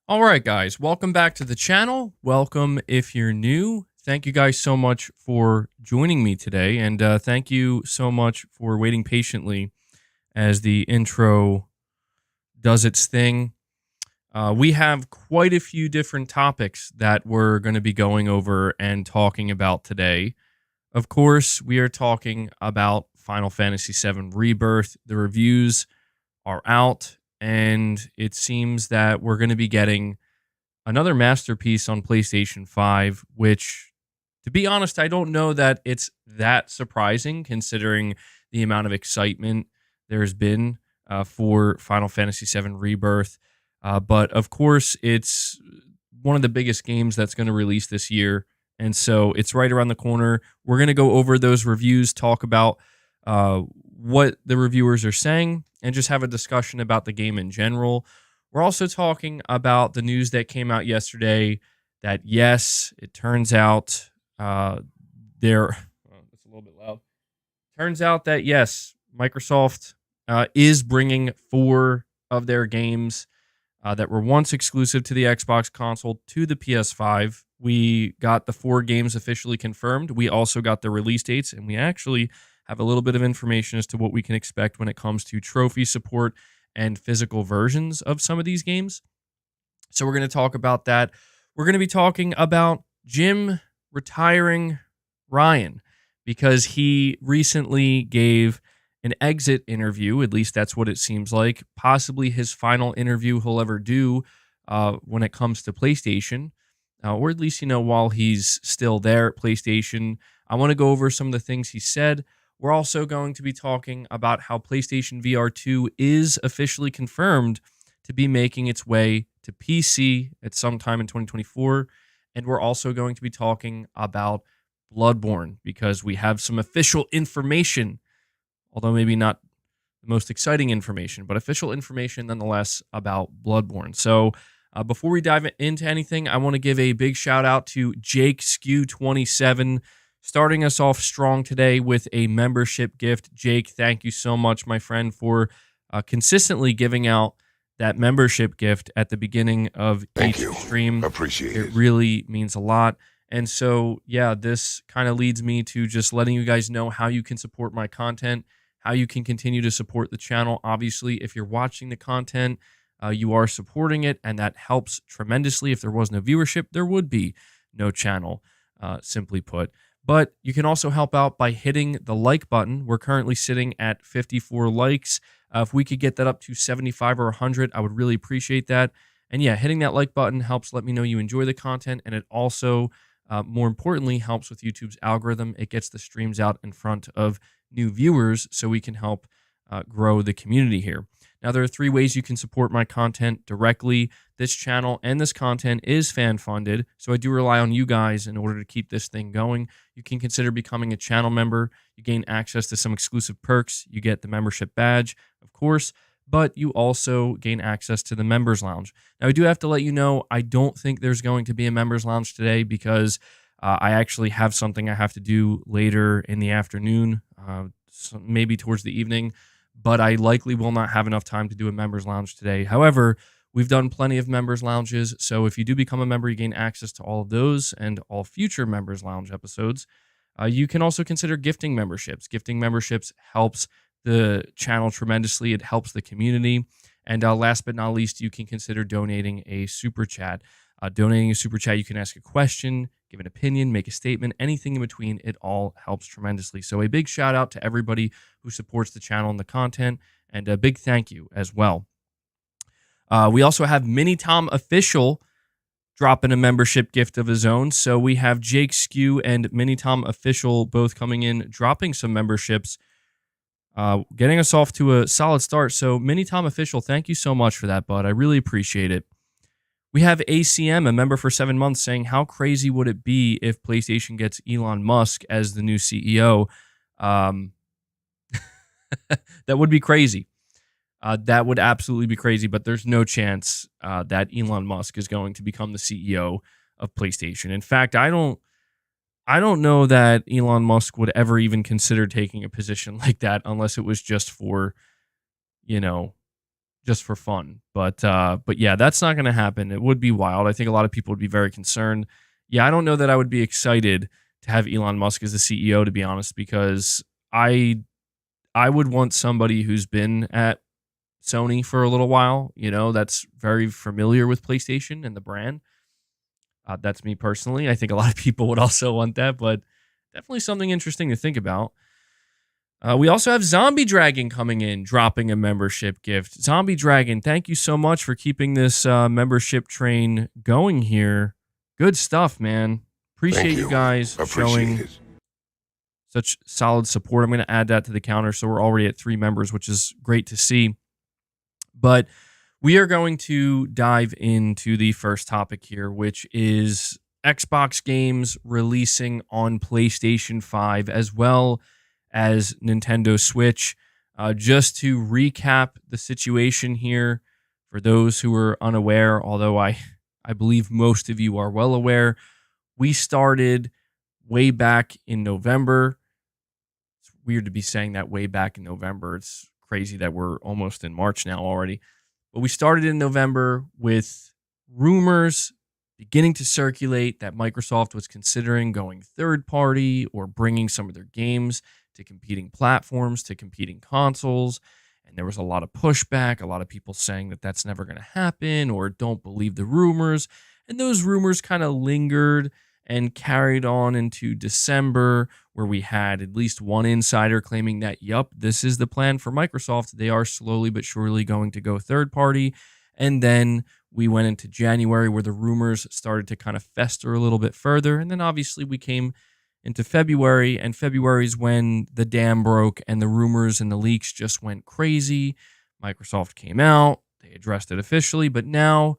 All right, guys, welcome back to the channel. Welcome if you're new. Thank you guys so much for joining me today, and thank you so much for waiting patiently as the intro does its thing. We have quite a few different topics that we're going to be going over and talking about today. Of course, we are talking about Final Fantasy VII Rebirth. The reviews are out, and it seems that we're going to be getting another masterpiece on PlayStation 5, which, to be honest, I don't know that it's that surprising considering the amount of excitement there's been for Final Fantasy VII Rebirth. But of course, it's one of the biggest games that's going to release this year. And so it's right around the corner. We're going to go over those reviews, talk about what the reviewers are saying, and just have a discussion about the game in general. We're also talking about the news that came out yesterday that, yes, it turns out there... Oh, that's a little bit loud. Turns out that, yes, Microsoft is bringing 4 of their games that were once exclusive to the Xbox console to the PS5. We got the 4 games officially confirmed. We also got the release dates, and we actually have a little bit of information as to what we can expect when it comes to trophy support and physical versions of some of these games. So we're going to talk about that. We're going to be talking about Jim retiring Ryan because he recently gave an exit interview. At least that's what it seems like. Possibly his final interview he'll ever do when it comes to PlayStation. Or at least, while he's still there at PlayStation. I want to go over some of the things he said. We're also going to be talking about how PlayStation VR 2 is officially confirmed to be making its way to PC at some time in 2024. And we're also going to be talking about Bloodborne because we have some official information, although maybe not the most exciting information, but official information nonetheless about Bloodborne. So before we dive into anything, I want to give a big shout out to Jake Skew27, starting us off strong today with a membership gift. Jake, thank you so much, my friend, for consistently giving out that membership gift at the beginning of each stream. Appreciate it. It really means a lot. And so, yeah, this kind of leads me to just letting you guys know how you can support my content, how you can continue to support the channel. Obviously, if you're watching the content, you are supporting it, and that helps tremendously. If there was no viewership, there would be no channel, simply put. But you can also help out by hitting the like button. We're currently sitting at 54 likes. If we could get that up to 75 or 100, I would really appreciate that. And yeah, hitting that like button helps let me know you enjoy the content, and it also, more importantly, helps with YouTube's algorithm. It gets the streams out in front of new viewers so we can help grow the community here. Now, there are 3 ways you can support my content directly. This channel and this content is fan-funded, so I do rely on you guys in order to keep this thing going. You can consider becoming a channel member. You gain access to some exclusive perks. You get the membership badge, of course, but you also gain access to the Members Lounge. Now, I do have to let you know, I don't think there's going to be a Members Lounge today because I actually have something I have to do later in the afternoon, so maybe towards the evening, but I likely will not have enough time to do a Members Lounge today. However, we've done plenty of Members Lounges, so if you do become a member, you gain access to all of those and all future Members Lounge episodes. You can also consider gifting memberships. Gifting memberships helps the channel tremendously. It helps the community. And last but not least, you can consider donating a super chat. Donating a super chat, you can ask a question, give an opinion, make a statement, anything in between. It all helps tremendously. So a big shout out to everybody who supports the channel and the content, and a big thank you as well. We also have Mini Tom Official dropping a membership gift of his own. So we have Jake Skew and Mini Tom Official both coming in, dropping some memberships, getting us off to a solid start. So Mini Tom Official, thank you so much for that, bud. I really appreciate it. We have ACM, a member for 7 months, saying, how crazy would it be if PlayStation gets Elon Musk as the new CEO? That would be crazy. That would absolutely be crazy, but there's no chance that Elon Musk is going to become the CEO of PlayStation. In fact, I don't know that Elon Musk would ever even consider taking a position like that unless it was just for, just for fun. But yeah, that's not going to happen. It would be wild. I think a lot of people would be very concerned. Yeah, I don't know that I would be excited to have Elon Musk as the CEO, to be honest, because I would want somebody who's been at Sony for a little while, that's very familiar with PlayStation and the brand. That's me personally. I think a lot of people would also want that, but definitely something interesting to think about. We also have Zombie Dragon coming in, dropping a membership gift. Zombie Dragon, thank you so much for keeping this membership train going here. Good stuff, man. Appreciate you guys showing such solid support. I'm going to add that to the counter, so we're already at 3 members, which is great to see. But we are going to dive into the first topic here, which is Xbox games releasing on PlayStation 5 as well as Nintendo Switch. Just to recap the situation here for those who are unaware, although I believe most of you are well aware, we started way back in November. It's weird to be saying that way back in November. It's crazy that we're almost in March now already. But we started in November with rumors beginning to circulate that Microsoft was considering going third party or bringing some of their games to competing platforms, to competing consoles. And there was a lot of pushback, a lot of people saying that that's never going to happen or don't believe the rumors. And those rumors kind of lingered and carried on into December, where we had at least one insider claiming that, yup, this is the plan for Microsoft. They are slowly but surely going to go third party. And then we went into January, where the rumors started to kind of fester a little bit further. And then obviously we came into February, and February is when the dam broke and the rumors and the leaks just went crazy. Microsoft came out, they addressed it officially, but now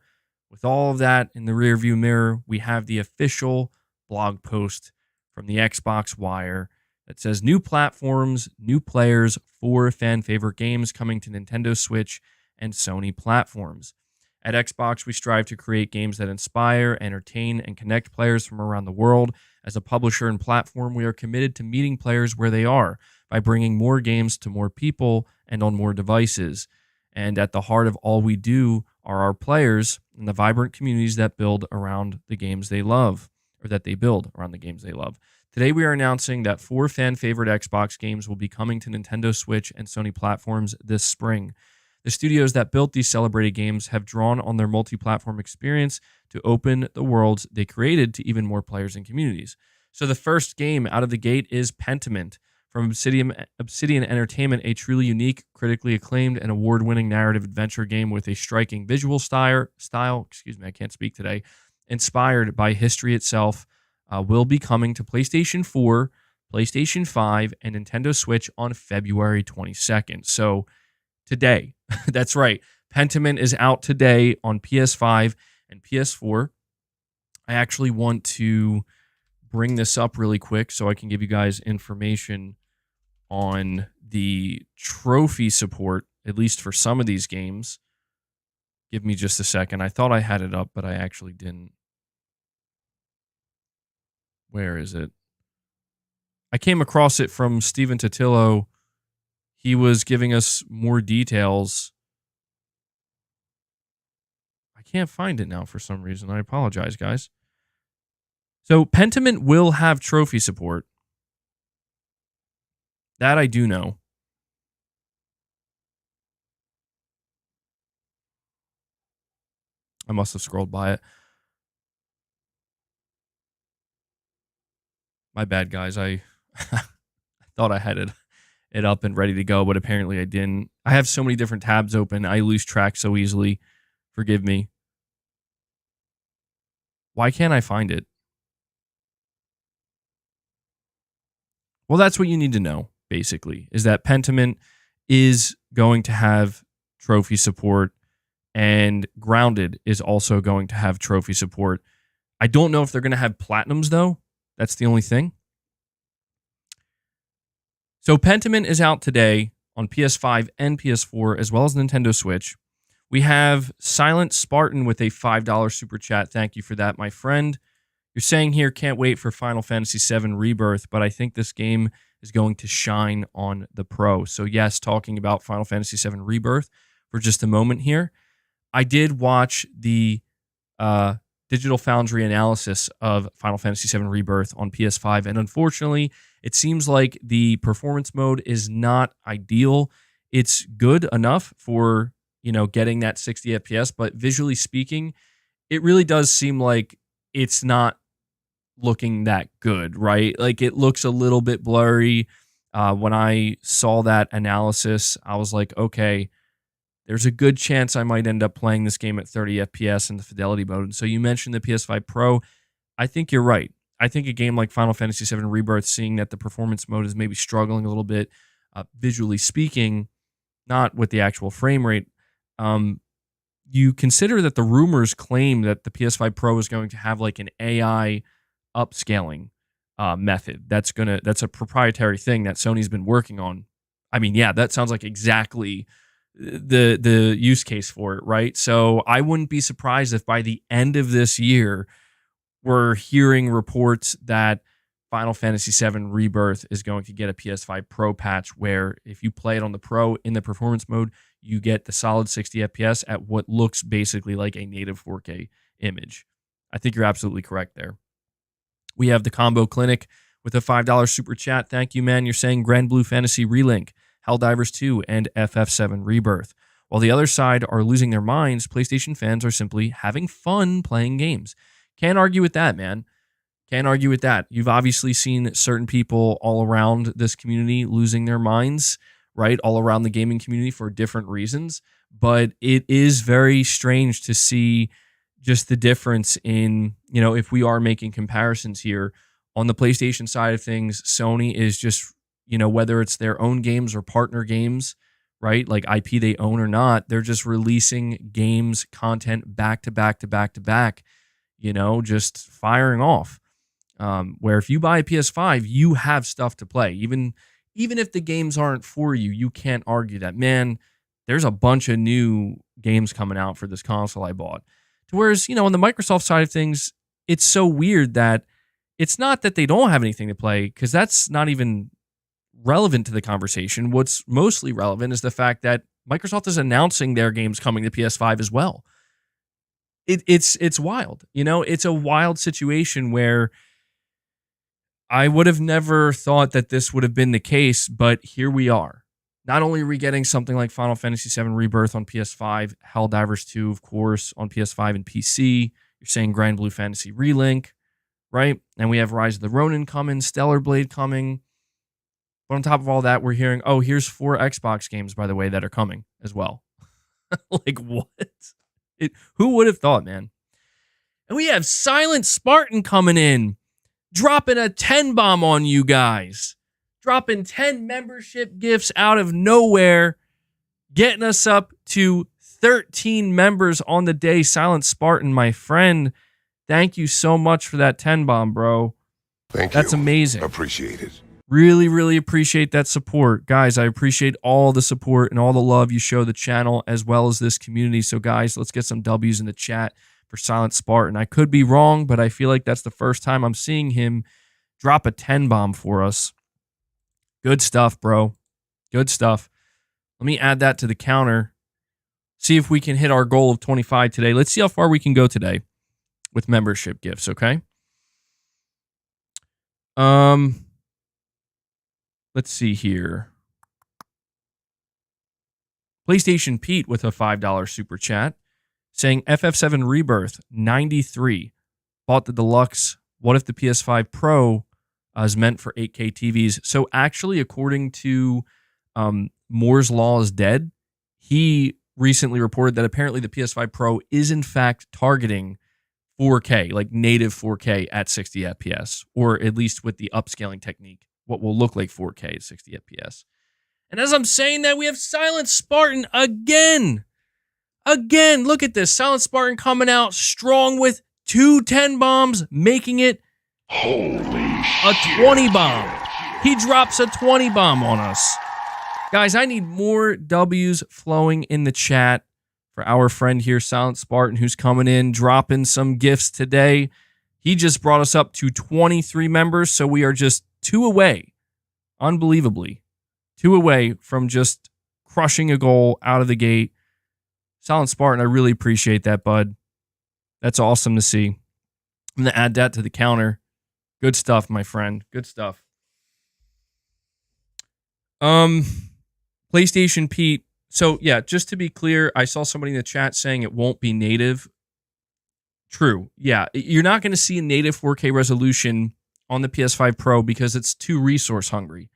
with all of that in the rearview mirror, we have the official blog post from the Xbox Wire that says new platforms, new players, 4 fan favorite games coming to Nintendo Switch and Sony platforms. At Xbox, we strive to create games that inspire, entertain, and connect players from around the world. As a publisher and platform, we are committed to meeting players where they are by bringing more games to more people and on more devices. And at the heart of all we do are our players and the vibrant communities that build around the games they love, or that they build around the games they love. Today, we are announcing that 4 fan-favorite Xbox games will be coming to Nintendo Switch and Sony platforms this spring. The studios that built these celebrated games have drawn on their multi-platform experience to open the worlds they created to even more players and communities. So the first game out of the gate is Pentiment from Obsidian Entertainment, a truly unique, critically acclaimed, and award-winning narrative adventure game with a striking visual style, I can't speak today, inspired by history itself, will be coming to PlayStation 4, PlayStation 5, and Nintendo Switch on February 22nd. So today, that's right, Pentiment is out today on PS5 and PS4. I actually want to bring this up really quick so I can give you guys information on the trophy support, at least for some of these games. Give me just a second. I thought I had it up, but I actually didn't. Where is it? I came across it from Steven Totillo. He was giving us more details. I can't find it now for some reason. I apologize, guys. So Pentiment will have trophy support. That I do know. I must have scrolled by it. My bad, guys. I thought I had it up and ready to go, but apparently I didn't. I have so many different tabs open. I lose track so easily. Forgive me. Why can't I find it? Well, that's what you need to know, basically, is that Pentiment is going to have trophy support, and Grounded is also going to have trophy support. I don't know if they're going to have Platinums, though. That's the only thing. So Pentiment is out today on PS5 and PS4, as well as Nintendo Switch. We have Silent Spartan with a $5 super chat. Thank you for that, my friend. You're saying here, can't wait for Final Fantasy VII Rebirth, but I think this game is going to shine on the Pro. So yes, talking about Final Fantasy VII Rebirth, for just a moment here. I did watch the Digital Foundry analysis of Final Fantasy VII Rebirth on PS5, and unfortunately, it seems like the performance mode is not ideal. It's good enough for, getting that 60 FPS, but visually speaking, it really does seem like it's not looking that good, right? Like, it looks a little bit blurry. When I saw that analysis, I was like, okay, there's a good chance I might end up playing this game at 30 FPS in the fidelity mode. And so you mentioned the PS5 Pro. I think you're right. I think a game like Final Fantasy VII Rebirth, seeing that the performance mode is maybe struggling a little bit, visually speaking, not with the actual frame rate, you consider that the rumors claim that the PS5 Pro is going to have like an AI upscaling method. That's a proprietary thing that Sony's been working on. I mean, yeah, that sounds like exactly the use case for it, right? So I wouldn't be surprised if by the end of this year, we're hearing reports that Final Fantasy VII Rebirth is going to get a PS5 Pro patch where if you play it on the Pro in the performance mode, you get the solid 60 FPS at what looks basically like a native 4K image. I think you're absolutely correct there. We have the Combo Clinic with a $5 super chat. Thank you, man. You're saying Grand Blue Fantasy Relink, Helldivers 2, and FF7 Rebirth. While the other side are losing their minds, PlayStation fans are simply having fun playing games. Can't argue with that, man. Can't argue with that. You've obviously seen certain people all around this community losing their minds, right? All around the gaming community for different reasons. But it is very strange to see just the difference in, if we are making comparisons here. On the PlayStation side of things, Sony is just, whether it's their own games or partner games, right? Like IP they own or not, they're just releasing games, content back to back to back to back, just firing off. Where if you buy a PS5, you have stuff to play. Even if the games aren't for you, you can't argue that, man, there's a bunch of new games coming out for this console I bought. Whereas, on the Microsoft side of things, it's so weird that it's not that they don't have anything to play, because that's not even relevant to the conversation. What's mostly relevant is the fact that Microsoft is announcing their games coming to PS5 as well. It's wild. It's a wild situation where I would have never thought that this would have been the case, but here we are. Not only are we getting something like Final Fantasy VII Rebirth on PS5, Helldivers 2, of course, on PS5 and PC. You're saying Grand Blue Fantasy Relink, right? And we have Rise of the Ronin coming, Stellar Blade coming. But on top of all that, we're hearing, here's 4 Xbox games, by the way, that are coming as well. Like, what? Who would have thought, man? And we have Silent Spartan coming in, dropping a 10 bomb on you guys. Dropping 10 membership gifts out of nowhere, getting us up to 13 members on the day. Silent Spartan, my friend, thank you so much for that 10 bomb, bro. Thank you. That's amazing. Appreciate it. Really, really appreciate that support. Guys, I appreciate all the support and all the love you show the channel as well as this community. So, guys, let's get some W's in the chat for Silent Spartan. I could be wrong, but I feel like that's the first time I'm seeing him drop a 10 bomb for us. Good stuff, bro. Good stuff. Let me add that to the counter. See if we can hit our goal of 25 today. Let's see how far we can go today with membership gifts, okay? Let's see here. PlayStation Pete with a $5 super chat saying FF7 Rebirth 93. Bought the deluxe. What if the PS5 Pro is meant for 8K TVs? So actually, according to Moore's Law is Dead, he recently reported that apparently the PS5 Pro is in fact targeting 4K, like native 4K at 60 FPS, or at least with the upscaling technique, what will look like 4K at 60 FPS. And as I'm saying that, we have Silent Spartan again. Again, look at this. Silent Spartan coming out strong with 2 10 bombs, making it a 20 bomb. He drops a 20 bomb on us. Guys, I need more W's flowing in the chat for our friend here, Silent Spartan, who's coming in, dropping some gifts today. He just brought us up to 23 members, so we are just 2 away, unbelievably, 2 away from just crushing a goal out of the gate. Silent Spartan, I really appreciate that, bud. That's awesome to see. I'm going to add that to the counter. Good stuff, my friend. Good stuff. PlayStation Pete. So, yeah, just to be clear, I saw somebody in the chat saying it won't be native. True. Yeah, you're not going to see a native 4K resolution on the PS5 Pro because it's too resource hungry.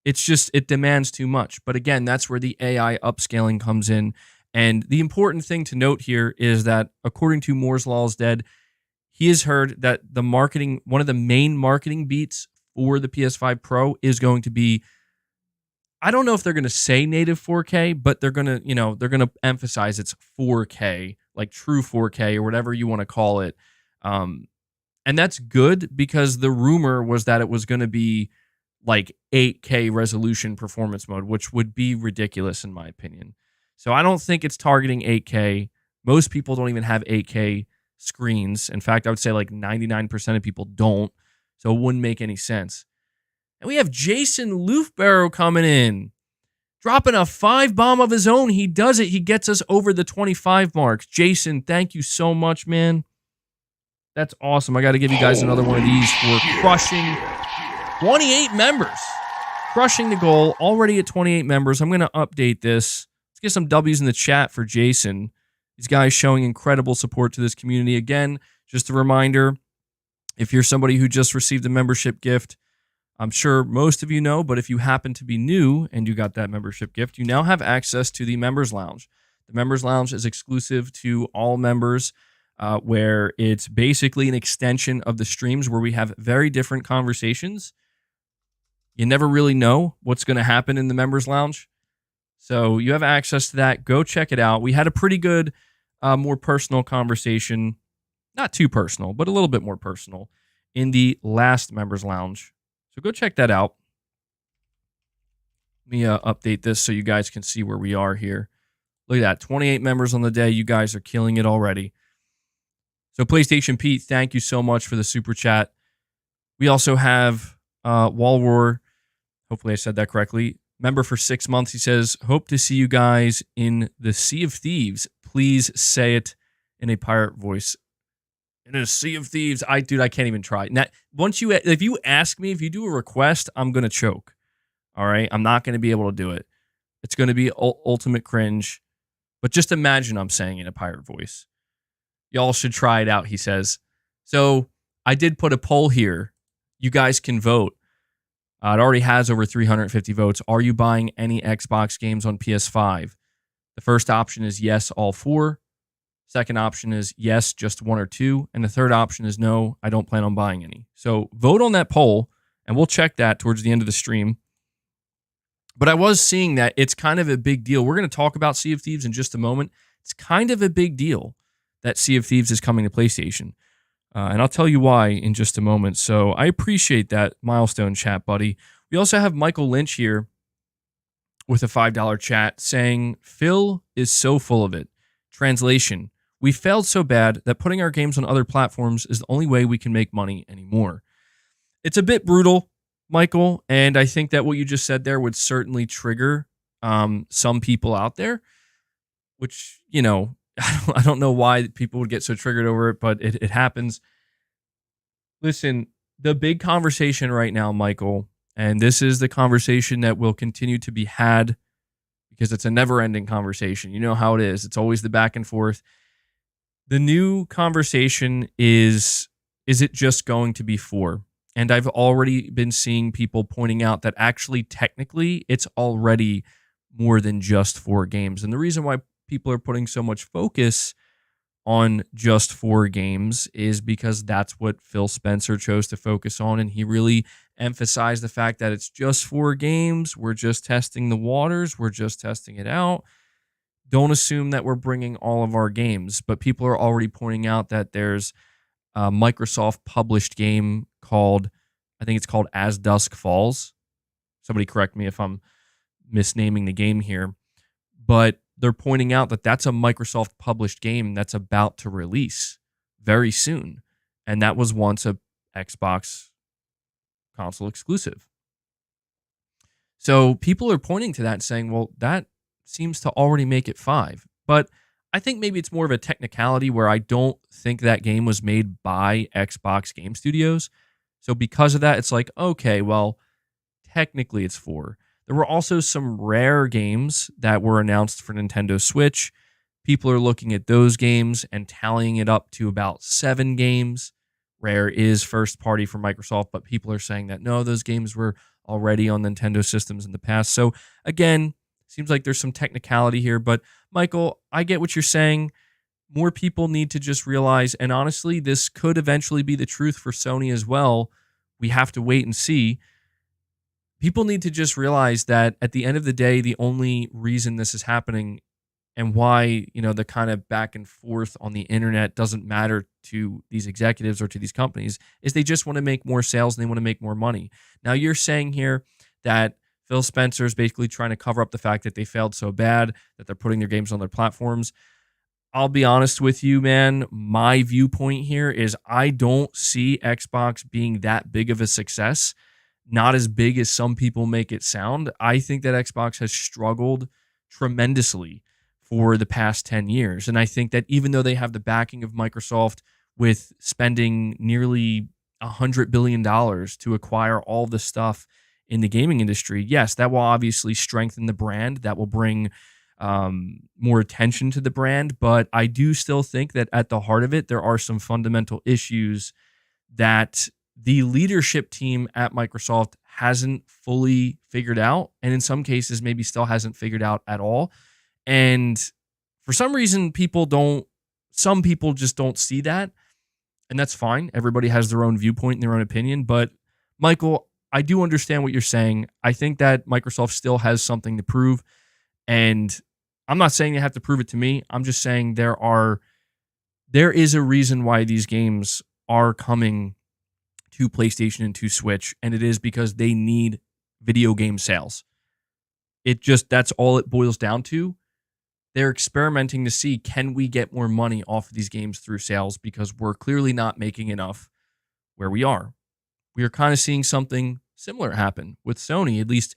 It's just, it demands too much. But again, that's where the AI upscaling comes in. And the important thing to note here is that according to Moore's Law is Dead, he has heard that the marketing, one of the main marketing beats for the PS5 Pro is going to be, I don't know if they're going to say native 4K, but they're going to, they're going to emphasize it's 4K, like true 4K or whatever you want to call it. And that's good because the rumor was that it was going to be like 8K resolution performance mode, which would be ridiculous in my opinion. So I don't think it's targeting 8K. Most people don't even have 8K screens. In fact, I would say like 99% of people don't. So it wouldn't make any sense. And we have Jason Loofbarrow coming in, dropping a 5 bomb of his own. He does it. He gets us over the 25 marks. Jason, thank you so much, man. That's awesome. I got to give you guys another one of these for crushing 28 members. Crushing the goal. Already at 28 members. I'm going to update this. Let's get some W's in the chat for Jason. These guys showing incredible support to this community. Again, just a reminder, if you're somebody who just received a membership gift, I'm sure most of you know, but if you happen to be new and you got that membership gift, you now have access to the Members Lounge. The Members Lounge is exclusive to all members, where it's basically an extension of the streams where we have very different conversations. You never really know what's going to happen in the Members Lounge. So you have access to that. Go check it out. We had a pretty good, more personal conversation. Not too personal, but a little bit more personal in the last Members Lounge. So go check that out. Let me update this so you guys can see where we are here. Look at that. 28 members on the day. You guys are killing it already. So PlayStation Pete, thank you so much for the super chat. We also have Walroar. Hopefully I said that correctly. Member for 6 months. He says, hope to see you guys in the Sea of Thieves. Please say it in a pirate voice. In a Sea of Thieves. Dude, I can't even try. Now, if you ask me, if you do a request, I'm going to choke. All right? I'm not going to be able to do it. It's going to be ultimate cringe. But just imagine I'm saying it in a pirate voice. Y'all should try it out, he says. So I did put a poll here. You guys can vote. It already has over 350 votes. Are you buying any Xbox games on PS5? The first option is yes, all 4. Second option is yes, just 1 or 2. And the third option is no, I don't plan on buying any. So vote on that poll, and we'll check that towards the end of the stream. But I was seeing that it's kind of a big deal. We're going to talk about Sea of Thieves in just a moment. It's kind of a big deal that Sea of Thieves is coming to PlayStation. And I'll tell you why in just a moment. So I appreciate that milestone chat, buddy. We also have Michael Lynch here with a $5 chat saying, Phil is so full of it. Translation. We failed so bad that putting our games on other platforms is the only way we can make money anymore. It's a bit brutal, Michael, and I think that what you just said there would certainly trigger some people out there, which, I don't know why people would get so triggered over it, but it happens. Listen, the big conversation right now, Michael, and this is the conversation that will continue to be had because it's a never-ending conversation. You know how it is. It's always the back and forth. The new conversation is it just going to be 4? And I've already been seeing people pointing out that actually, technically, it's already more than just 4 games. And the reason why people are putting so much focus on just 4 games is because that's what Phil Spencer chose to focus on. And he really emphasized the fact that it's just 4 games. We're just testing the waters. We're just testing it out. Don't assume that we're bringing all of our games, but people are already pointing out that there's a Microsoft published game called, I think it's called As Dusk Falls. Somebody correct me if I'm misnaming the game here, but they're pointing out that that's a Microsoft published game that's about to release very soon. And that was once a Xbox console exclusive. So people are pointing to that and saying, well, that seems to already make it 5. But I think maybe it's more of a technicality where I don't think that game was made by Xbox Game Studios. So because of that, it's like, okay, well, technically it's 4. There were also some rare games that were announced for Nintendo Switch. People are looking at those games and tallying it up to about 7 games. Rare is first party for Microsoft, but people are saying that no, those games were already on Nintendo systems in the past. So again, seems like there's some technicality here, but Michael, I get what you're saying. More people need to just realize, and honestly, this could eventually be the truth for Sony as well. We have to wait and see. People need to just realize that at the end of the day, the only reason this is happening and why, the kind of back and forth on the internet doesn't matter to these executives or to these companies is they just want to make more sales and they want to make more money. Now, you're saying here that Phil Spencer is basically trying to cover up the fact that they failed so bad that they're putting their games on their platforms. I'll be honest with you, man. My viewpoint here is I don't see Xbox being that big of a success, not as big as some people make it sound. I think that Xbox has struggled tremendously for the past 10 years. And I think that even though they have the backing of Microsoft with spending nearly $100 billion to acquire all the stuff in the gaming industry, yes, that will obviously strengthen the brand. That will bring more attention to the brand. But I do still think that at the heart of it, there are some fundamental issues that the leadership team at Microsoft hasn't fully figured out. And in some cases, maybe still hasn't figured out at all. And for some reason, some people just don't see that. And that's fine. Everybody has their own viewpoint and their own opinion. But Michael, I do understand what you're saying. I think that Microsoft still has something to prove. And I'm not saying they have to prove it to me. I'm just saying there is a reason why these games are coming to PlayStation and to Switch. And it is because they need video game sales. That's all it boils down to. They're experimenting to see, can we get more money off of these games through sales, because we're clearly not making enough where we are. We are kind of seeing something similar happen with Sony, at least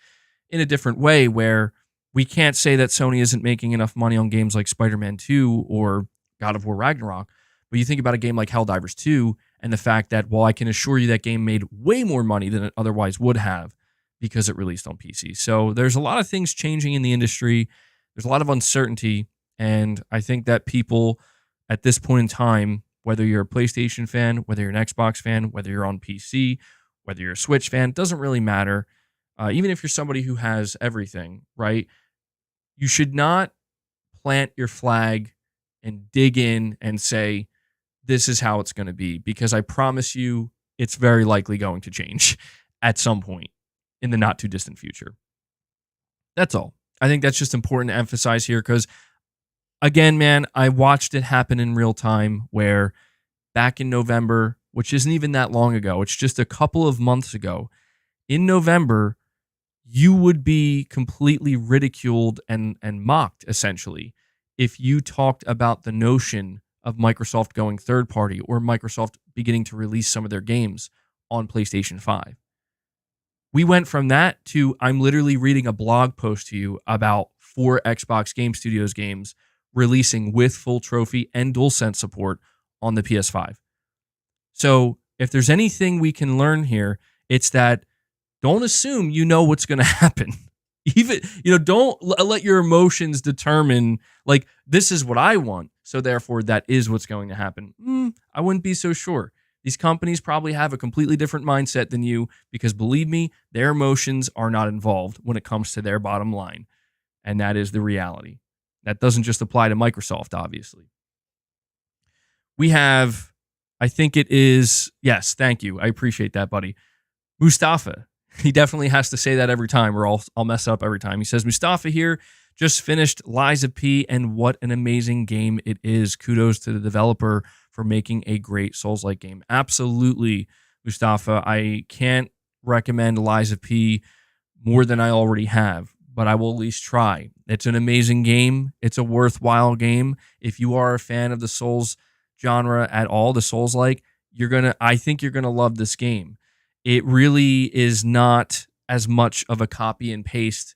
in a different way, where we can't say that Sony isn't making enough money on games like Spider-Man 2 or God of War Ragnarok. But you think about a game like Helldivers 2 and the fact that, well, I can assure you that game made way more money than it otherwise would have because it released on PC. So there's a lot of things changing in the industry. There's a lot of uncertainty, and I think that people at this point in time, whether you're a PlayStation fan, whether you're an Xbox fan, whether you're on PC, whether you're a Switch fan, doesn't really matter. Even if you're somebody who has everything, right? You should not plant your flag and dig in and say, this is how it's going to be, because I promise you it's very likely going to change at some point in the not too distant future. That's all. I think that's just important to emphasize here because, again, man, I watched it happen in real time where back in November, which isn't even that long ago, it's just a couple of months ago, in November, you would be completely ridiculed and mocked, essentially, if you talked about the notion of Microsoft going third party or Microsoft beginning to release some of their games on PlayStation 5. We went from that to I'm literally reading a blog post to you about 4 Xbox Game Studios games releasing with full trophy and DualSense support on the PS5. So if there's anything we can learn here, it's that don't assume you know what's going to happen. Even, don't let your emotions determine, like, this is what I want, so therefore that is what's going to happen. I wouldn't be so sure. These companies probably have a completely different mindset than you because, believe me, their emotions are not involved when it comes to their bottom line. And that is the reality. That doesn't just apply to Microsoft, obviously. We have, I think it is, yes, thank you. I appreciate that, buddy. Mustafa. He definitely has to say that every time or I'll mess up every time. He says, Mustafa here, just finished Lies of P, and what an amazing game it is. Kudos to the developer for making a great Souls-like game. Absolutely, Mustafa. I can't recommend Lies of P more than I already have, but I will at least try. It's an amazing game. It's a worthwhile game. If you are a fan of the Souls genre at all, the Souls-like, I think you're gonna love this game. It really is not as much of a copy and paste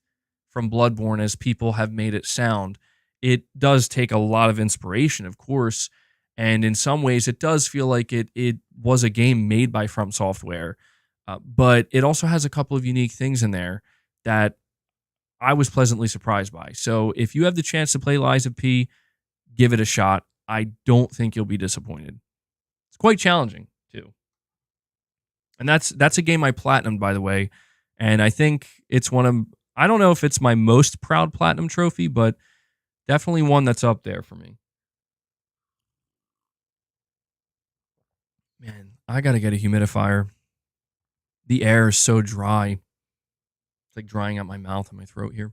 from Bloodborne as people have made it sound. it does take a lot of inspiration, of course, and in some ways it does feel like it was a game made by From Software, but it also has a couple of unique things in there that I was pleasantly surprised by. So if you have the chance to play Lies of P, give it a shot. I don't think you'll be disappointed. It's quite challenging too, and that's a game I platinumed, by the way, and I think it's one of, I don't know if it's my most proud platinum trophy, but definitely one that's up there for me. Man, I gotta get a humidifier. The air is so dry. It's like drying out my mouth and my throat here.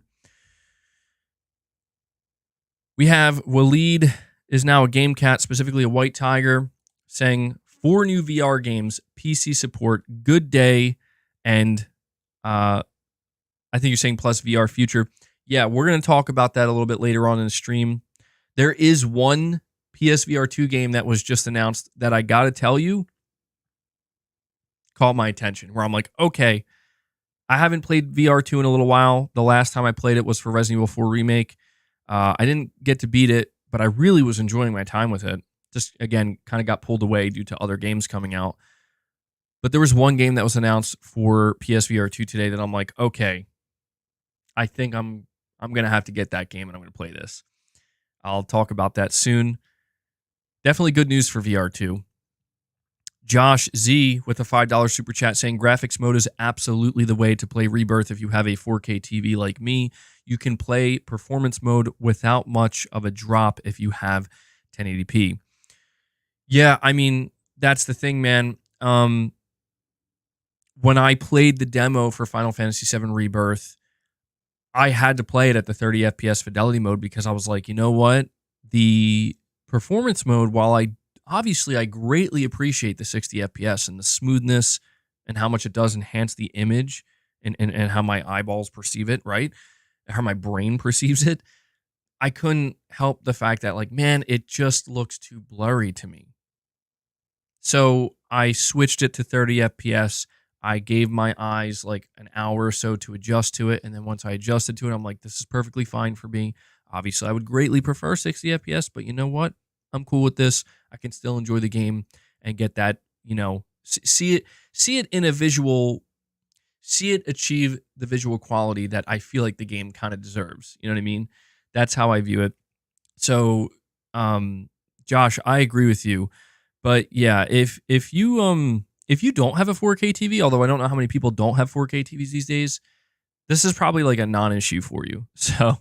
We have Waleed is now a game cat, specifically a white tiger, saying 4 new VR games, PC support, good day, and I think you're saying plus VR future. Yeah, we're going to talk about that a little bit later on in the stream. There is one PSVR 2 game that was just announced that I got to tell you caught my attention, where I'm like, okay, I haven't played VR 2 in a little while. The last time I played it was for Resident Evil 4 Remake. I didn't get to beat it, but I really was enjoying my time with it. Just, again, kind of got pulled away due to other games coming out. But there was one game that was announced for PSVR 2 today that I'm like, okay, I think I'm going to have to get that game and I'm going to play this. I'll talk about that soon. Definitely good news for VR 2. Josh Z with a $5 super chat saying graphics mode is absolutely the way to play Rebirth if you have a 4K TV like me. You can play performance mode without much of a drop if you have 1080p. Yeah, I mean, that's the thing, man. When I played the demo for Final Fantasy VII Rebirth, I had to play it at the 30 FPS fidelity mode because I was like, you know what? The performance mode, while I greatly appreciate the 60 FPS and the smoothness and how much it does enhance the image and how my eyeballs perceive it, right? How my brain perceives it. I couldn't help the fact that, like, man, it just looks too blurry to me. So I switched it to 30 FPS. I gave my eyes like an hour or so to adjust to it. And then once I adjusted to it, I'm like, this is perfectly fine for me. Obviously, I would greatly prefer 60 FPS, but you know what? I'm cool with this. I can still enjoy the game and get that, you know, see it in a visual, see it achieve the visual quality that I feel like the game kind of deserves. You know what I mean? That's how I view it. So, Josh, I agree with you. But yeah, if you don't have a 4K TV, although I don't know how many people don't have 4K TVs these days, this is probably like a non-issue for you. So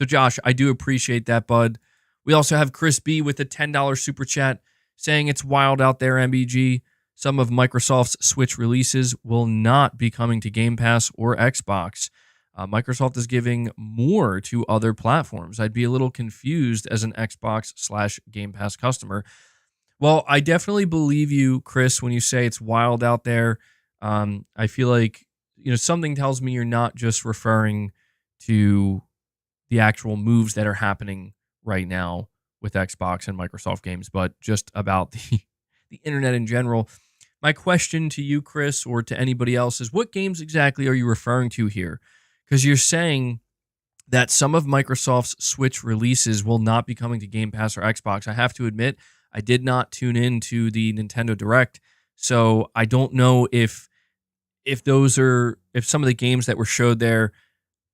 Josh, I do appreciate that, bud. We also have Chris B with a $10 super chat saying it's wild out there, MBG. Some of Microsoft's Switch releases will not be coming to Game Pass or Xbox. Microsoft is giving more to other platforms. I'd be a little confused as an Xbox/Game Pass customer. Well, I definitely believe you, Chris, when you say it's wild out there. I feel like, you know, something tells me you're not just referring to the actual moves that are happening right now with Xbox and Microsoft games, but just about the internet in general. My question to you, Chris, or to anybody else is, what games exactly are you referring to here? Because you're saying that some of Microsoft's Switch releases will not be coming to Game Pass or Xbox. I have to admit, I did not tune in to the Nintendo Direct, so I don't know if some of the games that were showed there,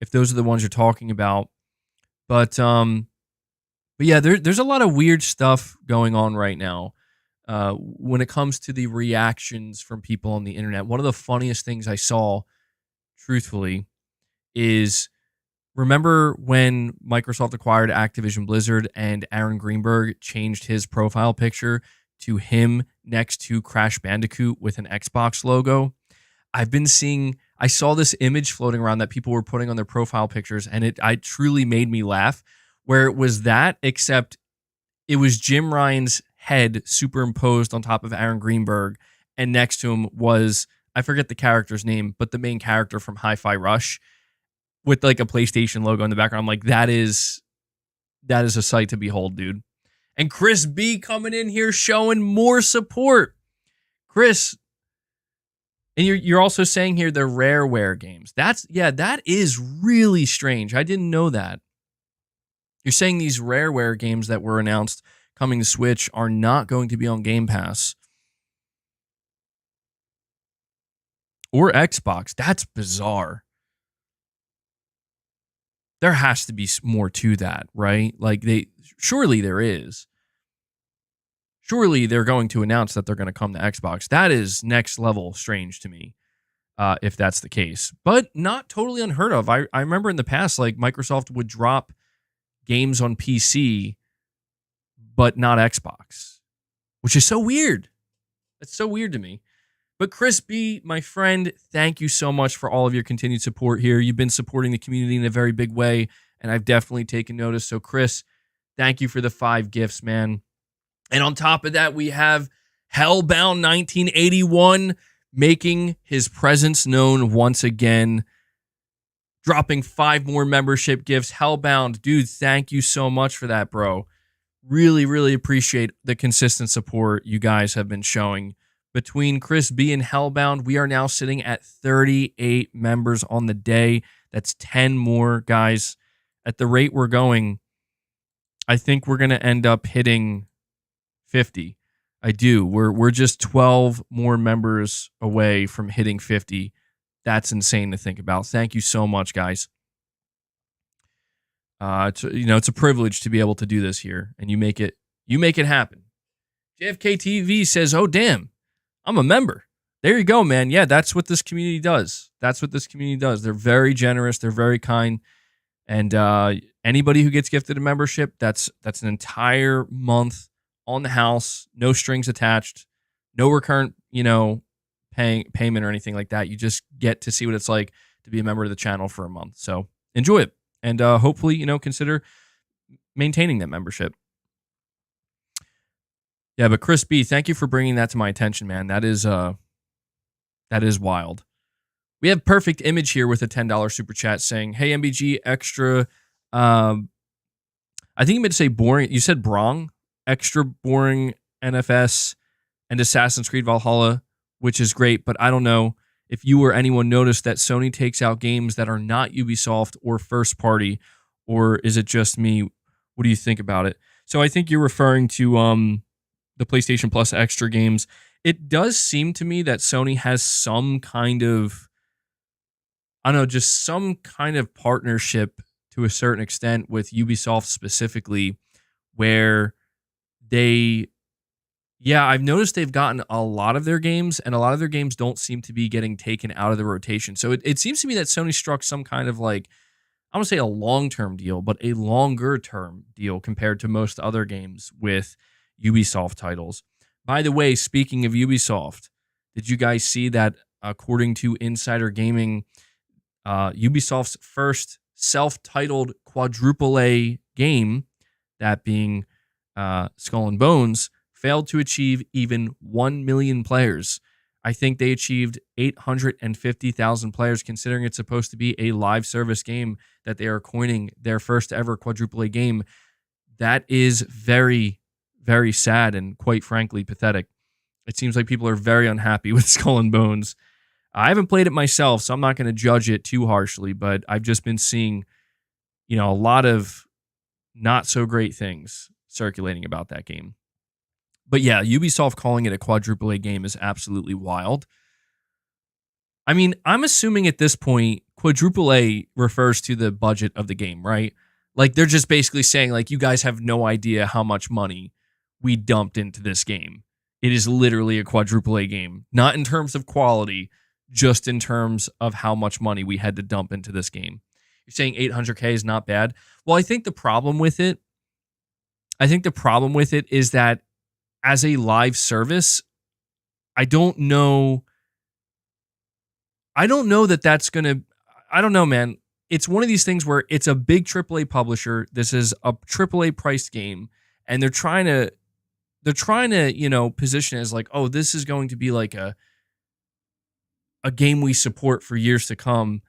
if those are the ones you're talking about. But yeah, there's a lot of weird stuff going on right now when it comes to the reactions from people on the internet. One of the funniest things I saw, truthfully, is, remember when Microsoft acquired Activision Blizzard and Aaron Greenberg changed his profile picture to him next to Crash Bandicoot with an Xbox logo? I saw this image floating around that people were putting on their profile pictures, and it truly made me laugh, where it was that, except it was Jim Ryan's head superimposed on top of Aaron Greenberg, and next to him was, I forget the character's name, but the main character from Hi-Fi Rush, with like a PlayStation logo in the background. I'm like, that is a sight to behold, dude. And Chris B coming in here showing more support. Chris, and you're also saying here they're Rareware games. That is really strange. I didn't know that. You're saying these Rareware games that were announced coming to Switch are not going to be on Game Pass or Xbox. That's bizarre. There has to be more to that, right? Like surely there is. Surely they're going to announce that they're going to come to Xbox. That is next level strange to me, if that's the case. But not totally unheard of. I remember in the past, like Microsoft would drop games on PC, but not Xbox, which is so weird. That's so weird to me. But Chris B, my friend, thank you so much for all of your continued support here. You've been supporting the community in a very big way, and I've definitely taken notice. So, Chris, thank you for the 5 gifts, man. And on top of that, we have Hellbound 1981 making his presence known once again, dropping 5 more membership gifts. Hellbound, dude, thank you so much for that, bro. Really, really appreciate the consistent support you guys have been showing. Between Chris B and Hellbound, we are now sitting at 38 members on the day. That's 10 more, guys. At the rate we're going, I think we're going to end up hitting 50. I do. We're just 12 more members away from hitting 50. That's insane to think about. Thank you so much, guys. It's a privilege to be able to do this here, and you make it happen. JFK TV says, "Oh damn, I'm a member." There you go, man. Yeah, that's what this community does. They're very generous. They're very kind. And anybody who gets gifted a membership, that's an entire month on the house, no strings attached, no recurrent, payment or anything like that. You just get to see what it's like to be a member of the channel for a month. So enjoy it. And hopefully, consider maintaining that membership. Yeah, but Chris B, thank you for bringing that to my attention, man. That is wild. We have Perfect Image here with a $10 super chat saying, "Hey, MBG, extra." I think you meant to say boring. You said brong. Extra boring NFS and Assassin's Creed Valhalla, which is great, but I don't know if you or anyone noticed that Sony takes out games that are not Ubisoft or first party, or is it just me? What do you think about it? So I think you're referring to the PlayStation Plus extra games. It does seem to me that Sony has some kind of, I don't know, just some kind of partnership to a certain extent with Ubisoft specifically, where I've noticed they've gotten a lot of their games, and a lot of their games don't seem to be getting taken out of the rotation. So it seems to me that Sony struck some kind of, like, I don't want to say a long-term deal, but a longer-term deal compared to most other games with Ubisoft titles. By the way, speaking of Ubisoft, did you guys see that according to Insider Gaming, Ubisoft's first self-titled quadruple A game, that being Skull and Bones, failed to achieve even 1 million players. I think they achieved 850,000 players, considering it's supposed to be a live service game that they are coining their first ever quadruple A game. That is very, very sad and, quite frankly, pathetic. It seems like people are very unhappy with Skull and Bones. I haven't played it myself, so I'm not going to judge it too harshly, but I've just been seeing, a lot of not so great things circulating about that game. But yeah, Ubisoft calling it a quadruple A game is absolutely wild. I mean, I'm assuming at this point, quadruple A refers to the budget of the game, right? Like, they're just basically saying, like, you guys have no idea how much money we dumped into this game. It is literally a quadruple A game, not in terms of quality, just in terms of how much money we had to dump into this game. You're saying 800K is not bad? Well, I think the problem with it is that as a live service, I don't know that that's going to, I don't know, man. It's one of these things where it's a big AAA publisher. This is a AAA priced game, and they're trying to, position it as like, oh, this is going to be like a game we support for years to come.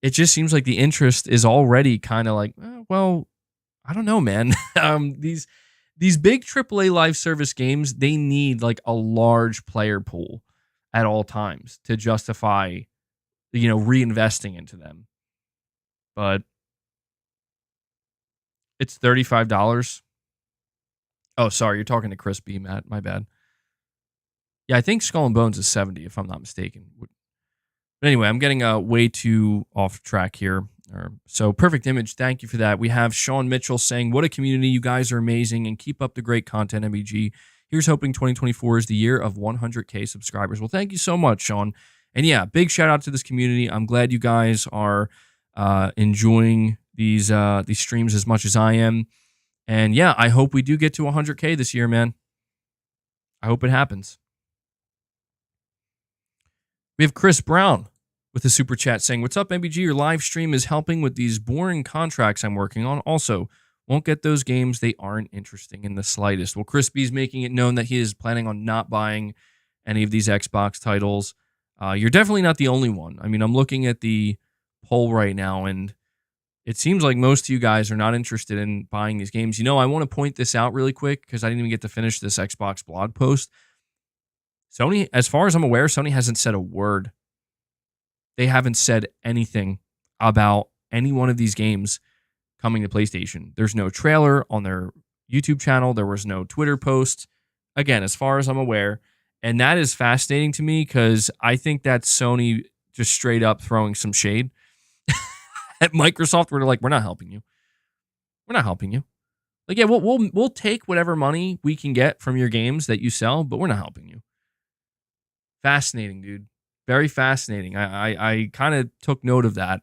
It just seems like the interest is already kind of like, well, I don't know, man. These big AAA live service games, they need like a large player pool at all times to justify, reinvesting into them. But It's $35. Oh, sorry, you're talking to Chris B, Matt. My bad. Yeah, I think Skull and Bones is 70, if I'm not mistaken. But anyway, I'm getting way too off track here. So, Perfect Image, thank you for that. We have Sean Mitchell saying, what a community. You guys are amazing, and keep up the great content, MBG. Here's hoping 2024 is the year of 100K subscribers. Well, thank you so much, Sean. And yeah, big shout out to this community. I'm glad you guys are enjoying these streams as much as I am. And yeah, I hope we do get to 100K this year, man. I hope it happens. We have Chris Brown with a super chat saying, what's up, MBG? Your live stream is helping with these boring contracts I'm working on. Also, won't get those games. They aren't interesting in the slightest. Well, Chris B's making it known that he is planning on not buying any of these Xbox titles. You're definitely not the only one. I mean, I'm looking at the poll right now, and it seems like most of you guys are not interested in buying these games. You know, I want to point this out really quick because I didn't even get to finish this Xbox blog post. Sony, as far as I'm aware, Sony hasn't said a word. They haven't said anything about any one of these games coming to PlayStation. There's no trailer on their YouTube channel. There was no Twitter post. Again, as far as I'm aware. And that is fascinating to me because I think that's Sony just straight up throwing some shade at Microsoft where they're like, we're not helping you. We're not helping you. Like, yeah, we'll take whatever money we can get from your games that you sell, but we're not helping you. Fascinating, dude. Very fascinating. I kind of took note of that.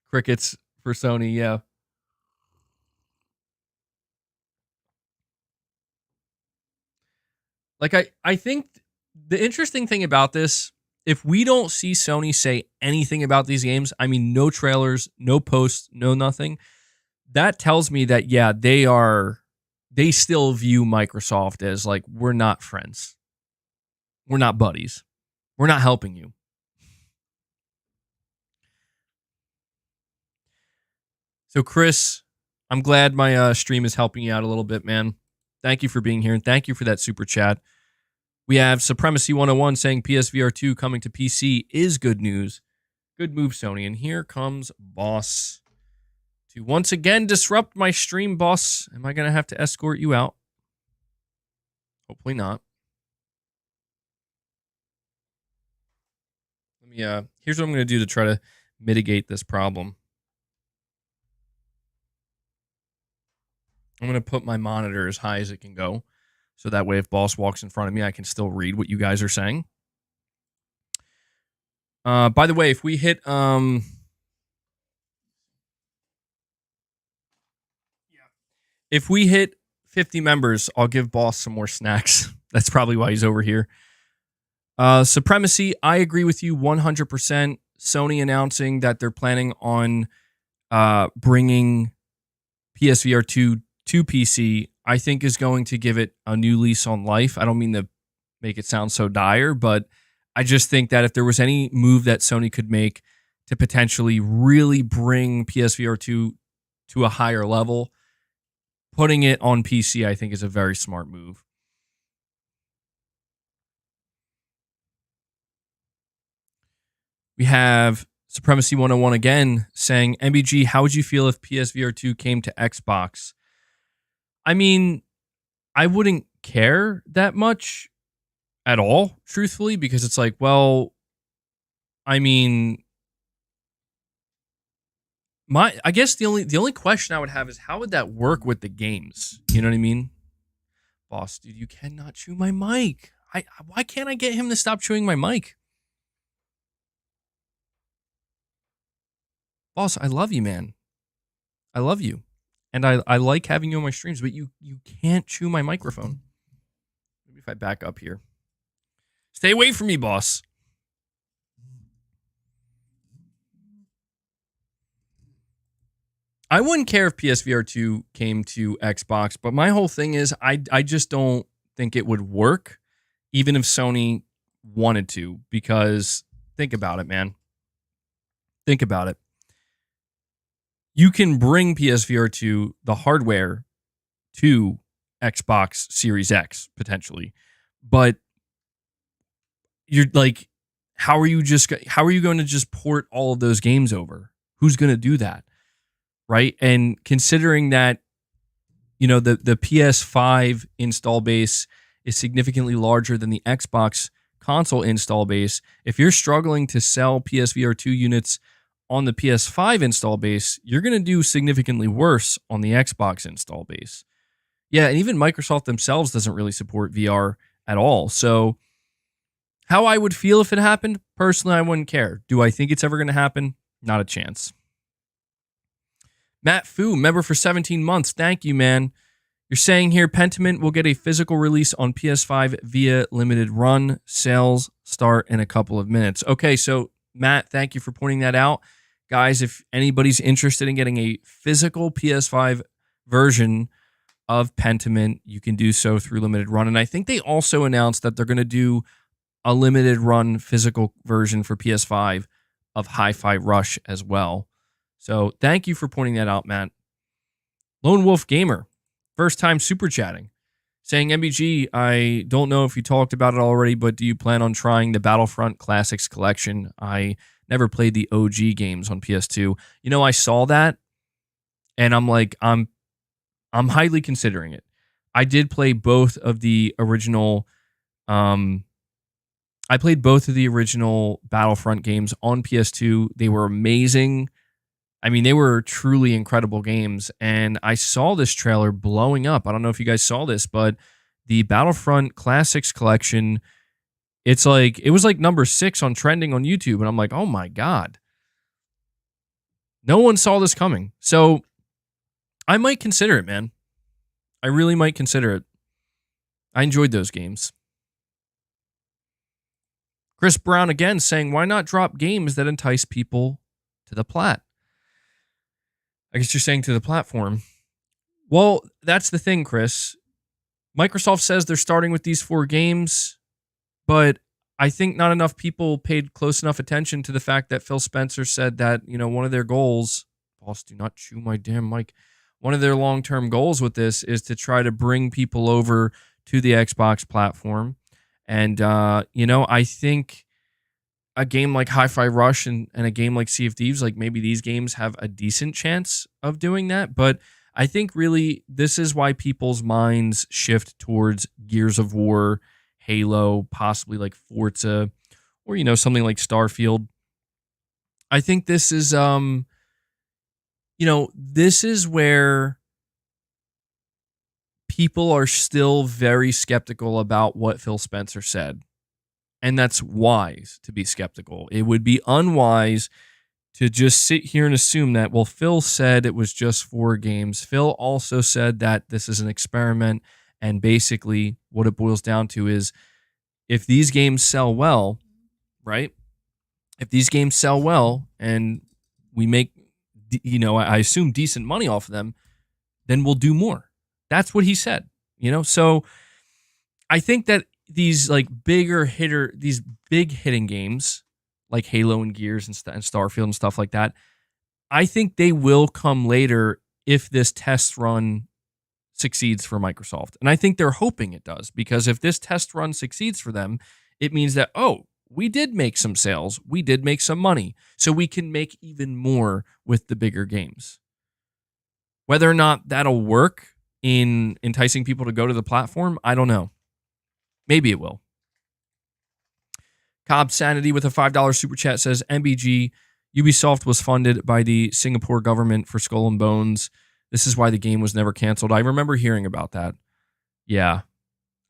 Crickets for Sony, yeah. Like, I think the interesting thing about this, if we don't see Sony say anything about these games, I mean, no trailers, no posts, no nothing, that tells me that, yeah, they still view Microsoft as like, we're not friends. We're not buddies. We're not helping you. So, Chris, I'm glad my stream is helping you out a little bit, man. Thank you for being here, and thank you for that super chat. We have Supremacy 101 saying PSVR 2 coming to PC is good news. Good move, Sony. And here comes Boss to once again disrupt my stream, Boss. Am I going to have to escort you out? Hopefully not. Let me. Here's what I'm going to do to try to mitigate this problem. I'm going to put my monitor as high as it can go. So that way, if Boss walks in front of me, I can still read what you guys are saying. By the way, if we hit... If we hit 50 members, I'll give Boss some more snacks. That's probably why he's over here. Supremacy, I agree with you 100%. Sony announcing that they're planning on bringing PSVR 2 to PC, I think is going to give it a new lease on life. I don't mean to make it sound so dire, but I just think that if there was any move that Sony could make to potentially really bring PSVR 2 to a higher level, putting it on PC, I think, is a very smart move. We have Supremacy 101 again saying, MBG, how would you feel if PSVR 2 came to Xbox? I mean, I wouldn't care that much at all, truthfully, because it's like, well, I mean, I guess the only question I would have is how would that work with the games? You know what I mean? Boss, dude, you cannot chew my mic. Why can't I get him to stop chewing my mic? Boss, I love you, man. I love you. And I like having you on my streams, but you can't chew my microphone. Maybe if I back up here. Stay away from me, boss. I wouldn't care if PSVR 2 came to Xbox, but my whole thing is I just don't think it would work, even if Sony wanted to, because think about it, man. Think about it. You can bring PSVR 2, the hardware, to Xbox Series X, potentially. But you're like, how are you going to just port all of those games over? Who's going to do that? Right? And considering that, the PS5 install base is significantly larger than the Xbox console install base. If you're struggling to sell PSVR 2 units on the PS5 install base, you're going to do significantly worse on the Xbox install base. Yeah, and even Microsoft themselves doesn't really support VR at all. So how I would feel if it happened, personally, I wouldn't care. Do I think it's ever going to happen? Not a chance. Matt Fu, member for 17 months. Thank you, man. You're saying here Pentiment will get a physical release on PS5 via limited run. Sales start in a couple of minutes. Okay, so Matt, thank you for pointing that out. Guys, if anybody's interested in getting a physical PS5 version of Pentiment, you can do so through limited run. And I think they also announced that they're going to do a limited run physical version for PS5 of Hi-Fi Rush as well. So thank you for pointing that out, Matt. Lone Wolf Gamer, first time super chatting, saying, MBG, I don't know if you talked about it already, but do you plan on trying the Battlefront Classics Collection? I never played the OG games on PS2. I saw that, and I'm like, I'm highly considering it. I did play both of the original. I played both of the original Battlefront games on PS2. They were amazing. I mean, they were truly incredible games. And I saw this trailer blowing up. I don't know if you guys saw this, but the Battlefront Classics Collection, it was like number 6 on trending on YouTube. And I'm like, oh my God. No one saw this coming. So I might consider it, man. I really might consider it. I enjoyed those games. Chris Brown again saying, why not drop games that entice people to the plat? I guess you're saying to the platform. Well, that's the thing, Chris. Microsoft says they're starting with these 4 games, but I think not enough people paid close enough attention to the fact that Phil Spencer said that, one of their goals, boss, do not chew my damn mic. One of their long-term goals with this is to try to bring people over to the Xbox platform. And, I think a game like Hi-Fi Rush and a game like Sea of Thieves, like maybe these games have a decent chance of doing that. But I think really this is why people's minds shift towards Gears of War, Halo, possibly like Forza, or, something like Starfield. I think this is, this is where people are still very skeptical about what Phil Spencer said. And that's wise to be skeptical. It would be unwise to just sit here and assume that, well, Phil said it was just 4 games. Phil also said that this is an experiment. And basically what it boils down to is if these games sell well, right? If these games sell well and we make, I assume decent money off of them, then we'll do more. That's what he said, So I think that these big hitting games like Halo and Gears and Starfield and stuff like that, I think they will come later if this test run succeeds for Microsoft. And I think they're hoping it does, because if this test run succeeds for them, it means that, we did make some sales. We did make some money. So we can make even more with the bigger games. Whether or not that'll work in enticing people to go to the platform, I don't know. Maybe it will. Cobb Sanity with a $5 super chat says, MBG, Ubisoft was funded by the Singapore government for Skull and Bones. This is why the game was never canceled. I remember hearing about that. Yeah.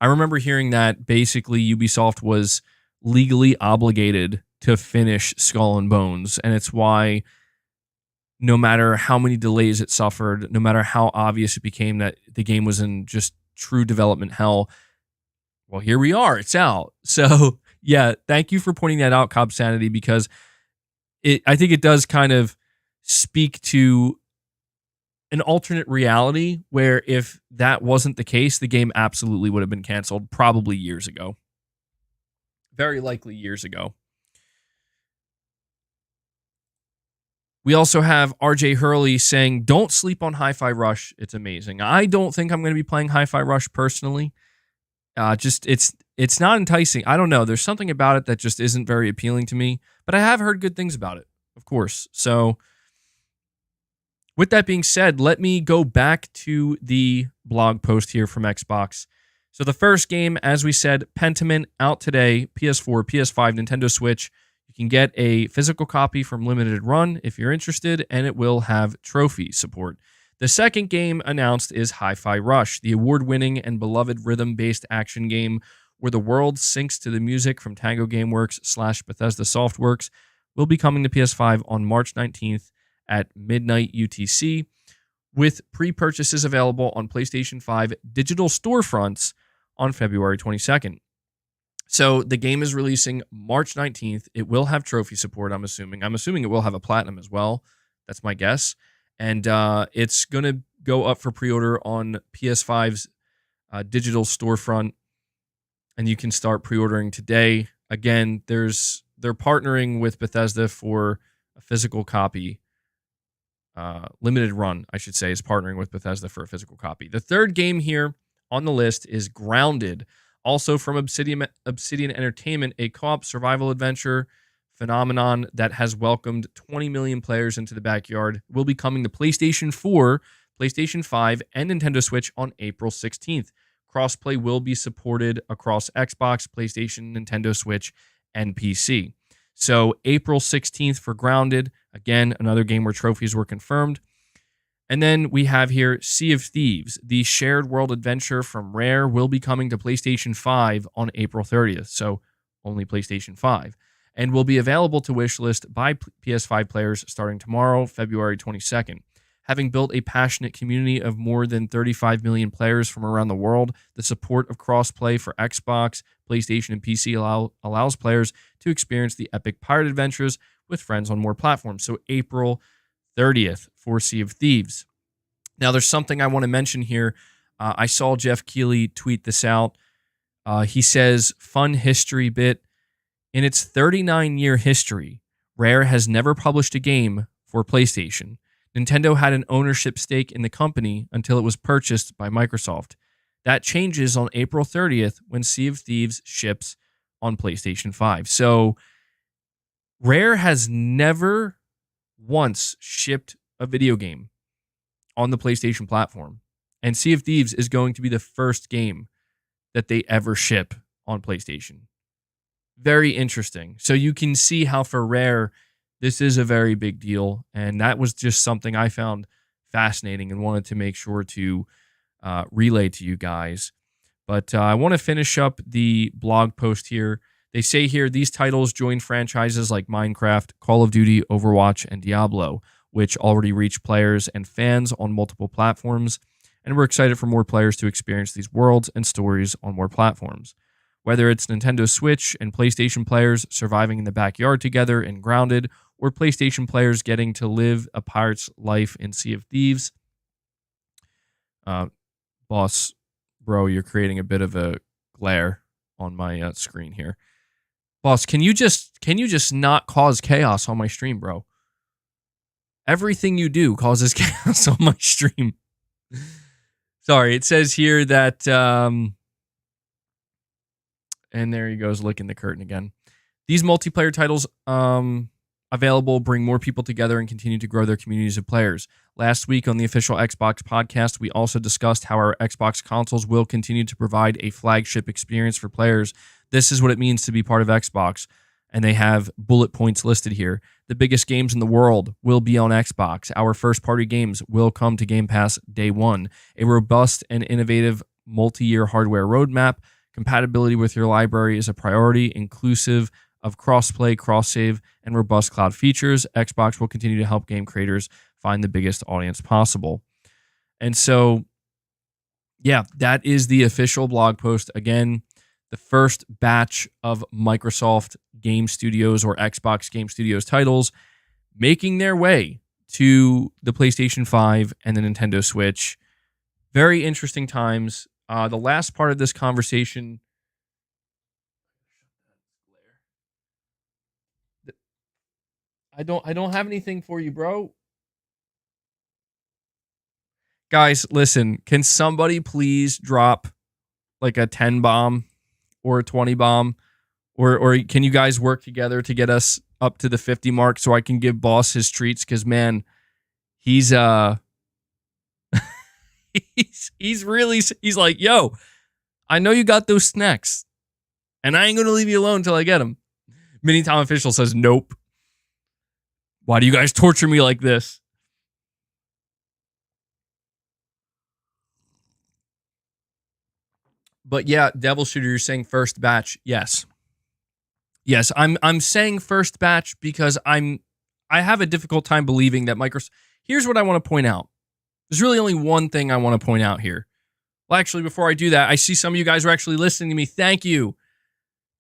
I remember hearing that basically Ubisoft was legally obligated to finish Skull and Bones. And it's why no matter how many delays it suffered, no matter how obvious it became that the game was in just true development hell, well, here we are. It's out. So, yeah, thank you for pointing that out, Cobb Sanity, because I think it does kind of speak to an alternate reality where if that wasn't the case, the game absolutely would have been canceled probably years ago. Very likely years ago. We also have RJ Hurley saying, don't sleep on Hi-Fi Rush. It's amazing. I don't think I'm going to be playing Hi-Fi Rush personally. just it's not enticing. I don't know. There's something about it that just isn't very appealing to me. But I have heard good things about it, of course. So with that being said, let me go back to the blog post here from Xbox. So the first game, as we said, Pentiment, out today, PS4, PS5, Nintendo Switch. You can get a physical copy from Limited Run if you're interested, and it will have trophy support. The second game announced is Hi-Fi Rush, the award-winning and beloved rhythm-based action game where the world syncs to the music from Tango Gameworks / Bethesda Softworks, will be coming to PS5 on March 19th at midnight UTC, with pre-purchases available on PlayStation 5 digital storefronts on February 22nd. So the game is releasing March 19th. It will have trophy support, I'm assuming. I'm assuming it will have a platinum as well. That's my guess. And it's going to go up for pre-order on PS5's digital storefront, and you can start pre-ordering today. Again, they're partnering with Bethesda for a physical copy. Limited Run, I should say, is partnering with Bethesda for a physical copy. The third game here on the list is Grounded, also from Obsidian Entertainment, a co-op survival adventure phenomenon that has welcomed 20 million players into the backyard. Will be coming to PlayStation 4, PlayStation 5, and Nintendo Switch on April 16th. Crossplay will be supported across Xbox, PlayStation, Nintendo Switch, and PC. So April 16th for Grounded. Again, another game where trophies were confirmed. And then we have here Sea of Thieves, the shared world adventure from Rare, will be coming to PlayStation 5 on April 30th. So only PlayStation 5. And will be available to wishlist by PS5 players starting tomorrow, February 22nd. Having built a passionate community of more than 35 million players from around the world, the support of crossplay for Xbox, PlayStation, and PC allows players to experience the epic pirate adventures with friends on more platforms. So April 30th for Sea of Thieves. Now, there's something I want to mention here. I saw Jeff Keighley tweet this out. He says, fun history bit. In its 39-year history, Rare has never published a game for PlayStation. Nintendo had an ownership stake in the company until it was purchased by Microsoft. That changes on April 30th when Sea of Thieves ships on PlayStation 5. So Rare has never once shipped a video game on the PlayStation platform. And Sea of Thieves is going to be the first game that they ever ship on PlayStation. Very interesting. So you can see how for Rare, this is a very big deal. And that was just something I found fascinating and wanted to make sure to relay to you guys. But I want to finish up the blog post here. They say here, these titles join franchises like Minecraft, Call of Duty, Overwatch, and Diablo, which already reach players and fans on multiple platforms. And we're excited for more players to experience these worlds and stories on more platforms. Whether it's Nintendo Switch and PlayStation players surviving in the backyard together in Grounded, or PlayStation players getting to live a pirate's life in Sea of Thieves. Boss, bro, you're creating a bit of a glare on my screen here. Boss, can you just not cause chaos on my stream, bro? Everything you do causes chaos on my stream. Sorry, it says here that, and there he goes, licking the curtain again. These multiplayer titles available bring more people together and continue to grow their communities of players. Last week on the official Xbox podcast, we also discussed how our Xbox consoles will continue to provide a flagship experience for players. This is what it means to be part of Xbox. And they have bullet points listed here. The biggest games in the world will be on Xbox. Our first-party games will come to Gamepass day one. A robust and innovative multi-year hardware roadmap. Compatibility with your library is a priority, inclusive of cross-play, cross-save, and robust cloud features. Xbox will continue to help game creators find the biggest audience possible. And so, yeah, that is the official blog post. Again, the first batch of Microsoft Game Studios or Xbox Game Studios titles making their way to the PlayStation 5 and the Nintendo Switch. Very interesting times. The last part of this conversation, I don't have anything for you, bro. Guys, listen, can somebody please drop like a 10 bomb or a 20 bomb, or can you guys work together to get us up to the 50 mark so I can give boss his treats? Because man, he's he's like, yo, I know you got those snacks, and I ain't gonna leave you alone until I get them. Mini Tom Official says, nope. Why do you guys torture me like this? But yeah, Devil Shooter, you're saying first batch. Yes. Yes, I'm saying first batch because I have a difficult time believing that Microsoft. Here's what I want to point out. There's really only one thing I want to point out here. Well, actually, before I do that, I see some of you guys are actually listening to me. Thank you.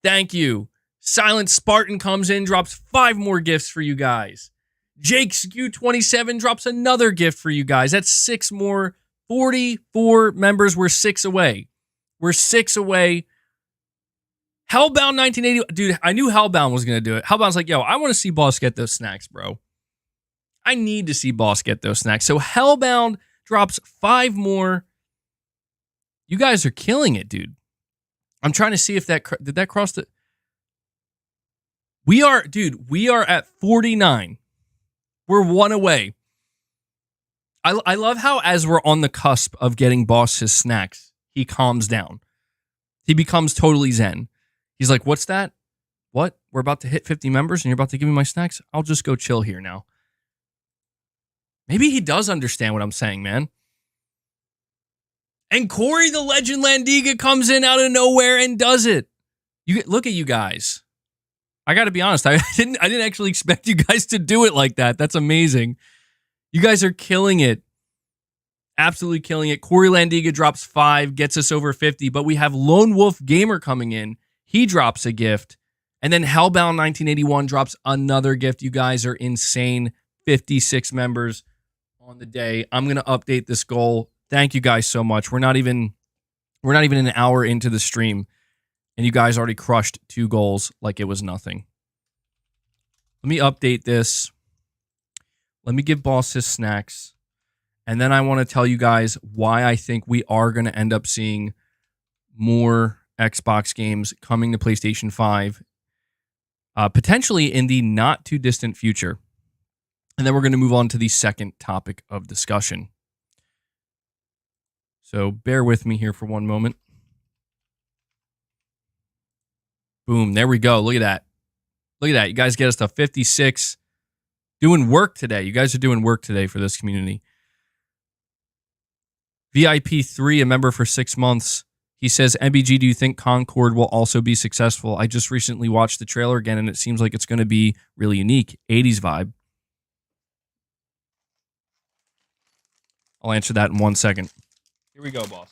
Thank you. Silent Spartan comes in, drops 5 more gifts for you guys. Jake Skew27 drops another gift for you guys. That's 6 more. 44 members. We're 6 away. We're 6 away. Hellbound 1980. Dude, I knew Hellbound was going to do it. Hellbound's like, yo, I want to see Boss get those snacks, bro. I need to see Boss get those snacks. So Hellbound drops 5 more. You guys are killing it, dude. I'm trying to see if did that cross the... We are at 49. We're 1 away. I love how as we're on the cusp of getting Boss his snacks, he calms down. He becomes totally zen. He's like, what's that? What? We're about to hit 50 members and you're about to give me my snacks? I'll just go chill here now. Maybe he does understand what I'm saying, man. And Corey the Legend Landiga comes in out of nowhere and does it. Look at you guys. I got to be honest. I didn't actually expect you guys to do it like that. That's amazing. You guys are killing it. Absolutely killing it. Corey Landiga drops 5, gets us over 50, but we have Lone Wolf Gamer coming in. He drops a gift. And then Hellbound 1981 drops another gift. You guys are insane. 56 members on the day. I'm going to update this goal. Thank you guys so much. We're not even an hour into the stream, and you guys already crushed 2 goals like it was nothing. Let me update this. Let me give Boss his snacks. And then I want to tell you guys why I think we are going to end up seeing more Xbox games coming to PlayStation 5, potentially in the not too distant future. And then we're going to move on to the second topic of discussion. So bear with me here for one moment. Boom, there we go. Look at that. Look at that. You guys get us to 56. Doing work today. You guys are doing work today for this community. VIP3, a member for 6 months. He says, MBG, do you think Concord will also be successful? I just recently watched the trailer again, and it seems like it's going to be really unique. 80s vibe. I'll answer that in 1 second. Here we go, boss.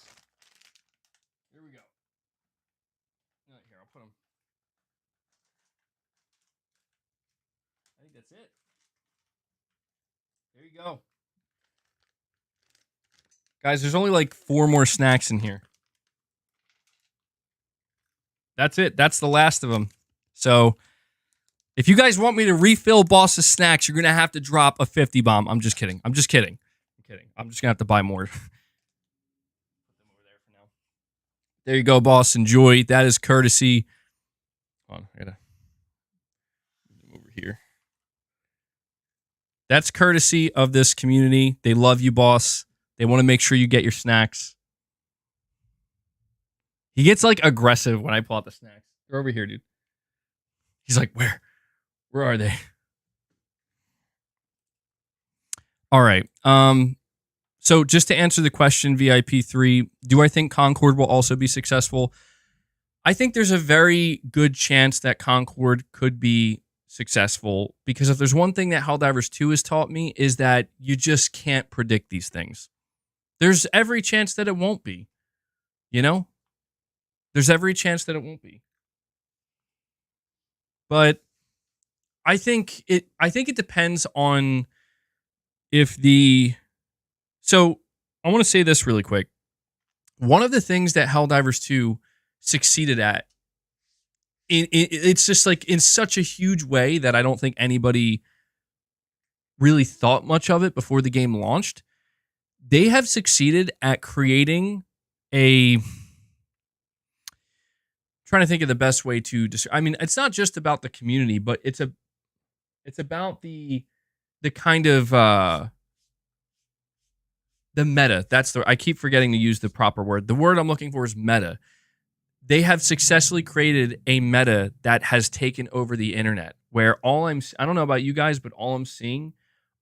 Here we go. Here, I'll put them. I think that's it. There you go. Guys, there's only like 4 more snacks in here. That's it. That's the last of them. So, if you guys want me to refill Boss's snacks, you're going to have to drop a 50 bomb. I'm just kidding. I'm just kidding. I'm just going to have to buy more. There you go, Boss. Enjoy. That is courtesy. Hold on. I got to move over here. That's courtesy of this community. They love you, Boss. They want to make sure you get your snacks. He gets like aggressive when I pull out the snacks. They're over here, dude. He's like, where? Where are they? All right. So just to answer the question, VIP3, do I think Concord will also be successful? I think there's a very good chance that Concord could be successful, because if there's one thing that Helldivers 2 has taught me, is that you just can't predict these things. There's every chance that it won't be. You know? There's every chance that it won't be. But I think it depends on if the... So I want to say this really quick. One of the things that Helldivers 2 succeeded at, it's just like in such a huge way that I don't think anybody really thought much of it before the game launched. They have succeeded at creating a trying to think of the best way to describe. I mean, it's not just about the community, but it's about the kind of the meta. I keep forgetting to use the proper word. The word I'm looking for is meta. They have successfully created a meta that has taken over the internet, where I don't know about you guys, but all I'm seeing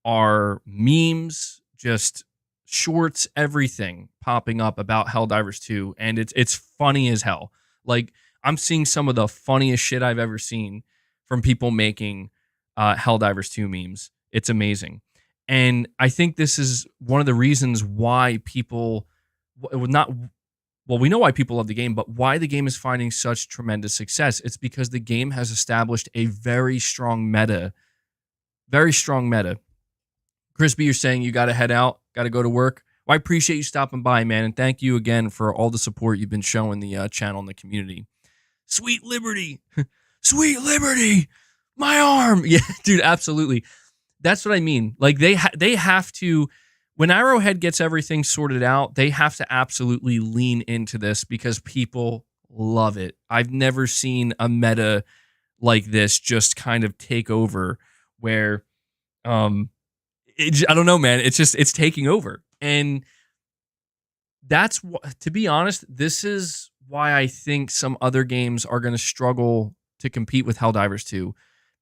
are memes, just shorts, everything popping up about Helldivers 2, and it's funny as hell. Like, I'm seeing some of the funniest shit I've ever seen from people making Helldivers 2 memes. It's amazing. And I think this is one of the reasons why people we know why people love the game, but why the game is finding such tremendous success. It's because the game has established a very strong meta. Very strong meta. Crispy, you're saying you got to head out, got to go to work. Well, I appreciate you stopping by, man, and thank you again for all the support you've been showing the channel and the community. Sweet Liberty. Sweet Liberty. My arm. Yeah, dude, absolutely. That's what I mean. Like, they have to, when Arrowhead gets everything sorted out, they have to absolutely lean into this because people love it. I've never seen a meta like this just kind of take over where, I don't know, man. It's taking over. And that's what, to be honest, this is why I think some other games are going to struggle to compete with Helldivers 2,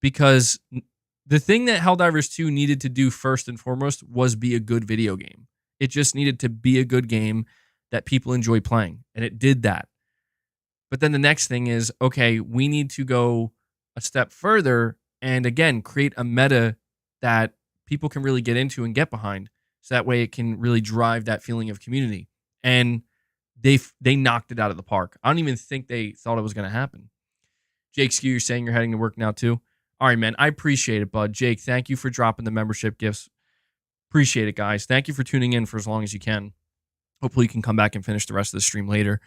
because the thing that Helldivers 2 needed to do first and foremost was be a good video game. It just needed to be a good game that people enjoy playing, and it did that. But then the next thing is, okay, we need to go a step further and, again, create a meta that people can really get into and get behind, so that way it can really drive that feeling of community. And they knocked it out of the park. I don't even think they thought it was going to happen. Jake Skew, you're saying you're heading to work now too? All right, man. I appreciate it, bud. Jake, thank you for dropping the membership gifts. Appreciate it, guys. Thank you for tuning in for as long as you can. Hopefully you can come back and finish the rest of the stream later.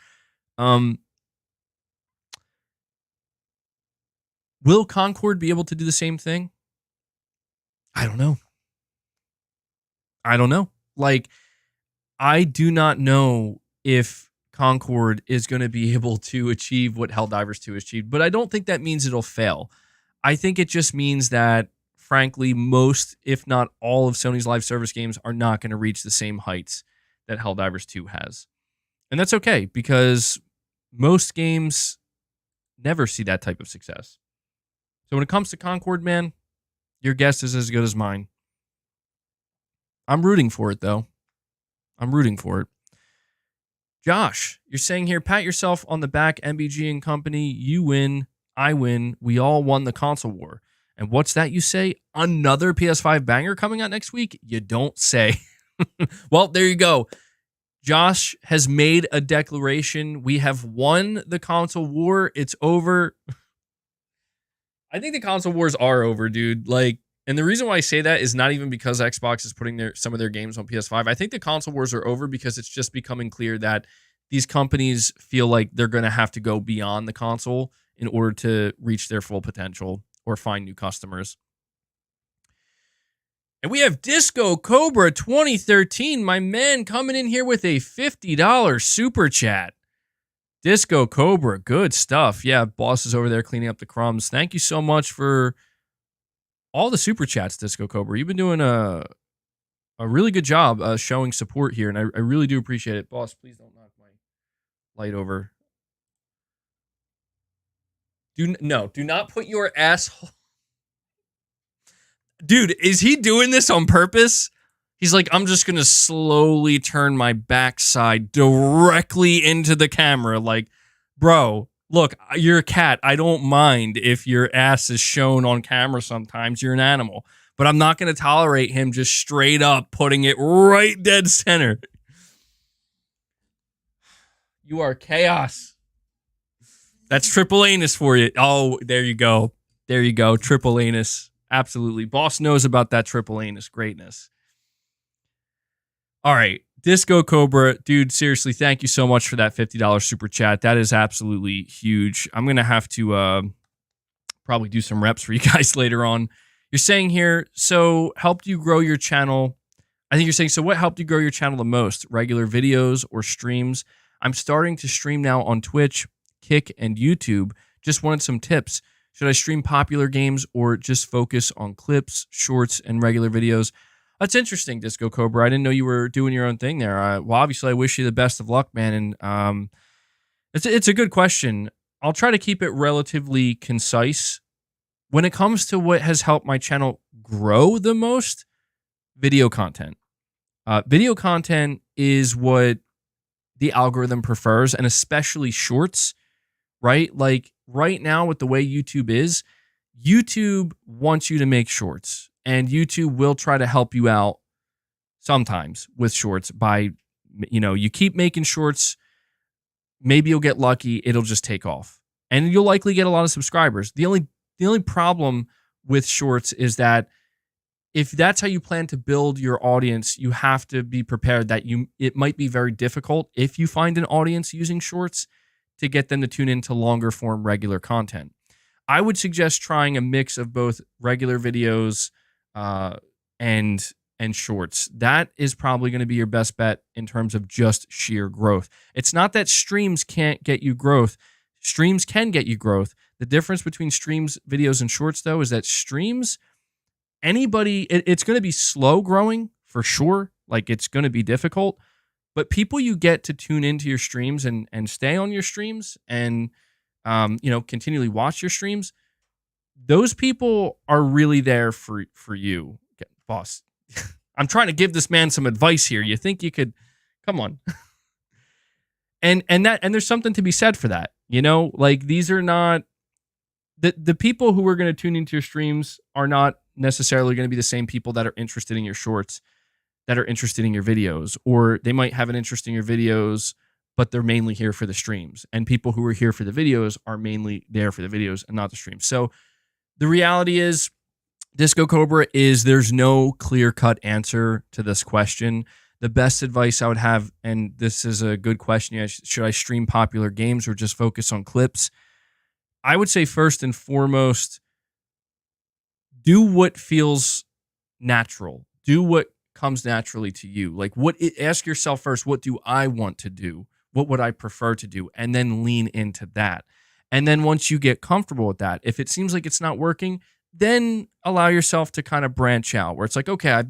Will Concord be able to do the same thing? I don't know. Like, I do not know if Concord is going to be able to achieve what Helldivers 2 achieved, but I don't think that means it'll fail. I think it just means that, frankly, most, if not all, of Sony's live service games are not going to reach the same heights that Helldivers 2 has. And that's okay, because most games never see that type of success. So when it comes to Concord, man, your guess is as good as mine. I'm rooting for it, though. I'm rooting for it. Josh, you're saying here, pat yourself on the back, MBG and company. You win. I win. We all won the console war. And what's that you say? Another PS5 banger coming out next week? You don't say. Well, there you go. Josh has made a declaration. We have won the console war. It's over. I think the console wars are over, dude. Like, and the reason why I say that is not even because Xbox is putting some of their games on PS5. I think the console wars are over because it's just becoming clear that these companies feel like they're going to have to go beyond the console in order to reach their full potential or find new customers. And we have Disco Cobra 2013, my man, coming in here with a $50 super chat. Disco Cobra, good stuff. Yeah, boss is over there cleaning up the crumbs. Thank you so much for all the super chats, Disco Cobra. You've been doing a really good job showing support here, and I really do appreciate it. Boss, please don't knock my light over. Do not put your asshole. Dude, is he doing this on purpose? He's like, I'm just going to slowly turn my backside directly into the camera. Like, bro, look, you're a cat. I don't mind if your ass is shown on camera sometimes. You're an animal. But I'm not going to tolerate him just straight up putting it right dead center. You are chaos. That's triple anus for you. Oh, there you go. There you go. Triple anus. Absolutely. Boss knows about that triple anus greatness. All right. Disco Cobra, dude, seriously, thank you so much for that $50 super chat. That is absolutely huge. I'm going to have to probably do some reps for you guys later on. You're saying here, so helped you grow your channel. I think you're saying, so what helped you grow your channel the most? Regular videos or streams? I'm starting to stream now on Twitch. Kick, and YouTube. Just wanted some tips. Should I stream popular games or just focus on clips, shorts, and regular videos? That's interesting, Disco Cobra. I didn't know you were doing your own thing there. Well, obviously, I wish you the best of luck, man. And it's a good question. I'll try to keep it relatively concise. When it comes to what has helped my channel grow the most, video content. Video content is what the algorithm prefers, and especially shorts, right? Like right now with the way YouTube is, YouTube wants you to make shorts, and YouTube will try to help you out sometimes with shorts by, you keep making shorts, maybe you'll get lucky, it'll just take off. And you'll likely get a lot of subscribers. The only problem with shorts is that if that's how you plan to build your audience, you have to be prepared that it might be very difficult if you find an audience using shorts to get them to tune into longer form regular content. I would suggest trying a mix of both regular videos and shorts. That is probably going to be your best bet in terms of just sheer growth. It's not that streams can't get you growth. Streams can get you growth. The difference between streams, videos, and shorts, though, is that streams, it's going to be slow growing for sure. Like, it's going to be difficult. But people you get to tune into your streams and stay on your streams and, continually watch your streams, those people are really there for you. Okay, boss, I'm trying to give this man some advice here. You think you could, come on. and there's something to be said for that. Like, these are not, the people who are going to tune into your streams are not necessarily going to be the same people that are interested in your shorts, that are interested in your videos, or they might have an interest in your videos, but they're mainly here for the streams. And people who are here for the videos are mainly there for the videos and not the streams. So the reality is, Disco Cobra, there's no clear-cut answer to this question. The best advice I would have, and this is a good question, should I stream popular games or just focus on clips? I would say first and foremost, do what feels natural. Do what comes naturally to you. Like, ask yourself first, what do I want to do? What would I prefer to do? And then lean into that. And then once you get comfortable with that, if it seems like it's not working, then allow yourself to kind of branch out, where it's like, okay,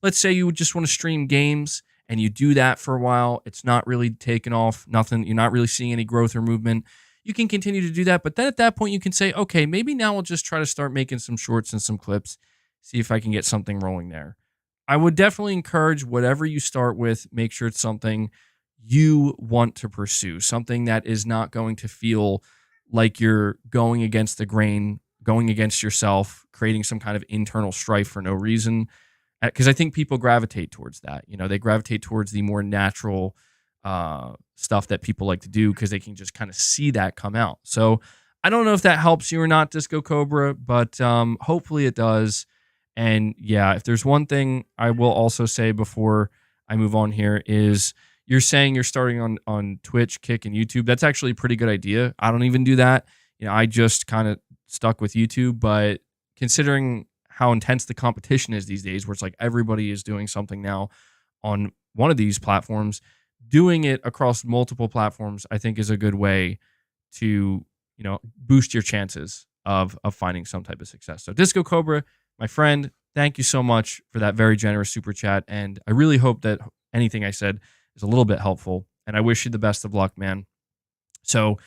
let's say you just want to stream games and you do that for a while. It's not really taking off, nothing. You're not really seeing any growth or movement. You can continue to do that. But then at that point, you can say, okay, maybe now I'll just try to start making some shorts and some clips, see if I can get something rolling there. I would definitely encourage whatever you start with, make sure it's something you want to pursue, something that is not going to feel like you're going against the grain, going against yourself, creating some kind of internal strife for no reason. Because I think people gravitate towards that. They gravitate towards the more natural stuff that people like to do because they can just kind of see that come out. So I don't know if that helps you or not, Disco Cobra, but hopefully it does. And yeah, if there's one thing I will also say before I move on here is, you're saying you're starting on Twitch, Kick, and YouTube. That's actually a pretty good idea. I don't even do that. I just kind of stuck with YouTube, but considering how intense the competition is these days, where it's like everybody is doing something now on one of these platforms, doing it across multiple platforms, I think is a good way to, boost your chances of finding some type of success. So Disco Cobra, my friend, thank you so much for that very generous super chat. And I really hope that anything I said is a little bit helpful, and I wish you the best of luck, man. So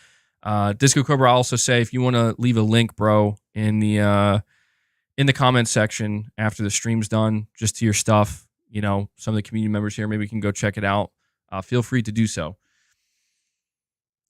Disco Cobra, I'll also say, if you want to leave a link, bro, in the comment section after the stream's done, just to your stuff, some of the community members here, maybe we can go check it out. Feel free to do so.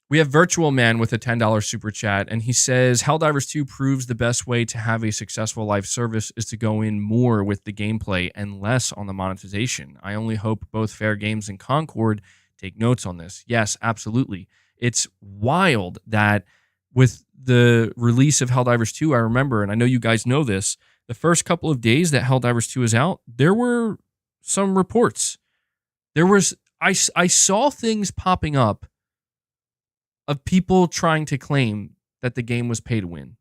We have Virtual Man with a $10 super chat, and he says, Helldivers 2 proves the best way to have a successful live service is to go in more with the gameplay and less on the monetization. I only hope both Fair Games and Concord take notes on this. Yes, absolutely. It's wild that with the release of Helldivers 2, I remember, and I know you guys know this, the first couple of days that Helldivers 2 is out, there were some reports. I saw things popping up of people trying to claim that the game was pay to win.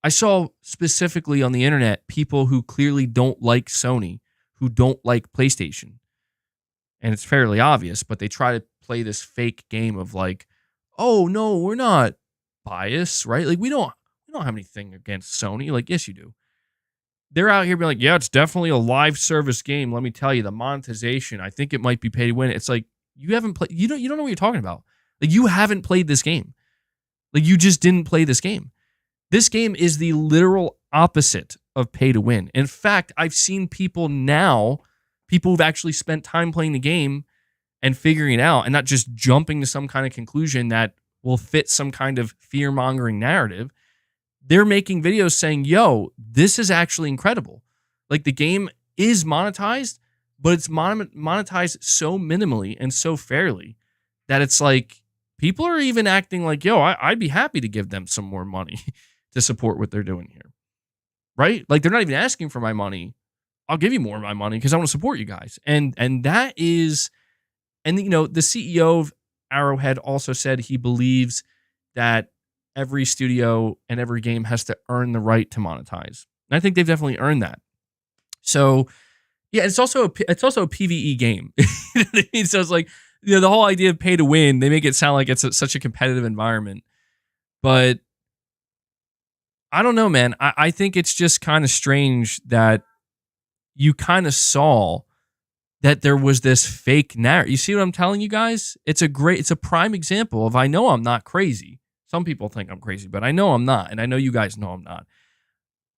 I saw specifically on the internet people who clearly don't like Sony, who don't like PlayStation. And it's fairly obvious, but they try to play this fake game of like, oh no, we're not biased, right? Like we don't have anything against Sony. Like, yes, you do. They're out here being like, yeah, it's definitely a live service game. Let me tell you, the monetization, I think it might be pay to win. It's like you haven't played, you don't know what you're talking about. Like you haven't played this game. Like you just didn't play this game. This game is the literal opposite of pay to win. In fact, I've seen people who've actually spent time playing the game and figuring it out and not just jumping to some kind of conclusion that will fit some kind of fear-mongering narrative. They're making videos saying, yo, this is actually incredible. Like the game is monetized, but it's monetized so minimally and so fairly that it's like people are even acting like, yo, I'd be happy to give them some more money to support what they're doing here. Right? Like they're not even asking for my money. I'll give you more of my money because I want to support you guys. And that is, and you know, the CEO of Arrowhead also said he believes that every studio and every game has to earn the right to monetize. And I think they've definitely earned that. So yeah, it's also a PvE game. You know what I mean? So it's like, you know, the whole idea of pay to win, they make it sound like it's such a competitive environment. But I don't know, man. I think it's just kind of strange that you kind of saw that there was this fake narrative. You see what I'm telling you guys? It's a prime example of I know I'm not crazy. Some people think I'm crazy, but I know I'm not. And I know you guys know I'm not.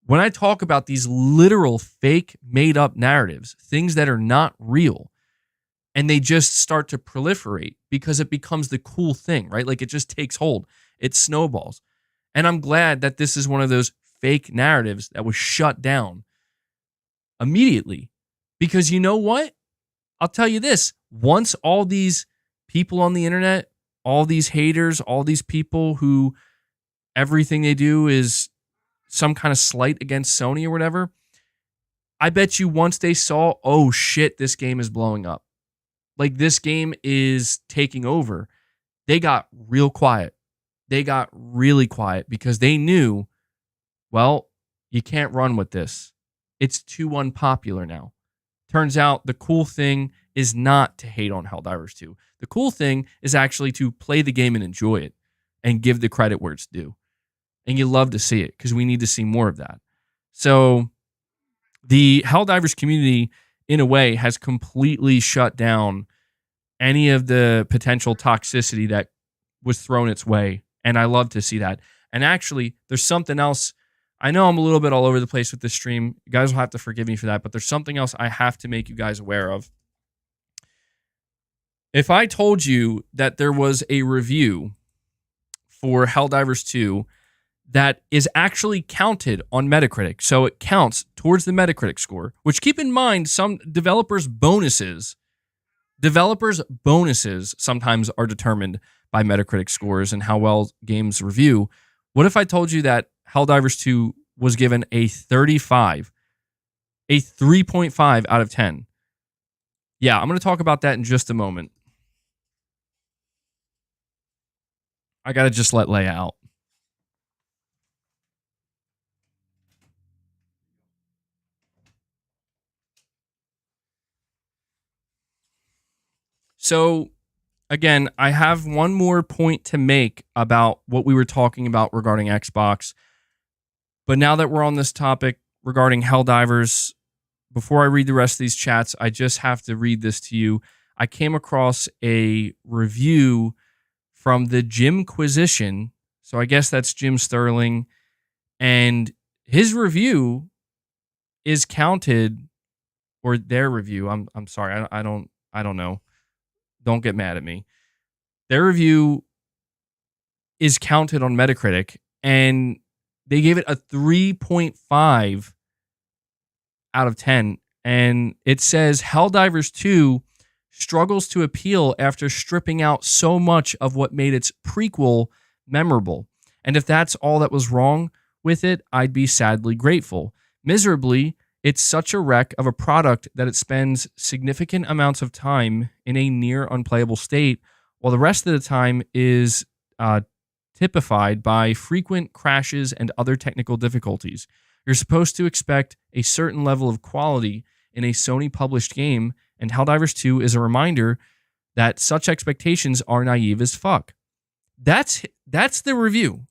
When I talk about these literal fake made up narratives, things that are not real, and they just start to proliferate because it becomes the cool thing, right? Like it just takes hold. It snowballs. And I'm glad that this is one of those fake narratives that was shut down immediately. Because you know what? I'll tell you this. Once all these people on the internet, all these haters, all these people who everything they do is some kind of slight against Sony or whatever, I bet you once they saw, oh shit, this game is blowing up. Like this game is taking over. They got real quiet. They got really quiet because they knew, well, you can't run with this. It's too unpopular now. Turns out the cool thing is not to hate on Helldivers 2. The cool thing is actually to play the game and enjoy it and give the credit where it's due. And you love to see it because we need to see more of that. So the Helldivers community, in a way, has completely shut down any of the potential toxicity that was thrown its way. And I love to see that. And actually, there's something else. I know I'm a little bit all over the place with this stream. You guys will have to forgive me for that, but there's something else I have to make you guys aware of. If I told you that there was a review for Helldivers 2 that is actually counted on Metacritic, so it counts towards the Metacritic score, which keep in mind, some developers' bonuses sometimes are determined by Metacritic scores and how well games review. What if I told you that Helldivers 2 was given a 35, a 3.5 out of 10? Yeah, I'm going to talk about that in just a moment. I got to just let Leia out. So, again, I have one more point to make about what we were talking about regarding Xbox. But now that we're on this topic regarding Helldivers, before I read the rest of these chats, I just have to read this to you. I came across a review from the Jimquisition. So I guess that's Jim Sterling. And his review is counted, or their review. I'm sorry. I don't know. Don't get mad at me. Their review is counted on Metacritic, and they gave it a 3.5 out of 10. And it says Helldivers 2 struggles to appeal after stripping out so much of what made its prequel memorable. And if that's all that was wrong with it, I'd be sadly grateful. Miserably, it's such a wreck of a product that it spends significant amounts of time in a near unplayable state, while the rest of the time is typified by frequent crashes and other technical difficulties. You're supposed to expect a certain level of quality in a Sony-published game, and Helldivers 2 is a reminder that such expectations are naive as fuck. That's the review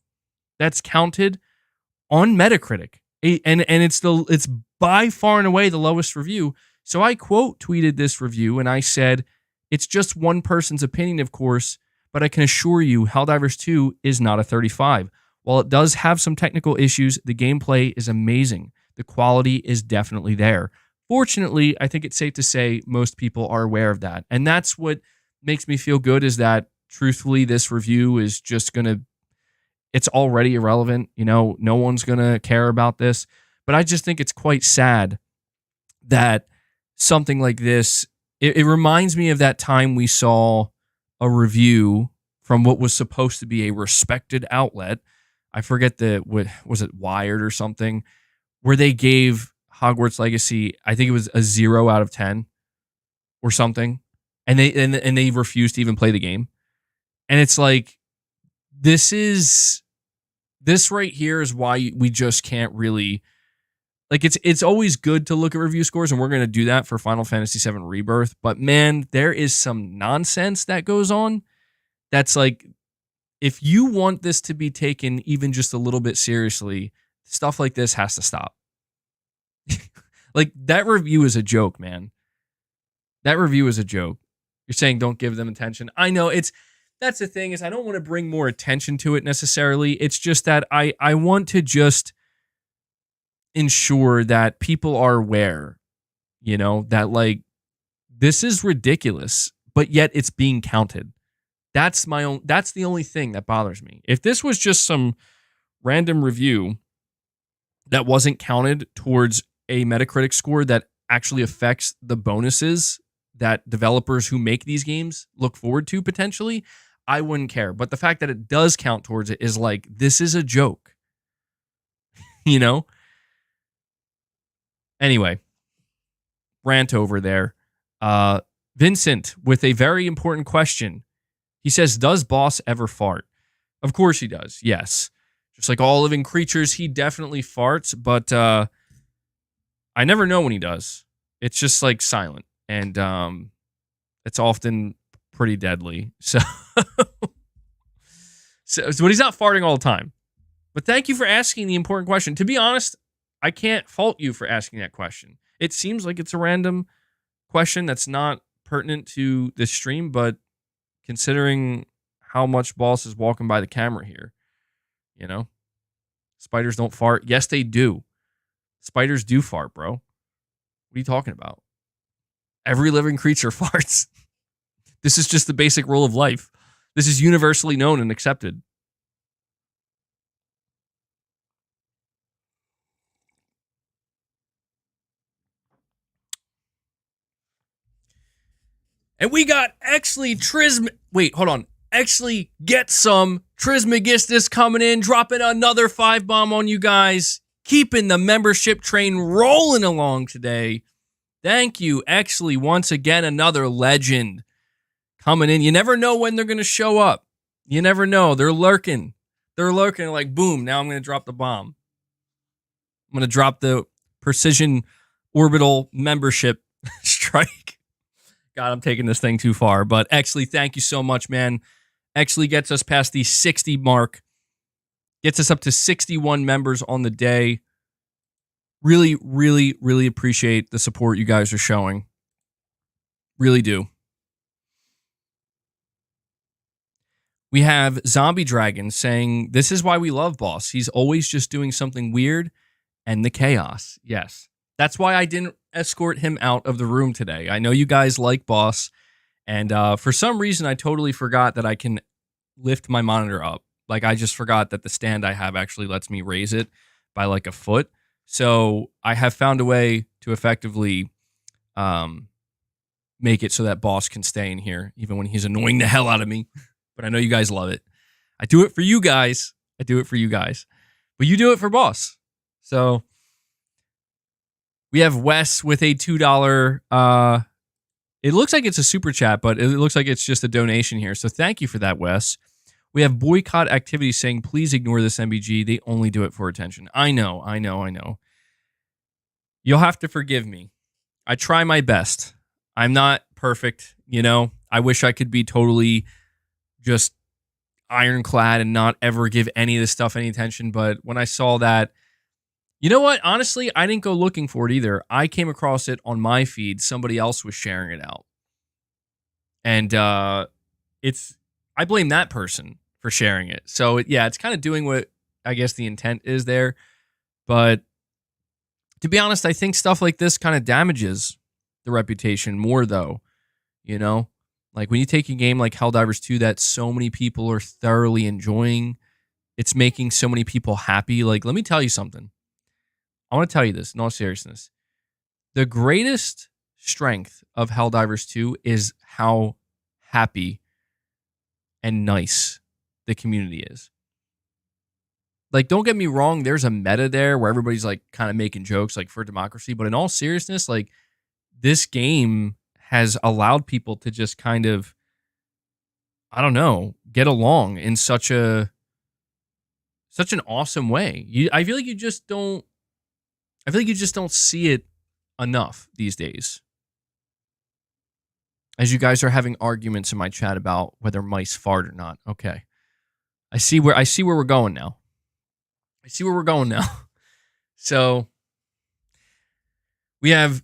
that's counted on Metacritic, and it's by far and away the lowest review. So I quote tweeted this review and I said, "It's just one person's opinion, of course, but I can assure you, Helldivers 2 is not a 35. While it does have some technical issues, the gameplay is amazing. The quality is definitely there. Fortunately, I think it's safe to say most people are aware of that, and that's what makes me feel good. Is that truthfully, this review is just gonna." It's already irrelevant. No one's going to care about this. But I just think it's quite sad that something like this, it reminds me of that time we saw a review from what was supposed to be a respected outlet. I forget was it Wired or something, where they gave Hogwarts Legacy, I think it was a 0 out of 10 or something. And they refused to even play the game. And it's like, this right here is why we just can't really, like, it's always good to look at review scores, and we're going to do that for Final Fantasy VII Rebirth. But man, there is some nonsense that goes on that's like, if you want this to be taken even just a little bit seriously, stuff like this has to stop. Like, that review is a joke, man. That review is a joke. You're saying don't give them attention. I know that's the thing, is I don't want to bring more attention to it necessarily. It's just that I want to just ensure that people are aware, that, like, this is ridiculous, but yet it's being counted. That's the only thing that bothers me. If this was just some random review that wasn't counted towards a Metacritic score that actually affects the bonuses that developers who make these games look forward to potentially, I wouldn't care. But the fact that it does count towards it is like, this is a joke. Anyway, rant over there. Vincent with a very important question. He says, does Boss ever fart? Of course he does. Yes. Just like all living creatures, he definitely farts, but I never know when he does. It's just like silent, and it's often pretty deadly. So, but he's not farting all the time. But thank you for asking the important question. To be honest, I can't fault you for asking that question. It seems like it's a random question that's not pertinent to this stream, but considering how much Boss is walking by the camera here, spiders don't fart. Yes, they do. Spiders do fart, bro. What are you talking about? Every living creature farts. This is just the basic rule of life. This is universally known and accepted. And we got wait, hold on. Exley Get Some Trismegistus coming in, dropping another 5-bomb on you guys. Keeping the membership train rolling along today. Thank you, Exley. Once again, another legend coming in. You never know when they're going to show up. You never know. They're lurking. Like, boom, now I'm going to drop the bomb. I'm going to drop the Precision Orbital membership strike. God, I'm taking this thing too far. But Exley, thank you so much, man. Exley gets us past the 60 mark. Gets us up to 61 members on the day. Really, really, really appreciate the support you guys are showing. Really do. We have Zombie Dragon saying, this is why we love Boss. He's always just doing something weird and the chaos. Yes. That's why I didn't escort him out of the room today. I know you guys like Boss, and for some reason I totally forgot that I can lift my monitor up. Like, I just forgot that the stand I have actually lets me raise it by like a foot. So I have found a way to effectively make it so that Boss can stay in here, even when he's annoying the hell out of me. But I know you guys love it. I do it for you guys. But you do it for Boss. So we have Wes with a $2. It looks like it's a super chat, but it looks like it's just a donation here. So thank you for that, Wes. We have Boycott Activity saying, please ignore this MBG. They only do it for attention. I know. You'll have to forgive me. I try my best. I'm not perfect, I wish I could be totally just ironclad and not ever give any of this stuff any attention. But when I saw that, you know what? Honestly, I didn't go looking for it either. I came across it on my feed. Somebody else was sharing it out. And I blame that person for sharing it. So it's kind of doing what I guess the intent is there. But to be honest, I think stuff like this kind of damages the reputation more though. You know, like when you take a game like Helldivers 2 that so many people are thoroughly enjoying, it's making so many people happy. Like, let me tell you something. I want to tell you this in all seriousness. The greatest strength of Helldivers 2 is how happy and nice the community is. Like, don't get me wrong, there's a meta there where everybody's like kind of making jokes like for democracy, but in all seriousness, like this game has allowed people to just kind of, I don't know, get along in such an awesome way. I feel like you just don't see it enough these days. As you guys are having arguments in my chat about whether mice fart or not. Okay. I see where we're going now. So we have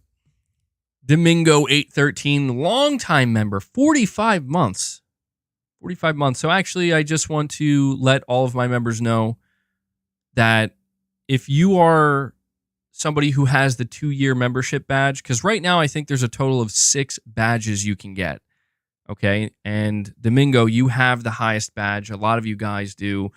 Domingo 813, longtime member, 45 months. 45 months. So actually, I just want to let all of my members know that if you are somebody who has the 2-year membership badge, because right now I think there's a total of 6 badges you can get. Okay. And Domingo, you have the highest badge. A lot of you guys do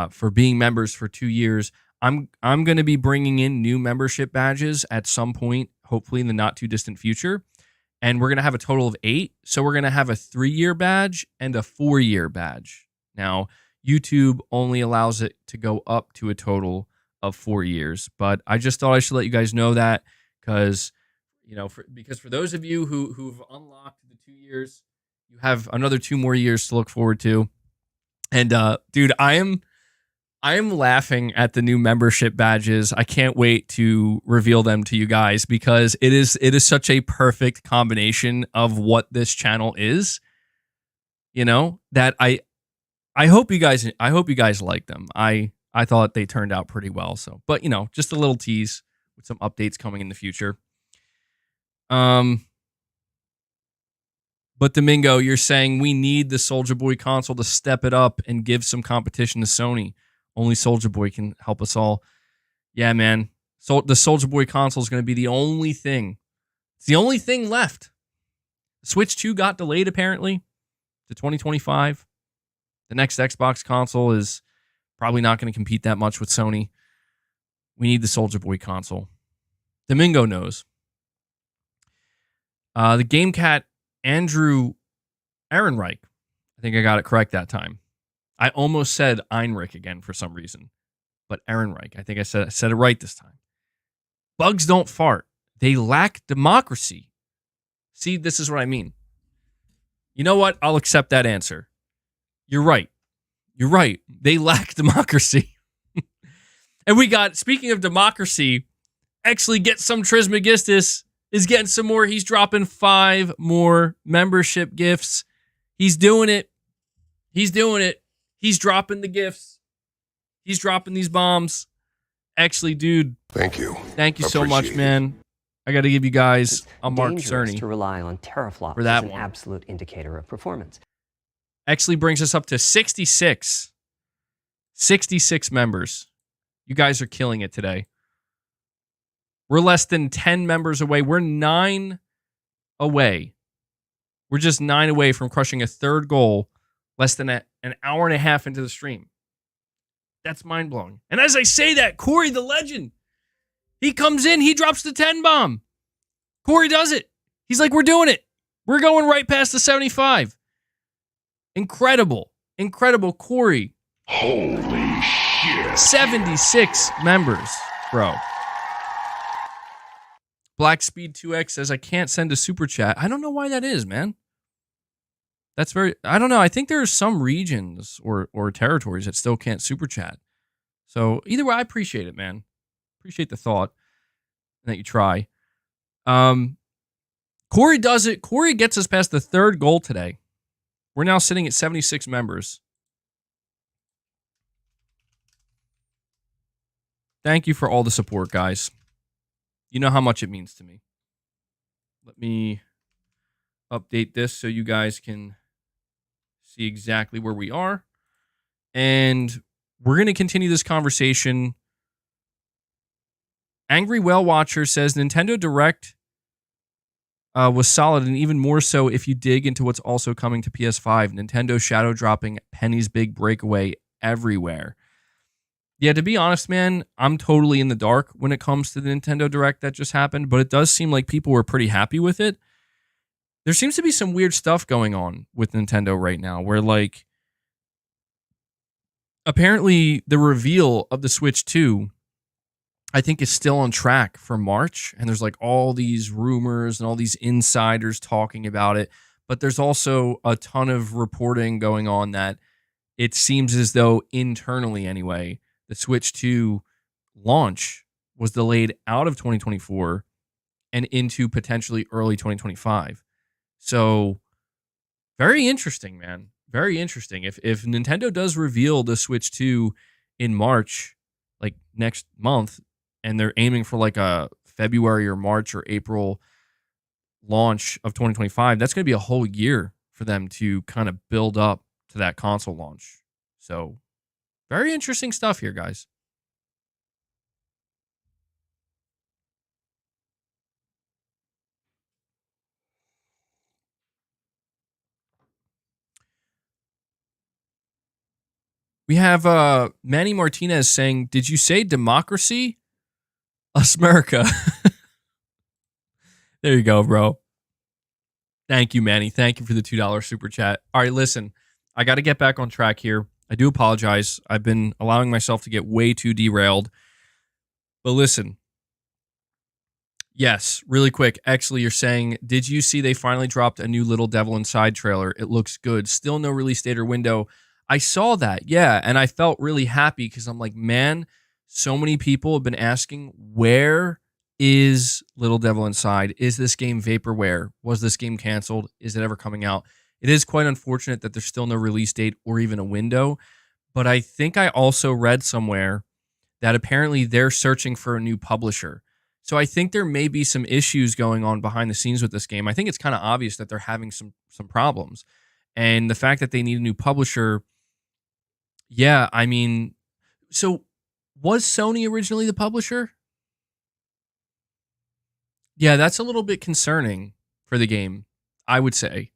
for being members for 2 years. I'm going to be bringing in new membership badges at some point, hopefully in the not too distant future. And we're going to have a total of 8. So we're going to have a 3-year badge and a 4-year badge. Now, YouTube only allows it to go up to a total of 4 years. But I just thought I should let you guys know that because, because for those of you who've unlocked the 2 years, you have another 2 more years to look forward to. And dude, I am laughing at the new membership badges. I can't wait to reveal them to you guys because it is such a perfect combination of what this channel is. That I hope you guys like them. I thought they turned out pretty well. So, but just a little tease with some updates coming in the future. But Domingo, you're saying we need the Soulja Boy console to step it up and give some competition to Sony. Only Soulja Boy can help us all. Yeah, man. So the Soulja Boy console is going to be the only thing. It's the only thing left. Switch 2 got delayed apparently to 2025. The next Xbox console is probably not going to compete that much with Sony. We need the Soulja Boy console. Domingo knows. The Game Cat Andrew Ehrenreich. I think I got it correct that time. I almost said Einrich again for some reason, but Ehrenreich. I think I said it right this time. Bugs don't fart. They lack democracy. See, this is what I mean. You know what? I'll accept that answer. You're right. They lack democracy. And we got, speaking of democracy, actually get some Trismegistus is getting some more. He's dropping 5 more membership gifts. He's doing it. He's dropping the gifts. He's dropping these bombs. Actually, dude. Thank you. Thank you so much, man. I got to give you guys a Mark Cerny to rely on teraflops for that as an one. Absolute indicator of performance. Actually brings us up to 66. 66 members. You guys are killing it today. We're less than 10 members away. We're 9 away. We're just 9 away from crushing a 3rd goal less than an hour and a half into the stream. That's mind-blowing. And as I say that, Corey the legend, he comes in, he drops the 10 bomb. Corey does it. He's like, we're doing it. We're going right past the 75. Incredible. Corey. Holy shit. 76 members, bro. Black Speed 2X says, I can't send a super chat. I don't know why that is, man. That's I don't know. I think there are some regions or territories that still can't super chat. So either way, I appreciate it, man. Appreciate the thought and that you try. Corey does it. Corey gets us past the 3rd goal today. We're now sitting at 76 members. Thank you for all the support, guys. You know how much it means to me. Let me update this so you guys can see exactly where we are. And we're going to continue this conversation. Angry Whale Watcher says Nintendo Direct was solid, and even more so if you dig into what's also coming to PS5. Nintendo shadow dropping Penny's big breakaway everywhere. Yeah, to be honest, man, I'm totally in the dark when it comes to the Nintendo Direct that just happened, but it does seem like people were pretty happy with it. There seems to be some weird stuff going on with Nintendo right now where, like, apparently the reveal of the Switch 2, I think, is still on track for March, and there's like all these rumors and all these insiders talking about it, but there's also a ton of reporting going on that it seems as though internally anyway, the Switch 2 launch was delayed out of 2024 and into potentially early 2025. So very interesting, man. Very interesting. If Nintendo does reveal the Switch 2 in March, like next month, and they're aiming for like a February or March or April launch of 2025, that's going to be a whole year for them to kind of build up to that console launch. So very interesting stuff here, guys. We have Manny Martinez saying, "Did you say democracy? Us America." There you go, bro. Thank you, Manny. Thank you for the $2 super chat. All right, listen, I got to get back on track here. I do apologize. I've been allowing myself to get way too derailed. But listen, yes, really quick. Actually, you're saying, did you see they finally dropped a new Little Devil Inside trailer? It looks good. Still no release date or window. I saw that, yeah, and I felt really happy because I'm like, man, so many people have been asking, where is Little Devil Inside? Is this game vaporware? Was this game canceled? Is it ever coming out? It is quite unfortunate that there's still no release date or even a window, but I think I also read somewhere that apparently they're searching for a new publisher. So I think there may be some issues going on behind the scenes with this game. I think it's kind of obvious that they're having some problems. And the fact that they need a new publisher, yeah, I mean, so was Sony originally the publisher? Yeah, that's a little bit concerning for the game, I would say.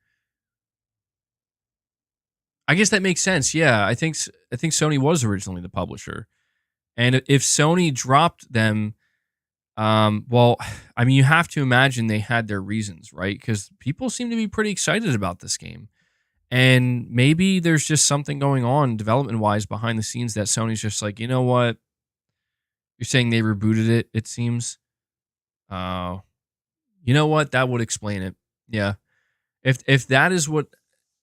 I guess that makes sense. Yeah, I think Sony was originally the publisher. And if Sony dropped them, well, I mean, you have to imagine they had their reasons, right? Because people seem to be pretty excited about this game. And maybe there's just something going on development-wise behind the scenes that Sony's just like, you know what? You're saying they rebooted it, it seems. You know what? That would explain it. Yeah. If that is what,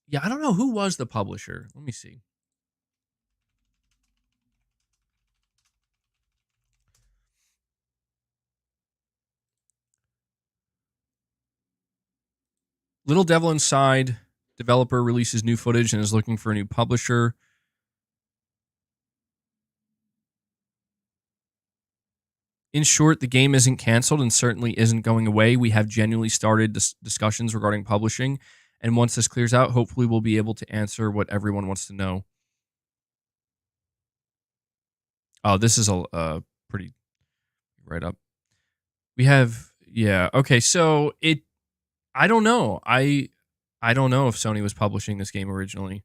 yeah, I don't know who was the publisher. Let me see. Little Devil Inside developer releases new footage and is looking for a new publisher. In short, the game isn't canceled and certainly isn't going away. We have genuinely started discussions regarding publishing, and once this clears out, hopefully we'll be able to answer what everyone wants to know. Oh, this is a pretty right up. We have, yeah, okay, so I don't know. I don't know if Sony was publishing this game originally.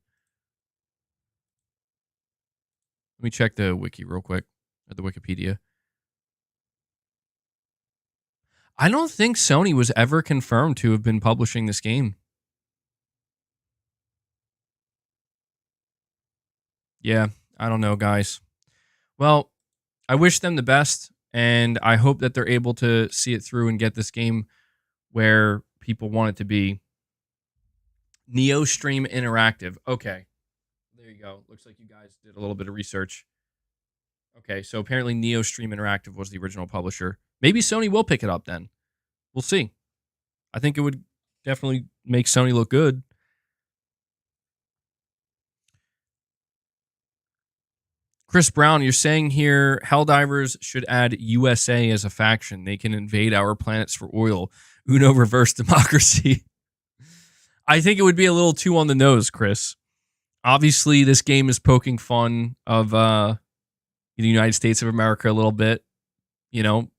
Let me check the wiki real quick, at the Wikipedia. I don't think Sony was ever confirmed to have been publishing this game. Yeah, I don't know, guys. Well, I wish them the best, and I hope that they're able to see it through and get this game where people want it to be. NeoStream Interactive. Okay. There you go. Looks like you guys did a little bit of research. Okay, so apparently NeoStream Interactive was the original publisher. Maybe Sony will pick it up then. We'll see. I think it would definitely make Sony look good. Chris Brown, you're saying here Helldivers should add USA as a faction. They can invade our planets for oil. Uno reverse democracy. I think it would be a little too on the nose, Chris. Obviously, this game is poking fun of the United States of America a little bit. You know,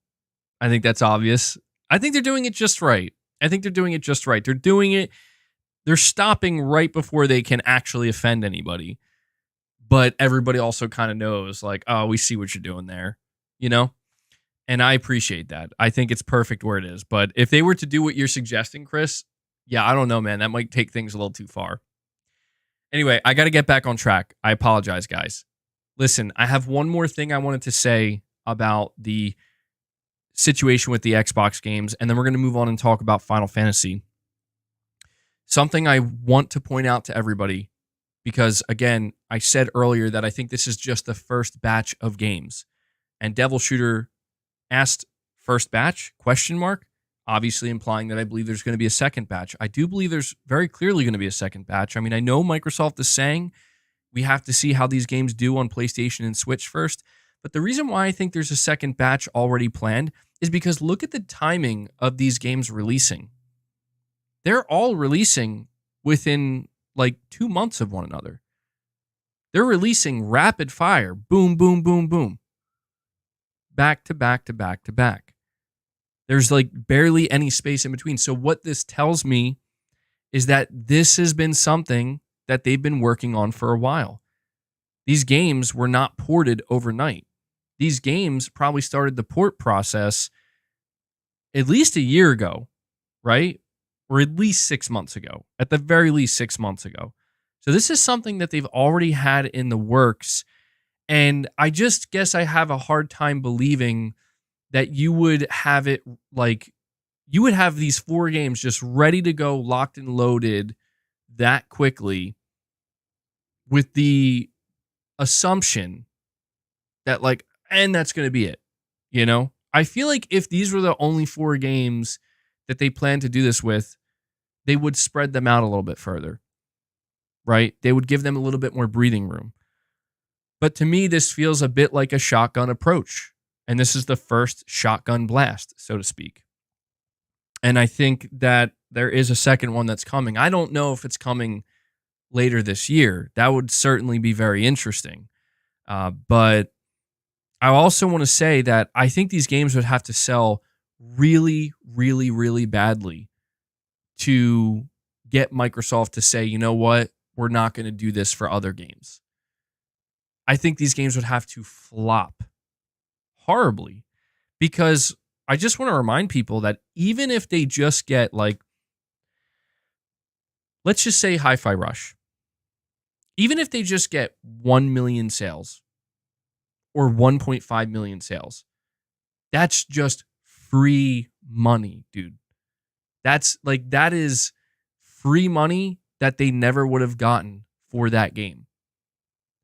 I think that's obvious. I think they're doing it just right. They're doing it. They're stopping right before they can actually offend anybody. But everybody also kind of knows, like, oh, we see what you're doing there, you know? And I appreciate that. I think it's perfect where it is. But if they were to do what you're suggesting, Chris, yeah, I don't know, man. That might take things a little too far. Anyway, I got to get back on track. I apologize, guys. Listen, I have one more thing I wanted to say about the situation with the Xbox games, and then we're going to move on and talk about Final Fantasy. Something I want to point out to everybody, because, again, I said earlier that I think this is just the first batch of games. And Devil Shooter asked first batch, ? Obviously implying that I believe there's going to be a second batch. I do believe there's very clearly going to be a second batch. I mean, I know Microsoft is saying we have to see how these games do on PlayStation and Switch first. But the reason why I think there's a second batch already planned is because look at the timing of these games releasing. They're all releasing within like 2 months of one another. They're releasing rapid fire. Boom, boom, boom, boom. Back to back to back to back. There's like barely any space in between. So what this tells me is that this has been something that they've been working on for a while. These games were not ported overnight. These games probably started the port process at least a year ago, right? Or at least 6 months ago. At the very least 6 months ago. So this is something that they've already had in the works. And I just guess I have a hard time believing that you would have it like, you would have these 4 games just ready to go, locked and loaded that quickly with the assumption that like, and that's going to be it. You know, I feel like if these were the only 4 games that they plan to do this with, they would spread them out a little bit further, right? They would give them a little bit more breathing room. But to me, this feels a bit like a shotgun approach. And this is the first shotgun blast, so to speak. And I think that there is a second one that's coming. I don't know if it's coming later this year. That would certainly be very interesting. But I also want to say that I think these games would have to sell really, really, really badly to get Microsoft to say, you know what, we're not going to do this for other games. I think these games would have to flop horribly, because I just want to remind people that even if they just get like, let's just say Hi-Fi Rush, even if they just get 1 million sales or 1.5 million sales, that's just free money, dude. That's like, that is free money that they never would have gotten for that game.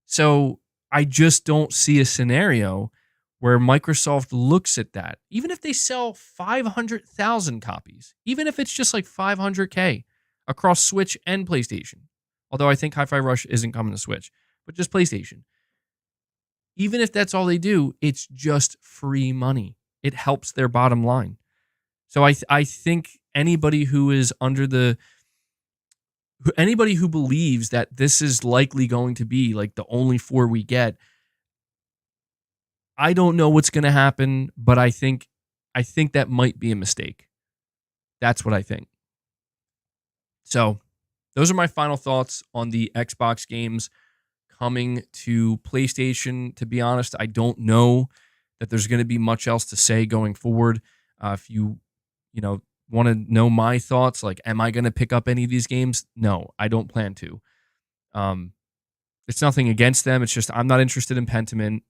So I just don't see a scenario where Microsoft looks at that. Even if they sell 500,000 copies, even if it's just like 500K across Switch and PlayStation, although I think Hi-Fi Rush isn't coming to Switch, but just PlayStation. Even if that's all they do, it's just free money. It helps their bottom line. So I think anybody who is anybody who believes that this is likely going to be like the only 4 we get, I don't know what's going to happen, but I think that might be a mistake. That's what I think. So those are my final thoughts on the Xbox games coming to PlayStation. To be honest, I don't know that there's going to be much else to say going forward. If you want to know my thoughts, like, am I going to pick up any of these games? No, I don't plan to. It's nothing against them. It's just I'm not interested in Pentiment.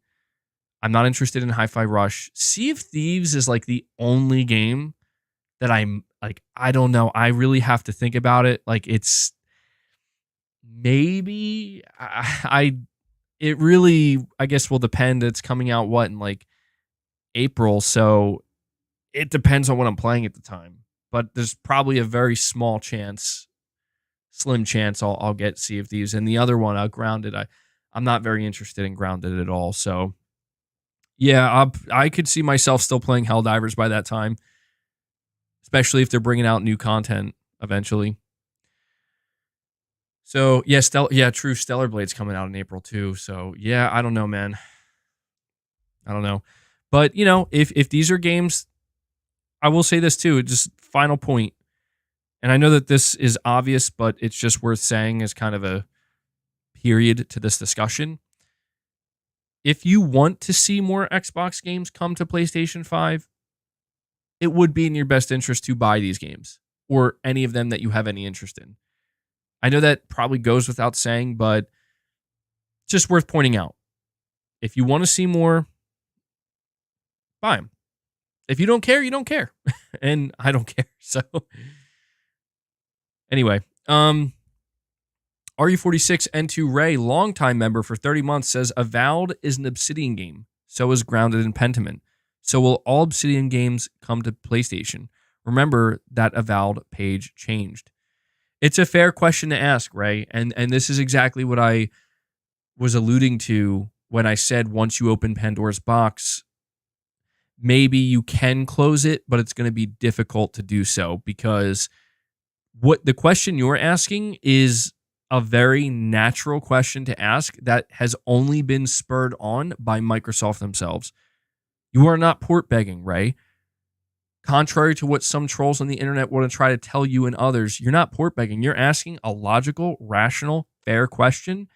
I'm not interested in Hi-Fi Rush. Sea of Thieves is like the only game that I'm like, I don't know. I really have to think about it. Like, it's maybe it really, I guess, will depend. It's coming out in like April. So it depends on what I'm playing at the time. But there's probably a very small chance, slim chance I'll get Sea of Thieves. And the other one, Grounded, I'm not very interested in Grounded at all. So, yeah, I could see myself still playing Helldivers by that time, especially if they're bringing out new content eventually. So, yeah, true. Stellar Blade's coming out in April too. So, yeah, I don't know, man. I don't know. But, you know, if these are games, I will say this too, just final point. And I know that this is obvious, but it's just worth saying as kind of a period to this discussion. If you want to see more Xbox games come to PlayStation 5, it would be in your best interest to buy these games or any of them that you have any interest in. I know that probably goes without saying, but it's just worth pointing out. If you want to see more, buy them. If you don't care, you don't care. And I don't care. So anyway, RU46N2 Ray, longtime member for 30 months, says Avowed is an Obsidian game. So is Grounded and Pentiment. So will all Obsidian games come to PlayStation? Remember that Avowed page changed. It's a fair question to ask, Ray. And this is exactly what I was alluding to when I said once you open Pandora's box, maybe you can close it, but it's going to be difficult to do so because what the question you're asking is a very natural question to ask that has only been spurred on by Microsoft themselves. You are not port begging, Ray. Contrary to what some trolls on the internet want to try to tell you and others, you're not port begging. You're asking a logical, rational, fair question.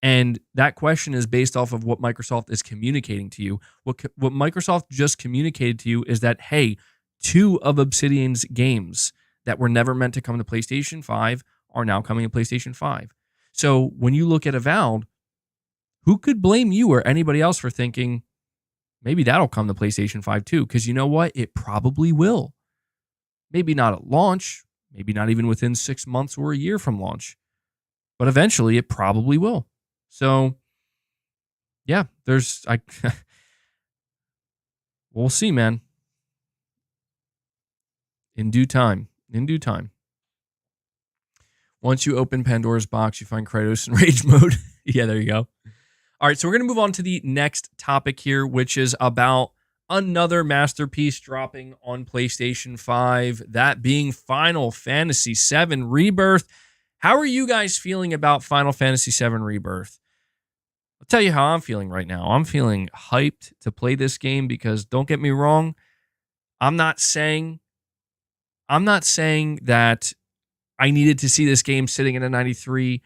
And that question is based off of what Microsoft is communicating to you. What Microsoft just communicated to you is that, hey, 2 of Obsidian's games that were never meant to come to PlayStation 5 are now coming to PlayStation 5. So when you look at Avowed, who could blame you or anybody else for thinking, maybe that'll come to PlayStation 5 too? Because you know what? It probably will. Maybe not at launch, maybe not even within 6 months or a year from launch, but eventually it probably will. So, yeah, we'll see, man. In due time. Once you open Pandora's box, you find Kratos in rage mode. Yeah, there you go. All right, so we're going to move on to the next topic here, which is about another masterpiece dropping on PlayStation 5, that being Final Fantasy VII Rebirth. How are you guys feeling about Final Fantasy VII Rebirth? I'll tell you how I'm feeling right now. I'm feeling hyped to play this game because, don't get me wrong, I'm not saying that I needed to see this game sitting at a 93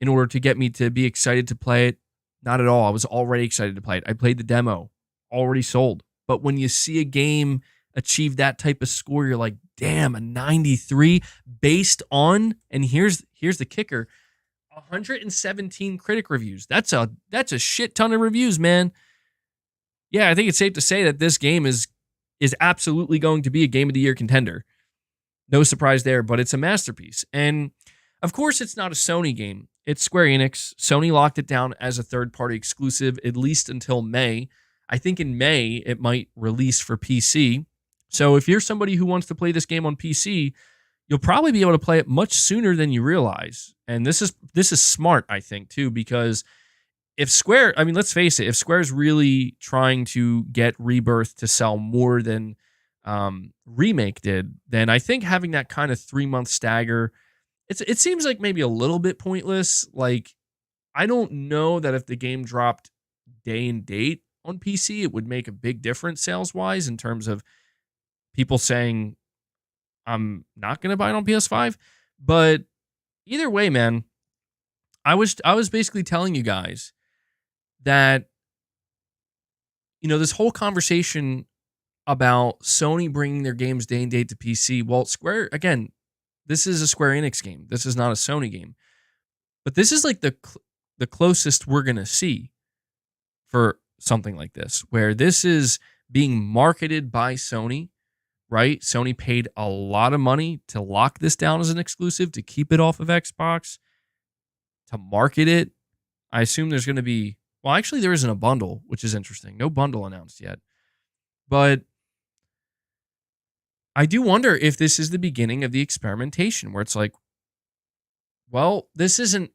in order to get me to be excited to play it. Not at all. I was already excited to play it. I played the demo, already sold. But when you see a game achieve that type of score, you're like, damn, a 93 based on, and here's the kicker, 117 critic reviews. That's a shit ton of reviews, man. Yeah, I think it's safe to say that this game is absolutely going to be a Game of the Year contender. No surprise there, but it's a masterpiece. And of course, it's not a Sony game. It's Square Enix. Sony locked it down as a third-party exclusive, at least until May. I think in May, it might release for PC. So if you're somebody who wants to play this game on PC, you'll probably be able to play it much sooner than you realize. And this is smart, I think, too, because if Square, I mean, let's face it, if Square's really trying to get Rebirth to sell more than Remake did, then I think having that kind of 3-month stagger, it seems like maybe a little bit pointless. Like, I don't know that if the game dropped day and date on PC, it would make a big difference sales-wise in terms of people saying, I'm not going to buy it on PS5. But either way, man, I was basically telling you guys that, you know, this whole conversation about Sony bringing their games day and date to PC. Well, Square, again, this is a Square Enix game. This is not a Sony game. But this is like the closest we're going to see for something like this, where this is being marketed by Sony, right? Sony paid a lot of money to lock this down as an exclusive, to keep it off of Xbox, to market it. I assume there's going to be, well, actually there isn't a bundle, which is interesting. No bundle announced yet. But I do wonder if this is the beginning of the experimentation where it's like, well, this isn't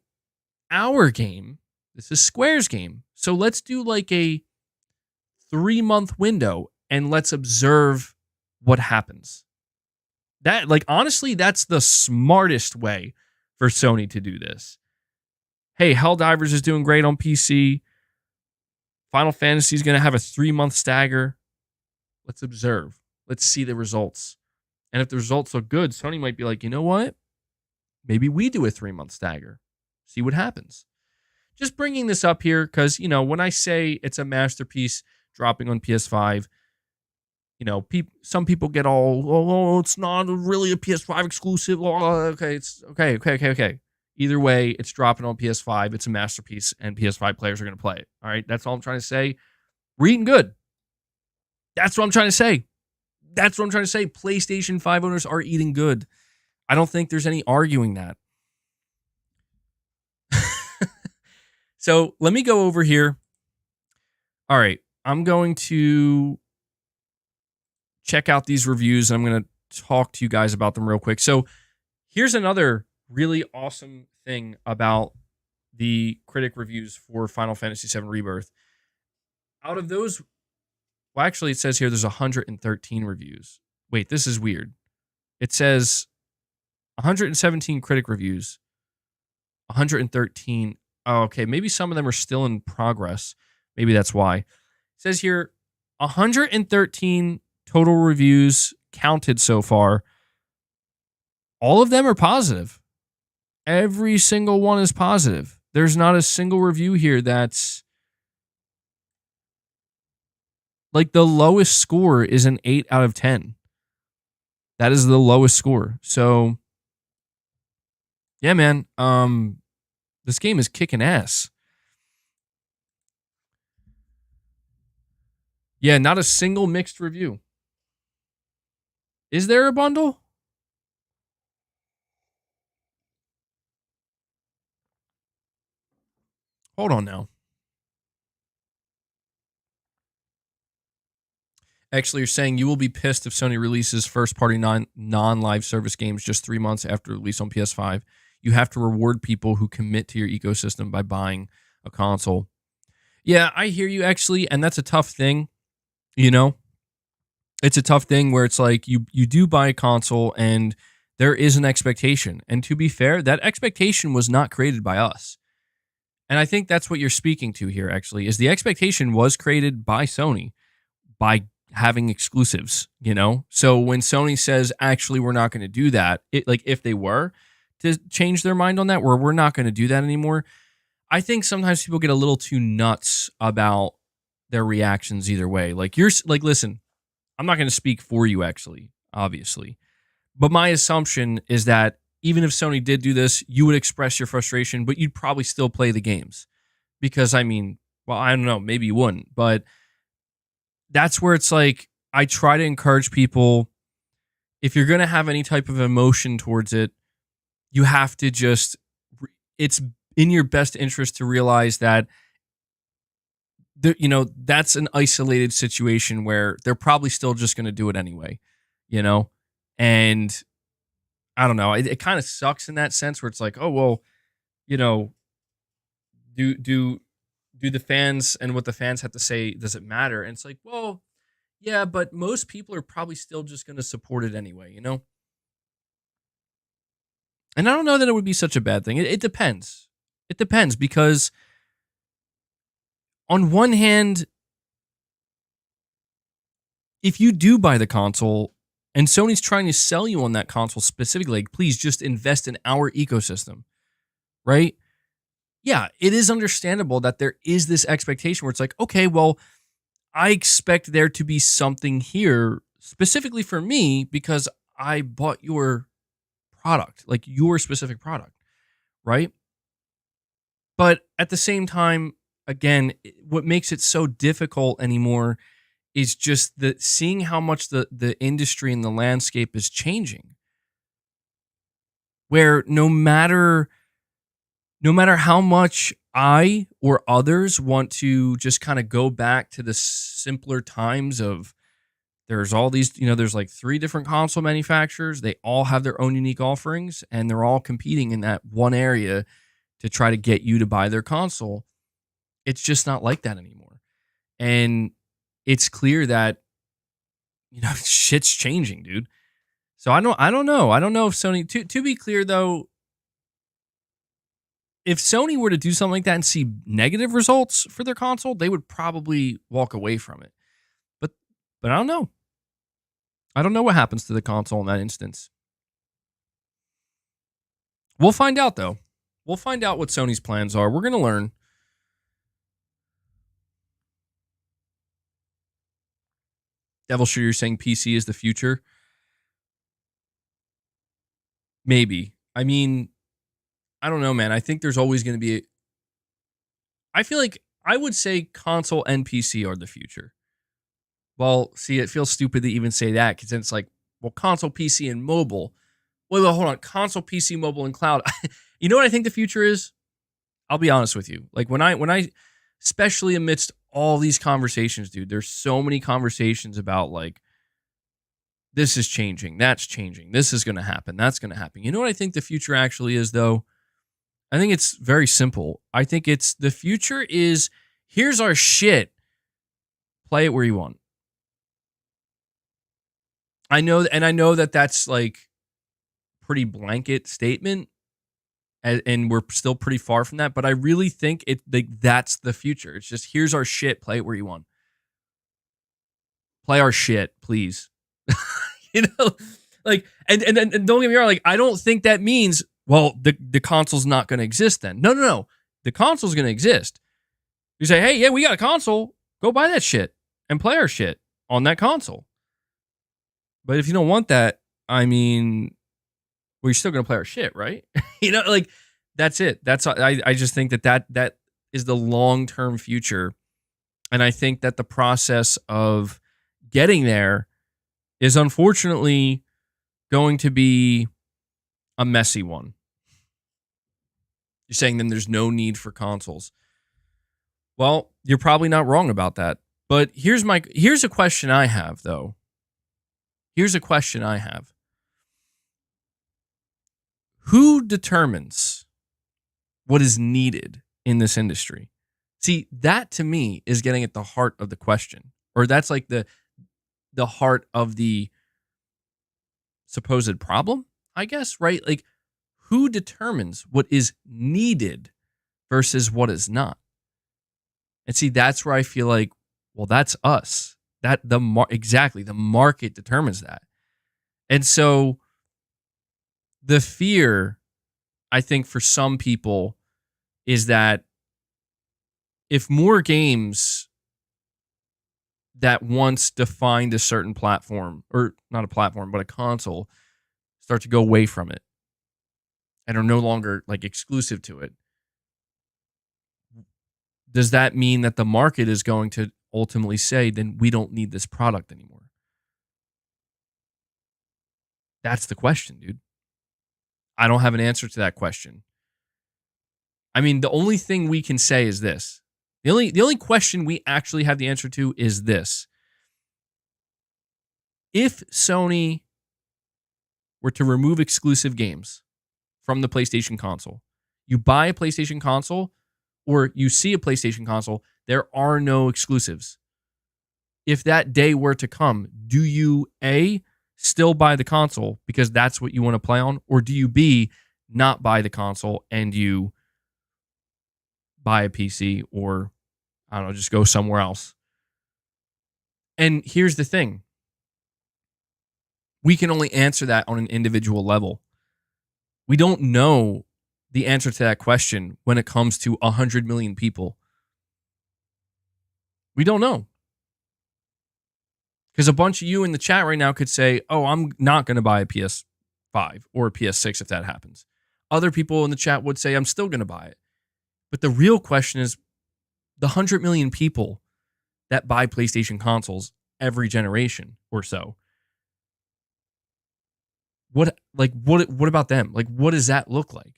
our game. This is Square's game. So let's do like a 3-month window and let's observe what happens. That, like, honestly, that's the smartest way for Sony to do this. Hey, Helldivers is doing great on PC. Final Fantasy is going to have a 3-month stagger. Let's observe. Let's see the results. And if the results look good, Sony might be like, you know what? Maybe we do a 3-month stagger. See what happens. Just bringing this up here because, you know, when I say it's a masterpiece dropping on PS5, you know, some people get all, oh, it's not really a PS5 exclusive. Oh, okay, it's okay. Either way, it's dropping on PS5. It's a masterpiece, and PS5 players are going to play it. All right, that's all I'm trying to say. We're eating good. That's what I'm trying to say. PlayStation 5 owners are eating good. I don't think there's any arguing that. So let me go over here. All right, I'm going to check out these reviews, and I'm going to talk to you guys about them real quick. So here's another really awesome thing about the critic reviews for Final Fantasy VII Rebirth. Out of those, well, actually, it says here there's 113 reviews. Wait, this is weird. It says 117 critic reviews, 113. Oh, okay, maybe some of them are still in progress. Maybe that's why. It says here 113 total reviews counted so far. All of them are positive. Every single one is positive. There's not a single review here that's like the lowest score is an 8 out of 10. That is the lowest score. So, yeah, man. This game is kicking ass. Yeah, not a single mixed review. Is there a bundle? Hold on now. Actually, you're saying you will be pissed if Sony releases first-party non-live service games just 3 months after release on PS5. You have to reward people who commit to your ecosystem by buying a console. Yeah, I hear you, actually, and that's a tough thing, you know? It's a tough thing where it's like you do buy a console and there is an expectation. And to be fair, that expectation was not created by us. And I think that's what you're speaking to here, actually, is the expectation was created by Sony by having exclusives, you know? So when Sony says, actually, we're not going to do that, like if they were to change their mind on that, where we're not going to do that anymore, I think sometimes people get a little too nuts about their reactions either way. Like, listen, I'm not going to speak for you, actually, obviously. But my assumption is that even if Sony did do this, you would express your frustration, but you'd probably still play the games. Because, I mean, well, I don't know, maybe you wouldn't. But that's where it's like, I try to encourage people, if you're going to have any type of emotion towards it, you have to just, it's in your best interest to realize that, you know, that's an isolated situation where they're probably still just going to do it anyway, you know? And I don't know, it kind of sucks in that sense where it's like, oh, well, you know, do the fans and what the fans have to say, does it matter? And it's like, well, yeah, but most people are probably still just going to support it anyway, you know? And I don't know that it would be such a bad thing. It depends. It depends because on one hand, if you do buy the console and Sony's trying to sell you on that console specifically, like, please just invest in our ecosystem, right? Yeah, it is understandable that there is this expectation where it's like, okay, well, I expect there to be something here specifically for me because I bought your product, like your specific product, right? But at the same time, again, what makes it so difficult anymore is just seeing how much the industry and the landscape is changing. Where no matter how much I or others want to just kind of go back to the simpler times of, there's all these, you know, there's like 3 different console manufacturers. They all have their own unique offerings, and they're all competing in that one area to try to get you to buy their console. It's just not like that anymore. And it's clear that, shit's changing, dude. So I don't know. I don't know if Sony, to be clear though, if Sony were to do something like that and see negative results for their console, they would probably walk away from it. But I don't know. I don't know what happens to the console in that instance. We'll find out though. We'll find out what Sony's plans are. We're going to learn. Devil Shooter saying PC is the future. Maybe. I mean, I don't know, man. I think there's always going to be... I feel like I would say console and PC are the future. Well, see, it feels stupid to even say that because then it's like, well, console, PC, and mobile. Wait, hold on. Console, PC, mobile, and cloud. You know what I think the future is? I'll be honest with you. Like when I, especially amidst all these conversations, dude, there's so many conversations about like, this is changing, that's changing, this is going to happen, that's going to happen. You know what I think the future actually is, though? I think it's very simple. I think it's the future is, here's our shit. Play it where you want. I know that that's like pretty blanket statement, and we're still pretty far from that, but I really think that's the future. It's just, here's our shit, play it where you want. Play our shit, please. Like, and don't get me wrong, like, I don't think that means, well, the console's not going to exist then. No. The console's going to exist. You say, hey, yeah, we got a console. Go buy that shit and play our shit on that console. But if you don't want that, I mean, well, you're still going to play our shit, right? Like, that's it. I just think that is the long-term future. And I think that the process of getting there is unfortunately going to be a messy one. You're saying then there's no need for consoles. Well, you're probably not wrong about that. But here's a question I have, though. Here's a question I have. Who determines what is needed in this industry? See, that to me is getting at the heart of the question. Or that's like the heart of the supposed problem, I guess, right? Like, who determines what is needed versus what is not? And see, that's where I feel like, well, that's us. Exactly, the market determines that. And so the fear, I think, for some people is that if more games that once defined a certain platform, or not a platform, but a console, start to go away from it and are no longer like exclusive to it, does that mean that the market is going to ultimately say, then we don't need this product anymore? That's the question, dude. I don't have an answer to that question. I mean, the only thing we can say is this. The only question we actually have the answer to is this. If Sony were to remove exclusive games from the PlayStation console, you buy a PlayStation console or you see a PlayStation console, there are no exclusives. If that day were to come, do you A, still buy the console because that's what you want to play on? Or do you B, not buy the console and you buy a PC or, I don't know, just go somewhere else? And here's the thing. We can only answer that on an individual level. We don't know the answer to that question when it comes to 100 million people. We don't know. Because a bunch of you in the chat right now could say, oh, I'm not going to buy a PS5 or a PS6 if that happens. Other people in the chat would say, I'm still going to buy it. But the real question is, the 100 million people that buy PlayStation consoles every generation or so, what about them? Like, what does that look like?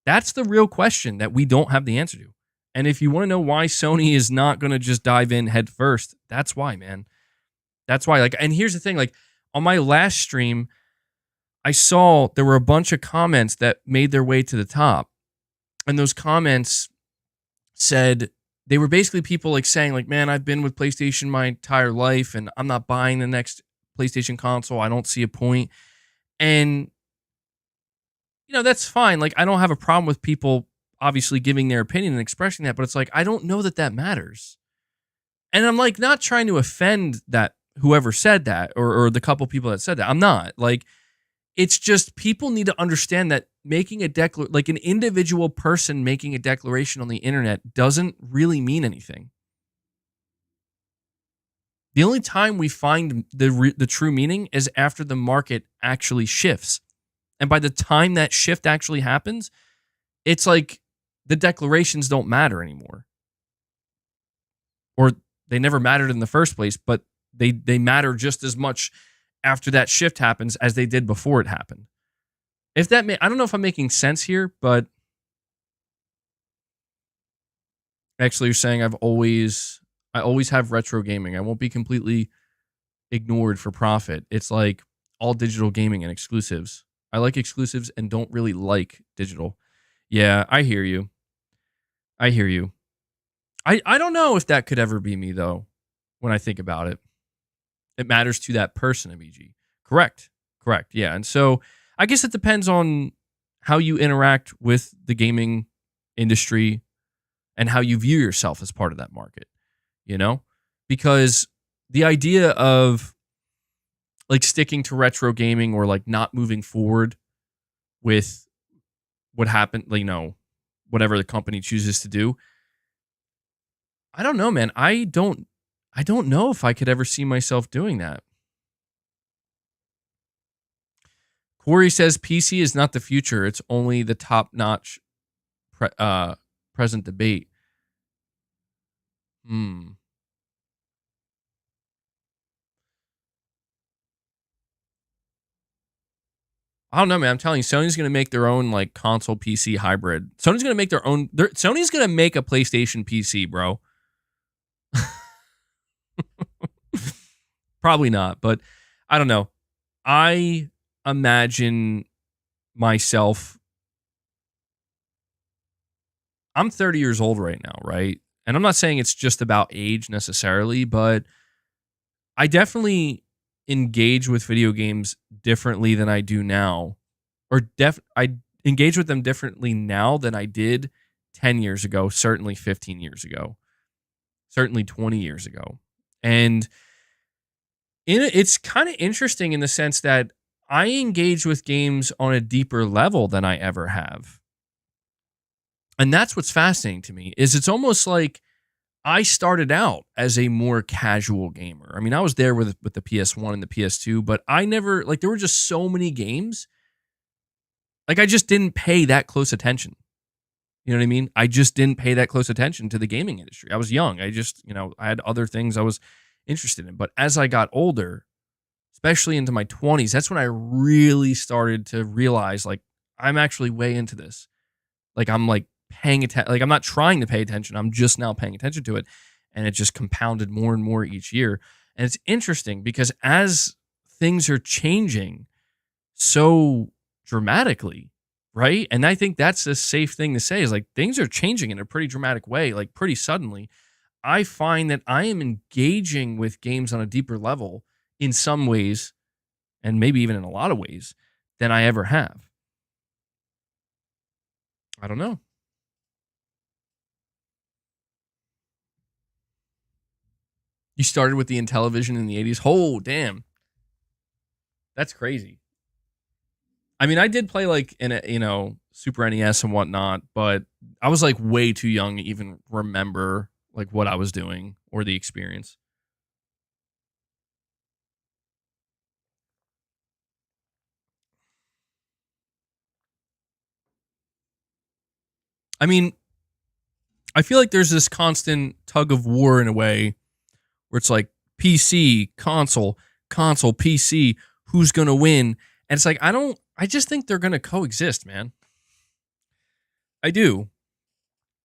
That's the real question that we don't have the answer to. And if you want to know why Sony is not going to just dive in head first, that's why, man. That's why. Like, and here's the thing, like, on my last stream, I saw there were a bunch of comments that made their way to the top. And those comments said, they were basically people like saying like, man, I've been with PlayStation my entire life and I'm not buying the next PlayStation console. I don't see a point. And, that's fine. Like, I don't have a problem with people obviously giving their opinion and expressing that, but it's like, I don't know that matters. And I'm like, not trying to offend that whoever said that or the couple people that said that. I'm not. Like, it's just people need to understand that making a like an individual person making a declaration on the internet doesn't really mean anything. The only time we find the true meaning is after the market actually shifts. And by the time that shift actually happens, it's like the declarations don't matter anymore. Or they never mattered in the first place, but they matter just as much after that shift happens as they did before it happened. I don't know if I'm making sense here, but actually you're saying I always have retro gaming. I won't be completely ignored for profit. It's like all digital gaming and exclusives. I like exclusives and don't really like digital. Yeah, I hear you. I don't know if that could ever be me though, when I think about it. It matters to that person, MBG. Correct. Yeah. And so I guess it depends on how you interact with the gaming industry and how you view yourself as part of that market, because the idea of like sticking to retro gaming or like not moving forward with what happened, whatever the company chooses to do. I don't know, man. I don't know if I could ever see myself doing that. Corey says PC is not the future. It's only the top-notch present debate. I don't know, man. I'm telling you, Sony's going to make their own like console PC hybrid. Sony's going to make their own. Sony's going to make a PlayStation PC, bro. Probably not, but I don't know. I imagine myself. I'm 30 years old right now, right? And I'm not saying it's just about age necessarily, but I definitely engage with video games differently than I do now. I engage with them differently now than I did 10 years ago, certainly 15 years ago, certainly 20 years ago. And it's kind of interesting in the sense that I engage with games on a deeper level than I ever have. And that's what's fascinating to me, is it's almost like I started out as a more casual gamer. I mean, I was there with the PS1 and the PS2, but I never, like, there were just so many games. Like, I just didn't pay that close attention. You know what I mean? I just didn't pay that close attention to the gaming industry. I was young. I just, I had other things I was interested in. But as I got older, especially into my 20s, that's when I really started to realize, like, I'm actually way into this. Like, I'm like paying attention. Like, I'm not trying to pay attention. I'm just now paying attention to it. And it just compounded more and more each year. And it's interesting because as things are changing so dramatically, right? And I think that's a safe thing to say, is like things are changing in a pretty dramatic way, like pretty suddenly. I find that I am engaging with games on a deeper level in some ways, and maybe even in a lot of ways, than I ever have. I don't know. You started with the Intellivision in the 80s? Oh, damn. That's crazy. I mean, I did play like in a, Super NES and whatnot, but I was like way too young to even remember like what I was doing or the experience. I mean, I feel like there's this constant tug of war in a way where it's like PC, console, PC, who's going to win? And it's like, I just think they're going to coexist, man. I do.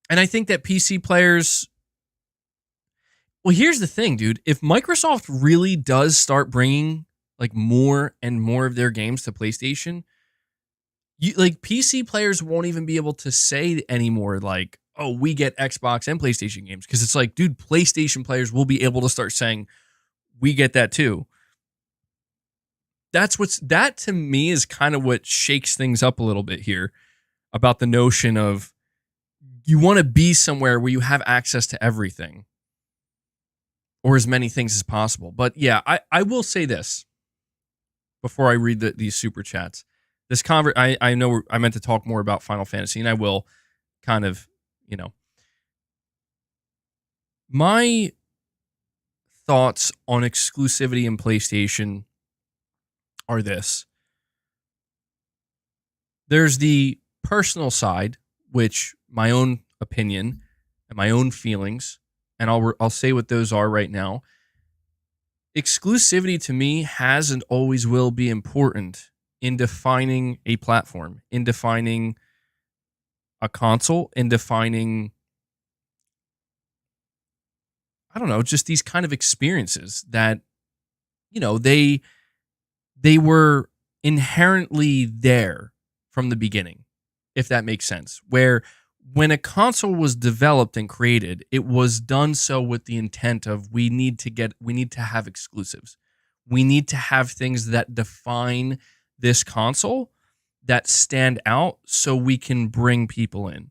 And I think that PC players, well, here's the thing, dude. If Microsoft really does start bringing like more and more of their games to PlayStation, like PC players won't even be able to say anymore like, oh, we get Xbox and PlayStation games. Because it's like, dude, PlayStation players will be able to start saying, we get that too. That to me is kind of what shakes things up a little bit here about the notion of you want to be somewhere where you have access to everything or as many things as possible. But yeah, I will say this before I read these super chats. I know I meant to talk more about Final Fantasy, and I will kind of, my thoughts on exclusivity in PlayStation are this. There's the personal side, which my own opinion and my own feelings, and I'll say what those are right now. Exclusivity to me has and always will be important in defining a platform, in defining a console, in defining, I don't know, just these kind of experiences that, they were inherently there from the beginning, if that makes sense. Where when a console was developed and created, it was done so with the intent of we need to have exclusives. We need to have things that define this console, that stand out, so we can bring people in.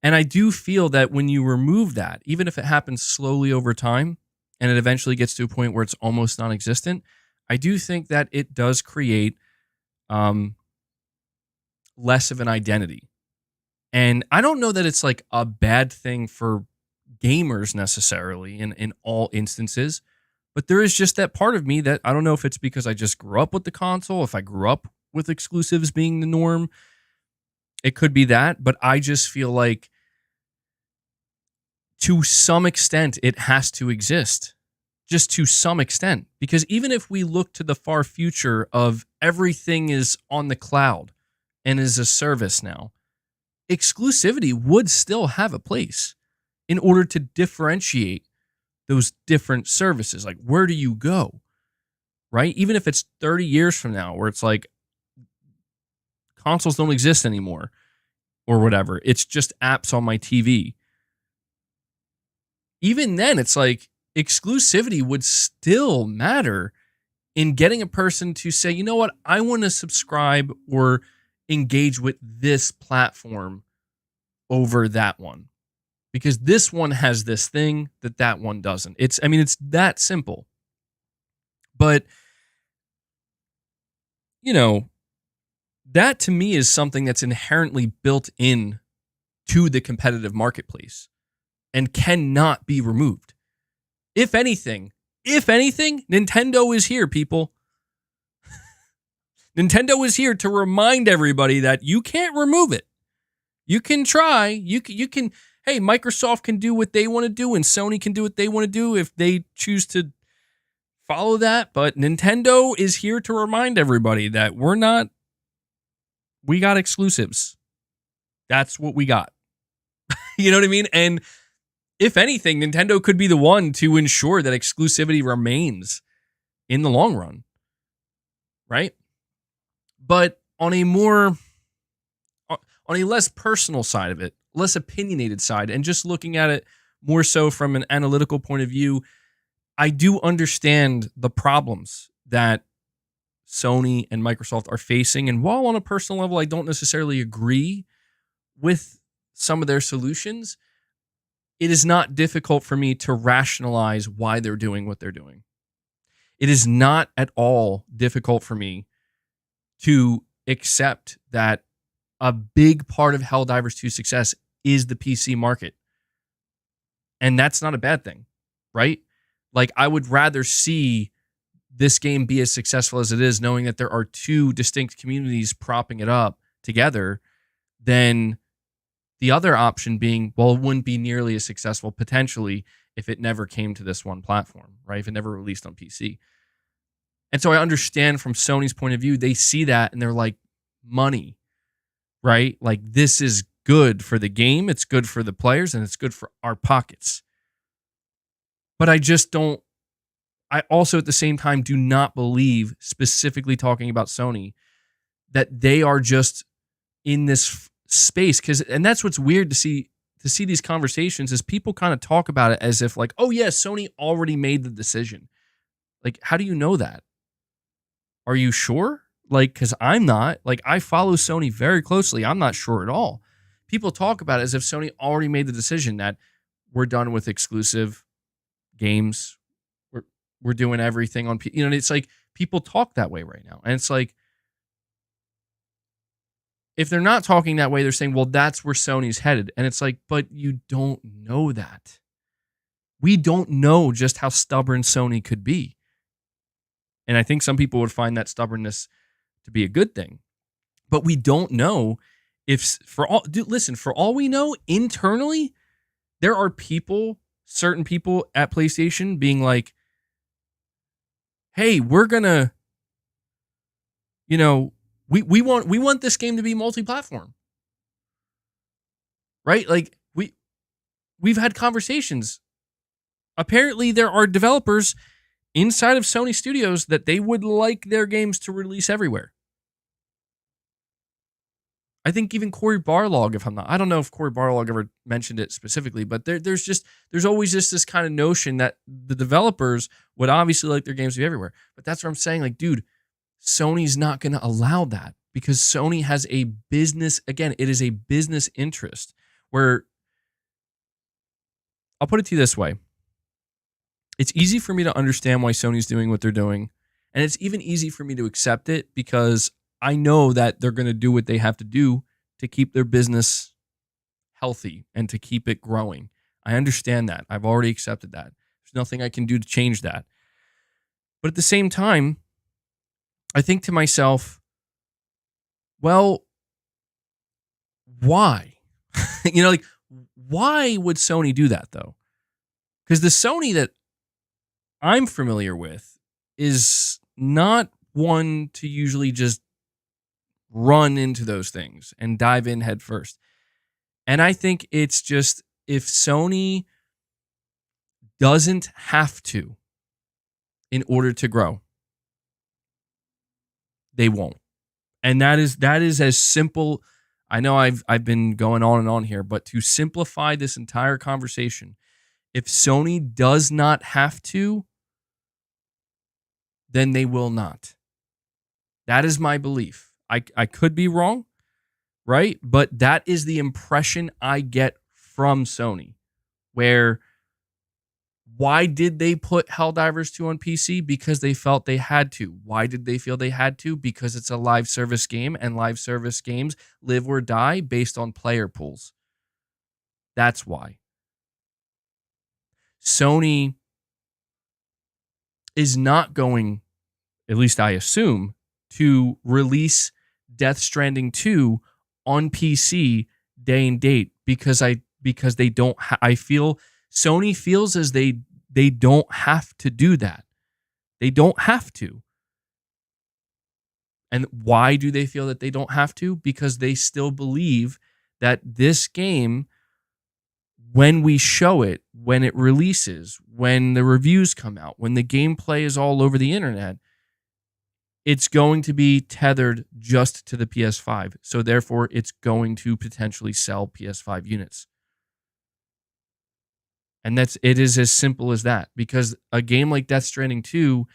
And I do feel that when you remove that, even if it happens slowly over time and it eventually gets to a point where it's almost non-existent, I do think that it does create less of an identity. And I don't know that it's like a bad thing for gamers necessarily in all instances, but there is just that part of me that I don't know if it's because I just grew up with the console, if I grew up with exclusives being the norm. It could be that, but I just feel like to some extent it has to exist. Just to some extent. Because even if we look to the far future of everything is on the cloud and is a service now, exclusivity would still have a place in order to differentiate those different services. Like, where do you go? Right? Even if it's 30 years from now where it's like consoles don't exist anymore or whatever, it's just apps on my TV. Even then, it's like exclusivity would still matter in getting a person to say, you know what, I want to subscribe or engage with this platform over that one because this one has this thing that one doesn't. It's that simple. But that to me is something that's inherently built in to the competitive marketplace and cannot be removed. If anything, Nintendo is here, people. Nintendo is here to remind everybody that you can't remove it. You can try. You can. Hey, Microsoft can do what they want to do, and Sony can do what they want to do if they choose to follow that. But Nintendo is here to remind everybody that we got exclusives. That's what we got. You know what I mean? And if anything, Nintendo could be the one to ensure that exclusivity remains in the long run. Right? But on a less personal side of it, less opinionated side, and just looking at it more so from an analytical point of view, I do understand the problems that Sony and Microsoft are facing. And while on a personal level, I don't necessarily agree with some of their solutions, it is not difficult for me to rationalize why they're doing what they're doing. It is not at all difficult for me to accept that a big part of Helldivers 2's success is the PC market. And that's not a bad thing, right? Like, I would rather see this game be as successful as it is, knowing that there are two distinct communities propping it up together, than the other option being, well, it wouldn't be nearly as successful potentially if it never came to this one platform, right? If it never released on PC. And so I understand from Sony's point of view, they see that and they're like, money, right? Like, this is good for the game, it's good for the players, and it's good for our pockets. But I also at the same time do not believe, specifically talking about Sony, that they are just in this space. And that's what's weird to see to see these conversations is people kind of talk about it as if like, oh yeah, Sony already made the decision. Like, how do you know that? Are you sure? Like, because I'm not. Like, I follow Sony very closely. I'm not sure at all. People talk about it as if Sony already made the decision that we're done with exclusive games. We're doing everything on, it's like people talk that way right now. And it's like, if they're not talking that way, they're saying, well, that's where Sony's headed. And it's like, but you don't know that. We don't know just how stubborn Sony could be. And I think some people would find that stubbornness to be a good thing. But we don't know if, for all we know, internally, there are certain people at PlayStation being like, hey, we're gonna, we want this game to be multi-platform. Right? Like we've had conversations. Apparently there are developers inside of Sony Studios that they would like their games to release everywhere. I think even Cory Barlog, I don't know if Cory Barlog ever mentioned it specifically, but there's always just this kind of notion that the developers would obviously like their games to be everywhere. But that's what I'm saying. Like, dude, Sony's not going to allow that because Sony has a business, again, it is a business interest where, I'll put it to you this way. It's easy for me to understand why Sony's doing what they're doing. And it's even easy for me to accept it because I know that they're going to do what they have to do to keep their business healthy and to keep it growing. I understand that. I've already accepted that. There's nothing I can do to change that. But at the same time, I think to myself, well, why? Why would Sony do that though? Because the Sony that I'm familiar with is not one to usually just run into those things and dive in head first. And I think it's just, if Sony doesn't have to in order to grow, they won't. And that is as simple. I know I've been going on and on here, but to simplify this entire conversation, if Sony does not have to, then they will not. That is my belief. I could be wrong, right? But that is the impression I get from Sony. Where, why did they put Helldivers 2 on PC? Because they felt they had to. Why did they feel they had to? Because it's a live service game, and live service games live or die based on player pools. That's why. Sony is not going, at least I assume, to release Death Stranding 2 on PC day and date because they don't. I feel Sony feels as they don't have to do that. They don't have to. And why do they feel that they don't have to? Because they still believe that this game, when we show it, when it releases, when the reviews come out, when the gameplay is all over the internet, it's going to be tethered just to the PS5. So therefore, it's going to potentially sell PS5 units. And it is as simple as that, because a game like Death Stranding 2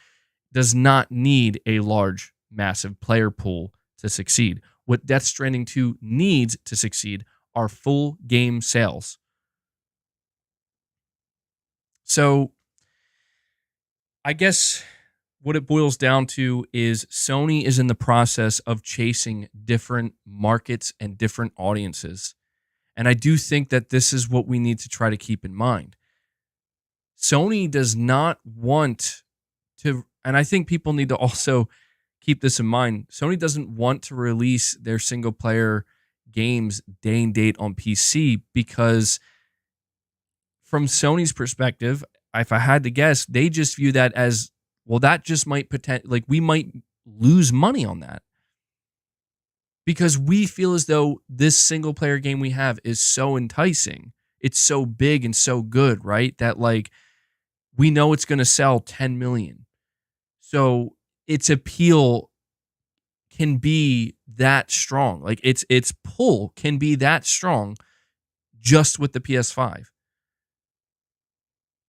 does not need a large, massive player pool to succeed. What Death Stranding 2 needs to succeed are full game sales. So I guess what it boils down to is Sony is in the process of chasing different markets and different audiences. And I do think that this is what we need to try to keep in mind. Sony does not want to, and I think people need to also keep this in mind. Sony doesn't want to release their single player games day and date on PC because, from Sony's perspective, if I had to guess, they just view that as, well, that just might we might lose money on that. Because we feel as though this single player game we have is so enticing. It's so big and so good, right? That we know it's going to sell 10 million. So its appeal can be that strong. Its pull can be that strong just with the PS5.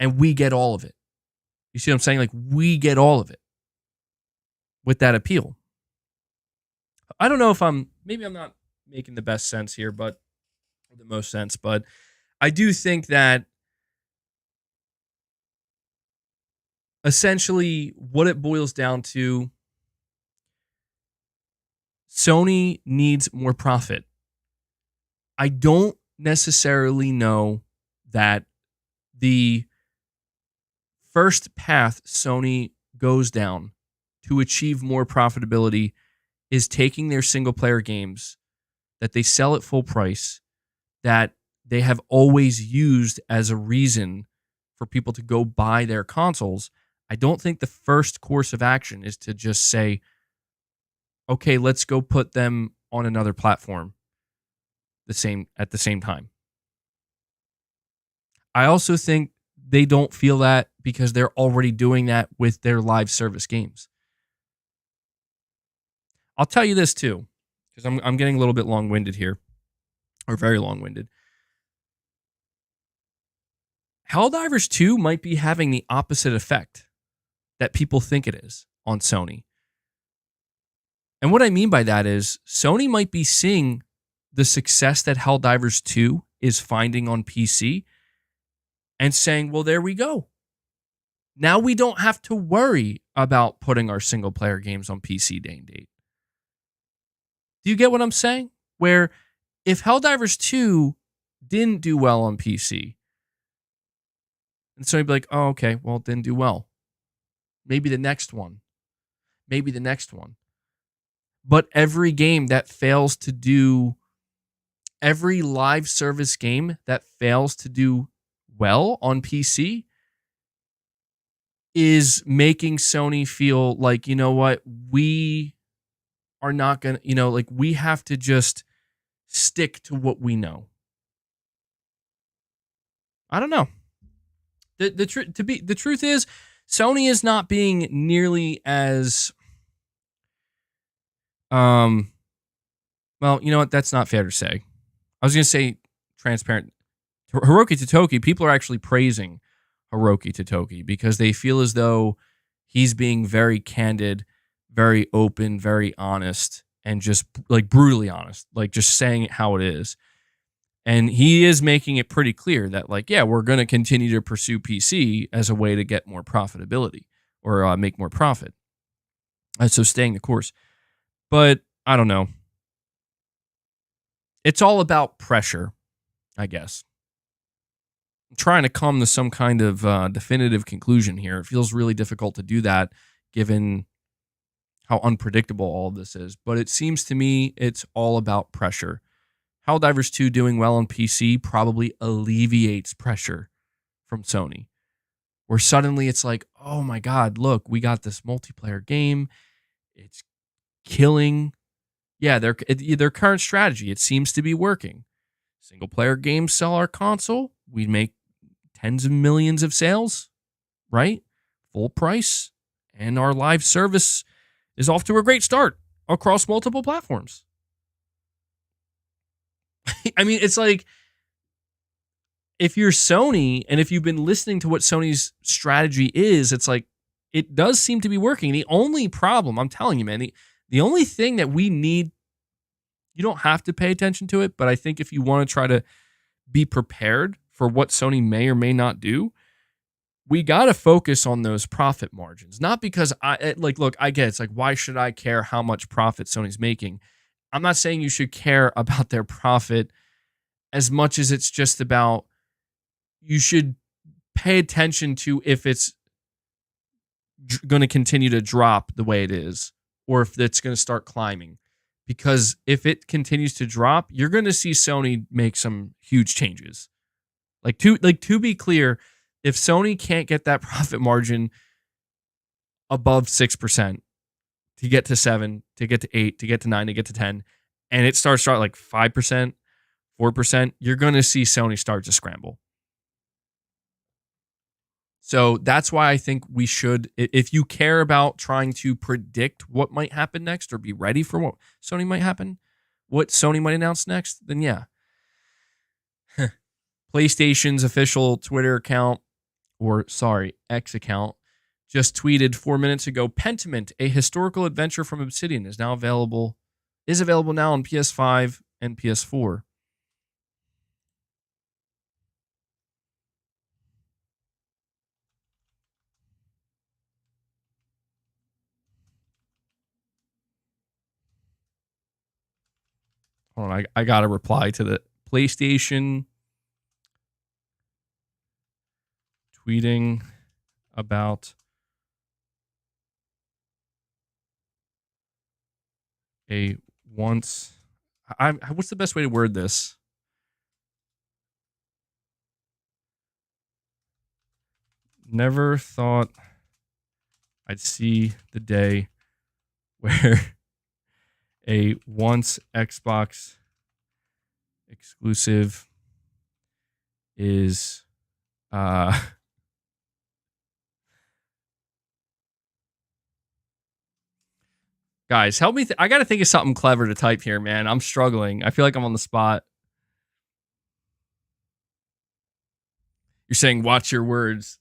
And we get all of it. You see what I'm saying? Like, we get all of it with that appeal. I don't know if maybe I'm not making the best sense here, but the most sense, but I do think that essentially what it boils down to, Sony needs more profit. I don't necessarily know that the first path Sony goes down to achieve more profitability is taking their single player games that they sell at full price, that they have always used as a reason for people to go buy their consoles. I don't think the first course of action is to just say, okay, let's go put them on another platform at the same time. I also think they don't feel that because they're already doing that with their live service games. I'll tell you this too, because I'm getting a little bit long-winded here, or very long-winded. Helldivers 2 might be having the opposite effect that people think it is on Sony. And what I mean by that is Sony might be seeing the success that Helldivers 2 is finding on PC and saying, well, there we go. Now we don't have to worry about putting our single player games on PC day and date. Do you get what I'm saying? Where if Helldivers 2 didn't do well on PC, and so you'd be like, oh, okay, well, it didn't do well. Maybe the next one. Maybe the next one. But every game that fails to do, every live service game that fails to do well on PC is making Sony feel like, you know what, we are not going to, like, we have to just stick to what we know. I don't know. The truth is, Sony is not being nearly as well, you know what? That's not fair to say. I was going to say transparent. Hiroki Totoki, people are actually praising Hiroki Totoki because they feel as though he's being very candid, very open, very honest, and just like brutally honest, like just saying it how it is. And he is making it pretty clear that, like, yeah, we're going to continue to pursue PC as a way to get more profitability or make more profit. So staying the course. But I don't know. It's all about pressure, I guess. I'm trying to come to some kind of definitive conclusion here. It feels really difficult to do that given how unpredictable all of this is. But it seems to me it's all about pressure. Helldivers 2 doing well on PC probably alleviates pressure from Sony. Where suddenly it's like, oh my God, look, we got this multiplayer game. It's killing. Yeah, their current strategy, it seems to be working. Single player games sell our console. We make tens of millions of sales, right? Full price. And our live service is off to a great start across multiple platforms. I mean, it's like, if you're Sony and if you've been listening to what Sony's strategy is, it's like, it does seem to be working. The only problem, I'm telling you, man, the only thing that we need, you don't have to pay attention to it, but I think if you want to try to be prepared for what Sony may or may not do, we got to focus on those profit margins. Not because look, I get it. It's like, why should I care how much profit Sony's making? I'm not saying you should care about their profit as much as it's just about, you should pay attention to if it's going to continue to drop the way it is, or if it's going to start climbing. Because if it continues to drop, you're going to see Sony make some huge changes. To be clear, if Sony can't get that profit margin above 6%, to get to 7, to get to 8, to get to 9, to get to 10, and it starts like 5%, 4%, you're going to see Sony start to scramble. So that's why I think we should, if you care about trying to predict what might happen next or be ready for what Sony might announce next, then yeah. PlayStation's official Twitter account, or sorry, X account, just tweeted 4 minutes ago, Pentiment, a historical adventure from Obsidian, is available now on PS5 and PS4. Hold on, I got to reply to the PlayStation tweeting about a once. What's the best way to word this? Never thought I'd see the day where a once Xbox exclusive is guys, help me. I got to think of something clever to type here, man. I'm struggling. I feel like I'm on the spot. You're saying watch your words.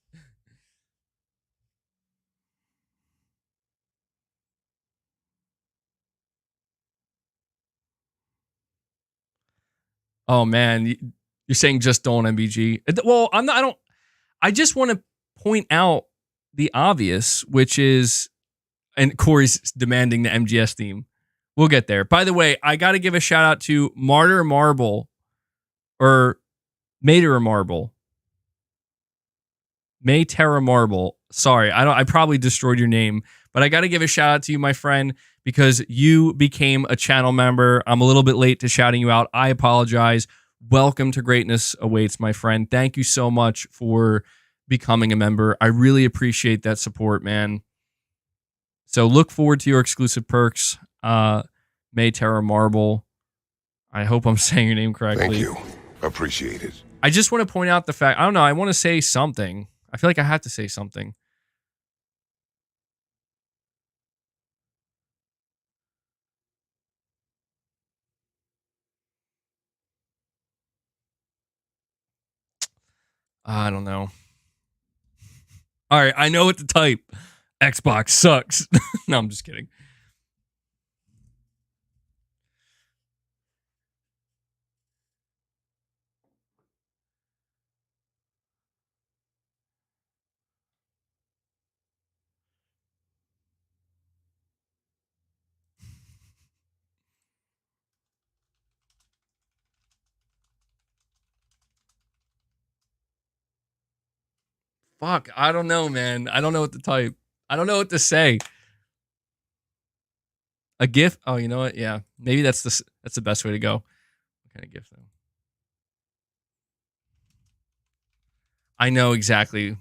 Oh man, you're saying just don't MBG. Well, I'm not. I don't. I just want to point out the obvious, which is, and Corey's demanding the MGS theme. We'll get there. By the way, I got to give a shout out to Martyr Marble, or Mater Marble, Mayterra Marble. Sorry, I probably destroyed your name, but I got to give a shout out to you, my friend, because you became a channel member. I'm a little bit late to shouting you out. I apologize. Welcome to greatness awaits, my friend. Thank you so much for becoming a member. I really appreciate that support, man. So look forward to your exclusive perks. Mayterra Marble. I hope I'm saying your name correctly. Thank you. Appreciate it. I just want to point out the fact, I don't know, I want to say something. I feel like I have to say something. I don't know. All right, I know what to type. Xbox sucks. No, I'm just kidding. Fuck, I don't know, man. I don't know what to type. I don't know what to say. A GIF? Oh, you know what? Yeah, maybe that's the best way to go. What kind of GIF though? I know exactly.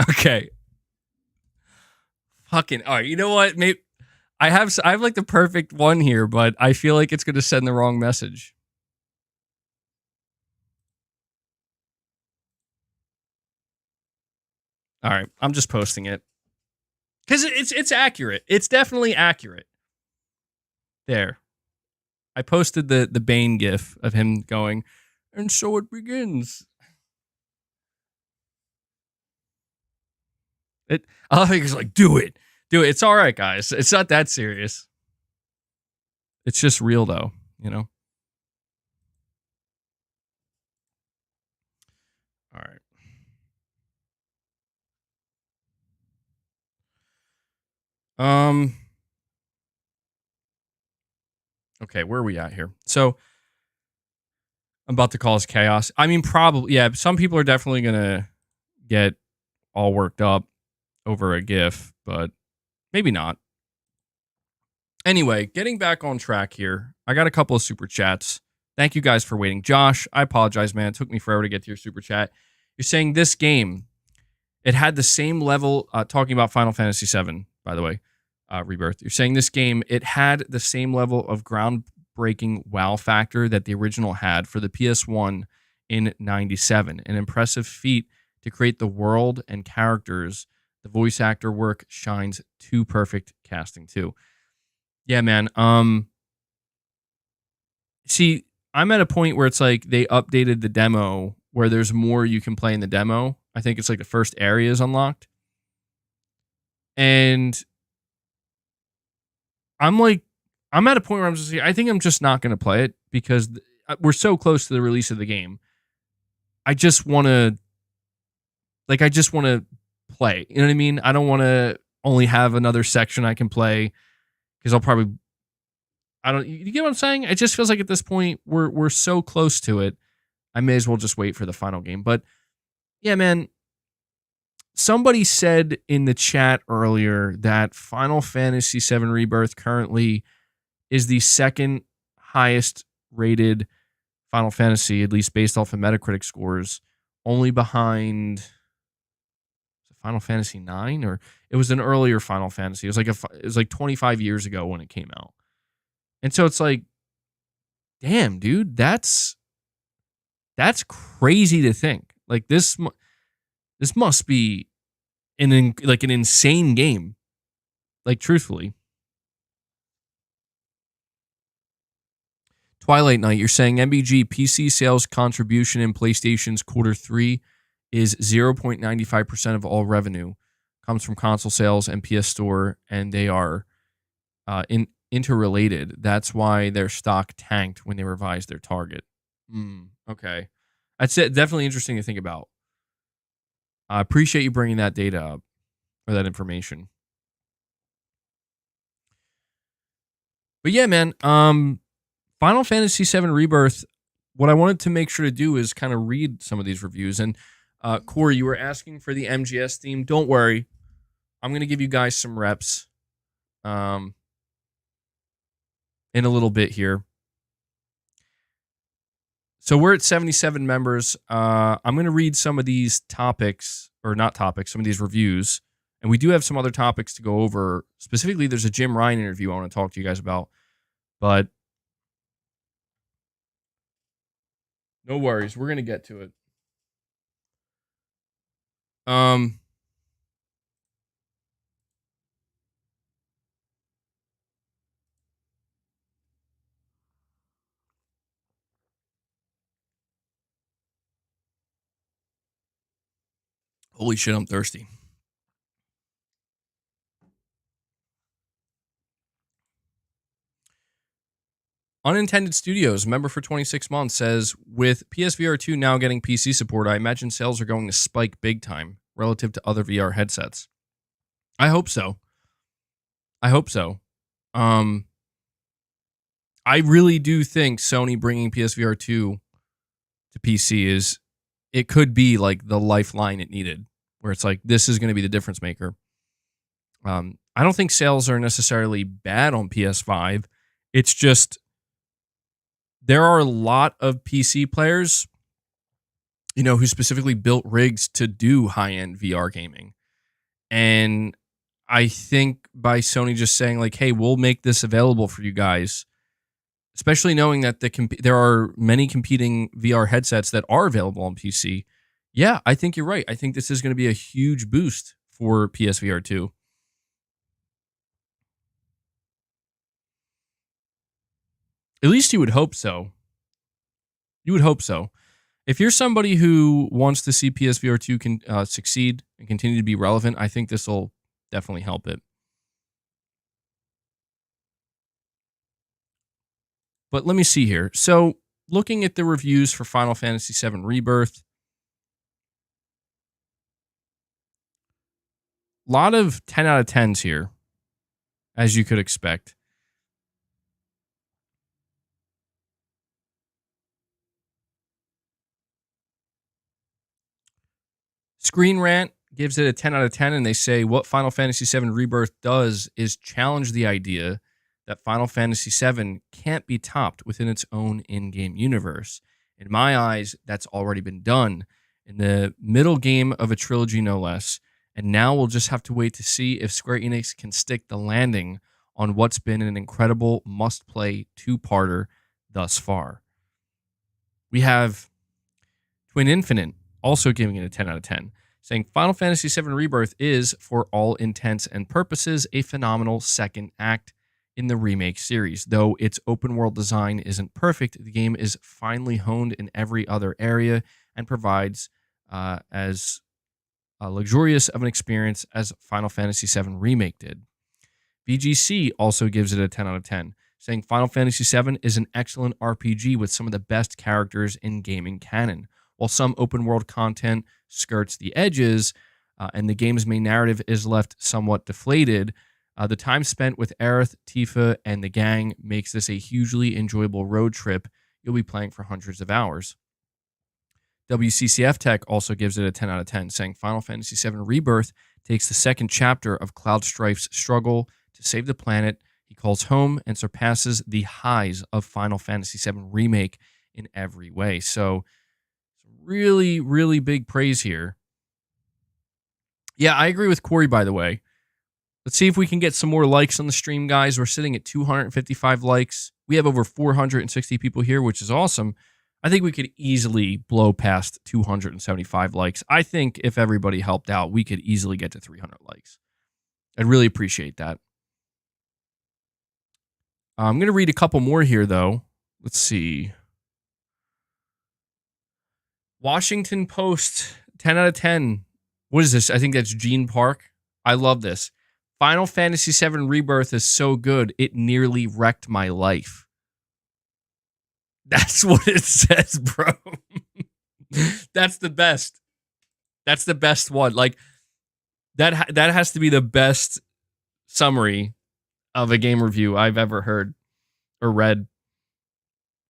Okay. Fucking all right. You know what? Maybe I have like the perfect one here, but I feel like it's gonna send the wrong message. All right, I'm just posting it because it's accurate. It's definitely accurate. There, I posted the Bane GIF of him going, and so it begins. I think it's like, do it. It's all right, guys. It's not that serious. It's just real, though. You know. All right. Okay, where are we at here? So I'm about to cause chaos. I mean, probably, yeah. Some people are definitely gonna get all worked up over a GIF, but maybe not. Anyway, getting back on track here, I got a couple of super chats. Thank you guys for waiting. Josh, I apologize, man. It took me forever to get to your super chat. You're saying this game, it had the same level, talking about Final Fantasy VII, by the way, Rebirth. You're saying this game, it had the same level of groundbreaking wow factor that the original had for the PS1 in 97. An impressive feat to create the world and characters. The voice actor work shines to perfect casting too. Yeah, man. See, I'm at a point where it's like they updated the demo where there's more you can play in the demo. I think it's like the first area is unlocked. And I'm at a point where I'm just, I think I'm just not going to play it because we're so close to the release of the game. I just want to play. You know what I mean? I don't want to only have another section I can play because you get what I'm saying? It just feels like at this point we're so close to it. I may as well just wait for the final game. But yeah, man, somebody said in the chat earlier that Final Fantasy VII Rebirth currently is the second highest rated Final Fantasy, at least based off of Metacritic scores, only behind Final Fantasy IX, or it was an earlier Final Fantasy. It was like 25 years ago when it came out. And so it's like, damn, dude, that's crazy to think. Like this must be an insane game. Like truthfully. Twilight Knight, you're saying MBG PC sales contribution in PlayStation's Q3 is 0.95% of all revenue comes from console sales and PS Store, and they are interrelated. That's why their stock tanked when they revised their target. Okay. That's it. Definitely interesting to think about. I appreciate you bringing that data up, or that information. But yeah, man, Final Fantasy VII Rebirth, what I wanted to make sure to do is kind of read some of these reviews. And Corey, you were asking for the MGS theme. Don't worry. I'm going to give you guys some reps in a little bit here. So we're at 77 members. I'm going to read some of these topics, or not topics, some of these reviews. And we do have some other topics to go over. Specifically, there's a Jim Ryan interview I want to talk to you guys about. But no worries. We're going to get to it. Holy shit, I'm thirsty. Unintended Studios, member for 26 months, says, with PSVR 2 now getting PC support, I imagine sales are going to spike big time relative to other VR headsets. I hope so. I really do think Sony bringing PSVR 2 to PC it could be like the lifeline it needed, where it's like, this is going to be the difference maker. I don't think sales are necessarily bad on PS5. It's just, there are a lot of PC players, who specifically built rigs to do high-end VR gaming. And I think by Sony just saying like, hey, we'll make this available for you guys, especially knowing that there are many competing VR headsets that are available on PC. Yeah, I think you're right. I think this is going to be a huge boost for PSVR 2. At least you would hope so. If you're somebody who wants to see PSVR 2 can succeed and continue to be relevant, I think this will definitely help it. But let me see here. So, looking at the reviews for Final Fantasy VII Rebirth, a lot of 10 out of 10s here, as you could expect. Screen Rant gives it a 10 out of 10, and they say, what Final Fantasy VII Rebirth does is challenge the idea that Final Fantasy VII can't be topped within its own in-game universe. In my eyes, that's already been done in the middle game of a trilogy, no less. And now we'll just have to wait to see if Square Enix can stick the landing on what's been an incredible must-play two-parter thus far. We have Twin Infinite also giving it a 10 out of 10, saying Final Fantasy VII Rebirth is, for all intents and purposes, a phenomenal second act in the remake series. Though its open world design isn't perfect, the game is finely honed in every other area, and provides as luxurious of an experience as Final Fantasy VII Remake did. VGC also gives it a 10 out of 10, saying Final Fantasy VII is an excellent RPG with some of the best characters in gaming canon. While some open-world content skirts the edges and the game's main narrative is left somewhat deflated, the time spent with Aerith, Tifa, and the gang makes this a hugely enjoyable road trip you'll be playing for hundreds of hours. WCCF Tech also gives it a 10 out of 10, saying Final Fantasy VII Rebirth takes the second chapter of Cloud Strife's struggle to save the planet he calls home and surpasses the highs of Final Fantasy VII Remake in every way. So, really, really big praise here. Yeah, I agree with Corey, by the way. Let's see if we can get some more likes on the stream, guys. We're sitting at 255 likes. We have over 460 people here, which is awesome. I think we could easily blow past 275 likes. I think if everybody helped out, we could easily get to 300 likes. I'd really appreciate that. I'm going to read a couple more here, though. Let's see. Washington Post, 10 out of 10. What is this? I think that's Gene Park. I love this. Final Fantasy VII Rebirth is so good, it nearly wrecked my life. That's what it says, bro. That's the best. That's the best one. Like, that has to be the best summary of a game review I've ever heard or read.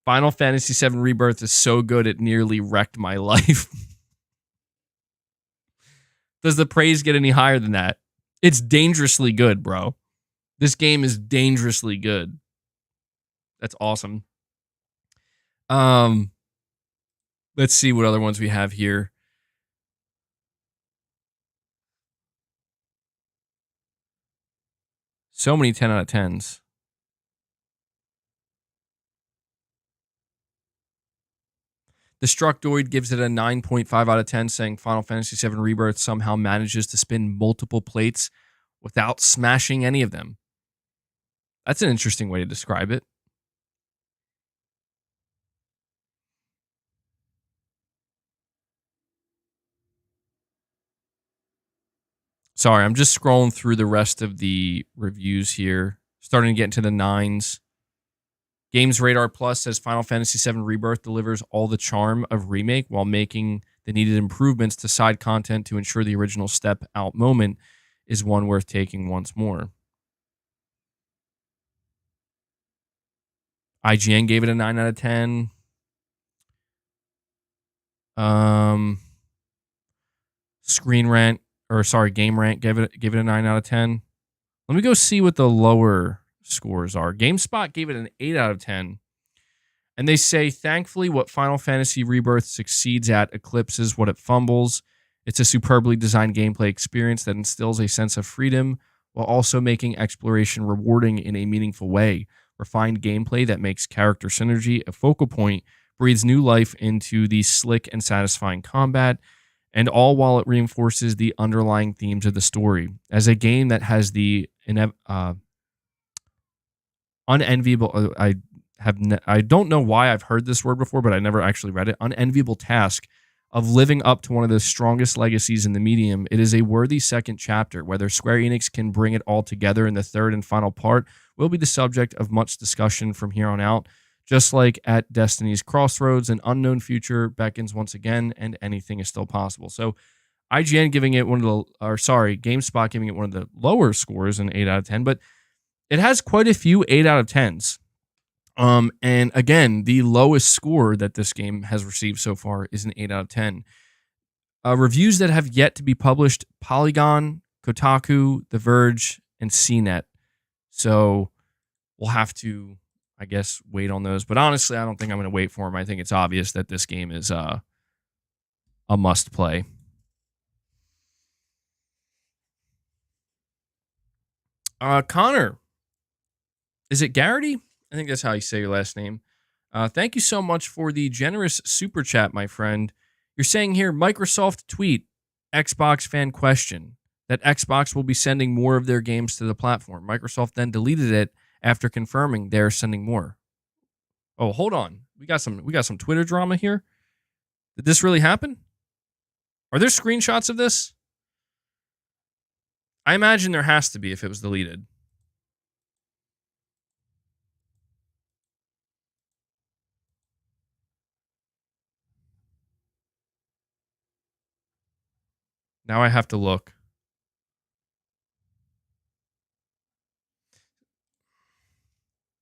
Final Fantasy VII Rebirth is so good, it nearly wrecked my life. Does the praise get any higher than that? It's dangerously good, bro. This game is dangerously good. That's awesome. Let's see what other ones we have here. So many 10 out of 10s. Destructoid gives it a 9.5 out of 10, saying Final Fantasy VII Rebirth somehow manages to spin multiple plates without smashing any of them. That's an interesting way to describe it. Sorry, I'm just scrolling through the rest of the reviews here, starting to get into the 9s. Games Radar Plus says Final Fantasy VII Rebirth delivers all the charm of Remake while making the needed improvements to side content to ensure the original step out moment is one worth taking once more. IGN gave it a 9 out of 10. Game Rant gave it a 9 out of 10. Let me go see what the lower scores are. GameSpot gave it an 8 out of 10. And they say, thankfully, what Final Fantasy Rebirth succeeds at eclipses what it fumbles. It's a superbly designed gameplay experience that instills a sense of freedom while also making exploration rewarding in a meaningful way. Refined gameplay that makes character synergy a focal point breathes new life into the slick and satisfying combat, and all while it reinforces the underlying themes of the story. As a game that has the unenviable, I don't know why I've heard this word before, but I never actually read it, unenviable task of living up to one of the strongest legacies in the medium, it is a worthy second chapter. Whether Square Enix can bring it all together in the third and final part will be the subject of much discussion from here on out. Just like at Destiny's Crossroads, an unknown future beckons once again, and anything is still possible. So IGN giving it GameSpot giving it one of the lower scores, an 8 out of 10, but it has quite a few 8 out of 10s. And again, the lowest score that this game has received so far is an 8 out of 10. Reviews that have yet to be published: Polygon, Kotaku, The Verge, and CNET. So we'll have to, I guess, wait on those. But honestly, I don't think I'm going to wait for them. I think it's obvious that this game is a must play. Connor, is it Garrity? I think that's how you say your last name. Thank you so much for the generous super chat, my friend. You're saying here, Microsoft tweet, Xbox fan question, that Xbox will be sending more of their games to the platform. Microsoft then deleted it after confirming they're sending more. Oh, hold on. We got some Twitter drama here. Did this really happen? Are there screenshots of this? I imagine there has to be if it was deleted. Now I have to look.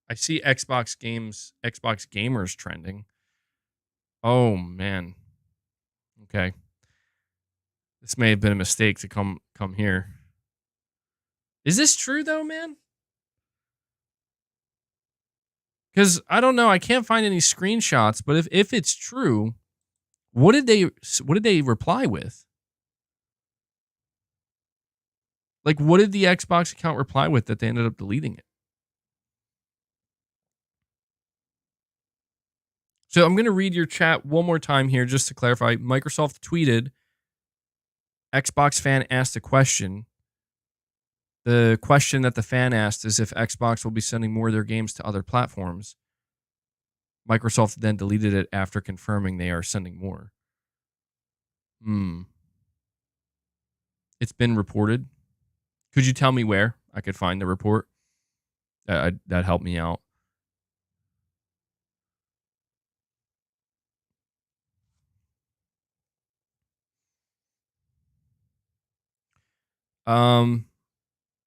I see Xbox gamers trending. Oh man. Okay. This may have been a mistake to come here. Is this true though, man? Because I don't know, I can't find any screenshots. But if it's true, what did they reply with? Like, what did the Xbox account reply with that they ended up deleting it? So I'm going to read your chat one more time here just to clarify. Microsoft tweeted, Xbox fan asked a question. The question that the fan asked is if Xbox will be sending more of their games to other platforms. Microsoft then deleted it after confirming they are sending more. It's been reported. Could you tell me where I could find the report? That helped me out.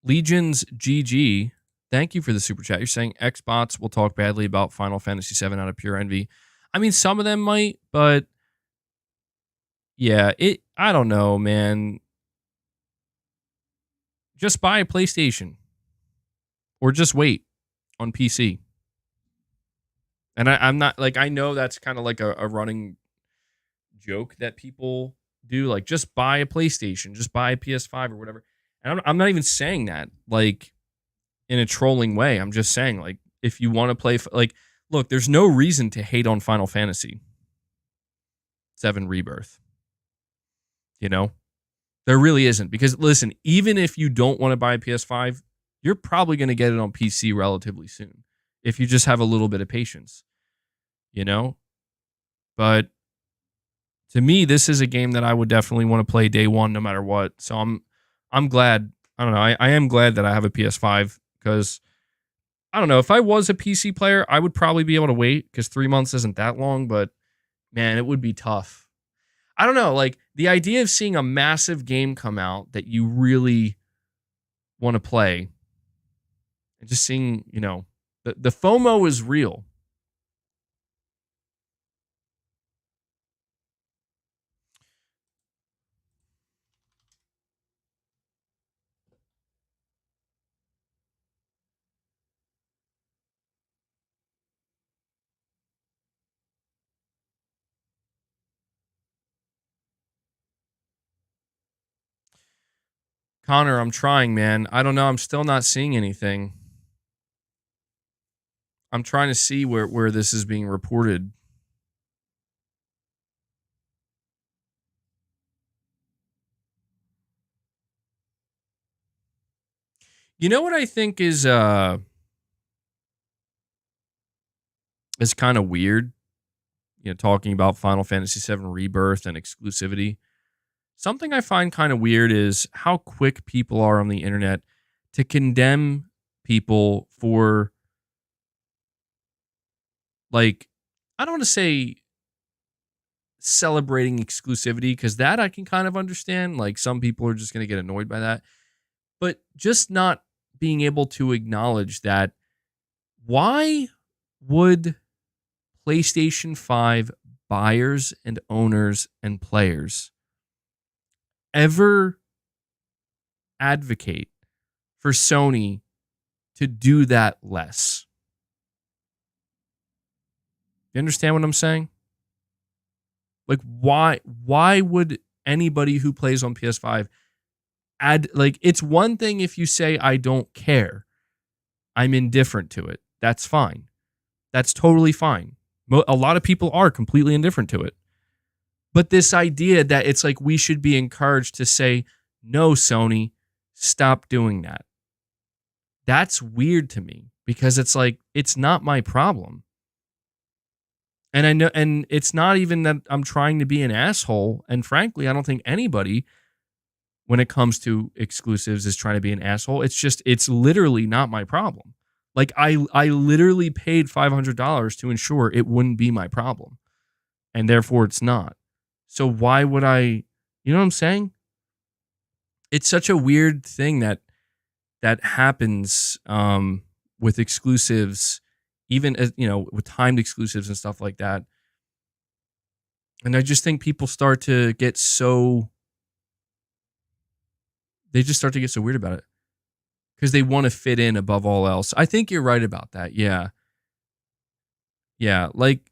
Legions GG, thank you for the super chat. You're saying Xbox will talk badly about Final Fantasy 7 out of pure envy. I mean, some of them might, but yeah, I don't know, man. Just buy a PlayStation or just wait on PC. And I'm not like, I know that's kind of like a running joke that people do, like just buy a PlayStation, just buy a PS5 or whatever. And I'm not even saying that like in a trolling way. I'm just saying, like, if you want to play, like, look, there's no reason to hate on Final Fantasy 7 Rebirth. You know, there really isn't, because listen, even if you don't want to buy a PS5, you're probably going to get it on PC relatively soon if you just have a little bit of patience, you know. But to me, this is a game that I would definitely want to play day one, no matter what. So I'm glad. I don't know. I am glad that I have a PS5, because I don't know, if I was a PC player, I would probably be able to wait, because 3 months isn't that long. But man, it would be tough. I don't know. Like, the idea of seeing a massive game come out that you really want to play, and just seeing, you know, the FOMO is real. Connor, I'm trying, man. I don't know. I'm still not seeing anything. I'm trying to see where this is being reported. You know what I think is kind of weird? You know, talking about Final Fantasy 7 Rebirth and exclusivity. Something I find kind of weird is how quick people are on the internet to condemn people for, like, I don't want to say celebrating exclusivity, because that I can kind of understand. Like, some people are just going to get annoyed by that. But just not being able to acknowledge that, why would PlayStation 5 buyers and owners and players ever advocate for Sony to do that less? You understand what I'm saying? Like, why would anybody who plays on PS5 like, it's one thing if you say, I don't care, I'm indifferent to it. That's fine. That's totally fine. A lot of people are completely indifferent to it. But this idea that it's like we should be encouraged to say, no, Sony, stop doing that. That's weird to me, because it's like, it's not my problem. And I know, and it's not even that I'm trying to be an asshole. And frankly, I don't think anybody, when it comes to exclusives, is trying to be an asshole. It's just, it's literally not my problem. Like I literally paid $500 to ensure it wouldn't be my problem, and therefore it's not. So why would I? You know what I'm saying? It's such a weird thing that happens with exclusives, even as with timed exclusives and stuff like that. And I just think people start to get so, they just start to get so weird about it because they want to fit in above all else. I think you're right about that. Yeah. Yeah. Like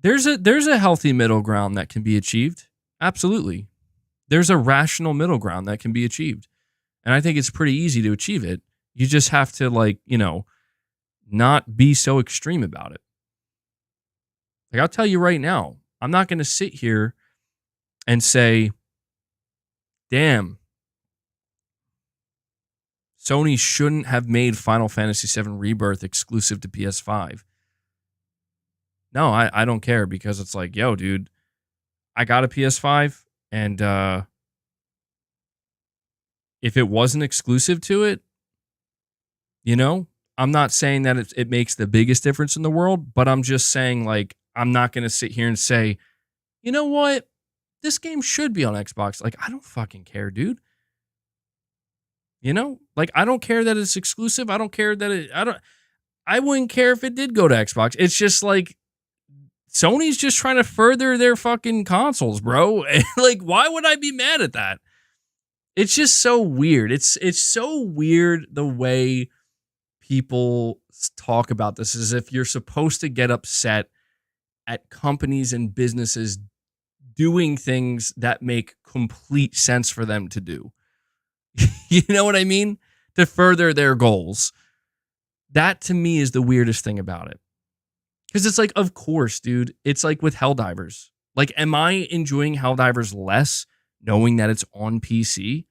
there's a healthy middle ground that can be achieved. Absolutely. There's a rational middle ground that can be achieved. And I think it's pretty easy to achieve it. You just have to not be so extreme about it. Like I'll tell you right now, I'm not going to sit here and say, damn, Sony shouldn't have made Final Fantasy VII Rebirth exclusive to PS5. No, I don't care, because it's like, yo, dude, I got a PS5, and if it wasn't exclusive to it, I'm not saying that it makes the biggest difference in the world, but I'm just saying, like, I'm not going to sit here and say, you know what? This game should be on Xbox. Like, I don't fucking care, dude. Like, I don't care that it's exclusive. I don't care that I wouldn't care if it did go to Xbox. It's just like, Sony's just trying to further their fucking consoles, bro. Like, why would I be mad at that? It's just so weird. It's so weird the way people talk about this, as if you're supposed to get upset at companies and businesses doing things that make complete sense for them to do. You know what I mean? To further their goals. That to me is the weirdest thing about it. Because it's like, of course, dude. It's like with Helldivers. Like, am I enjoying Helldivers less knowing that it's on PC?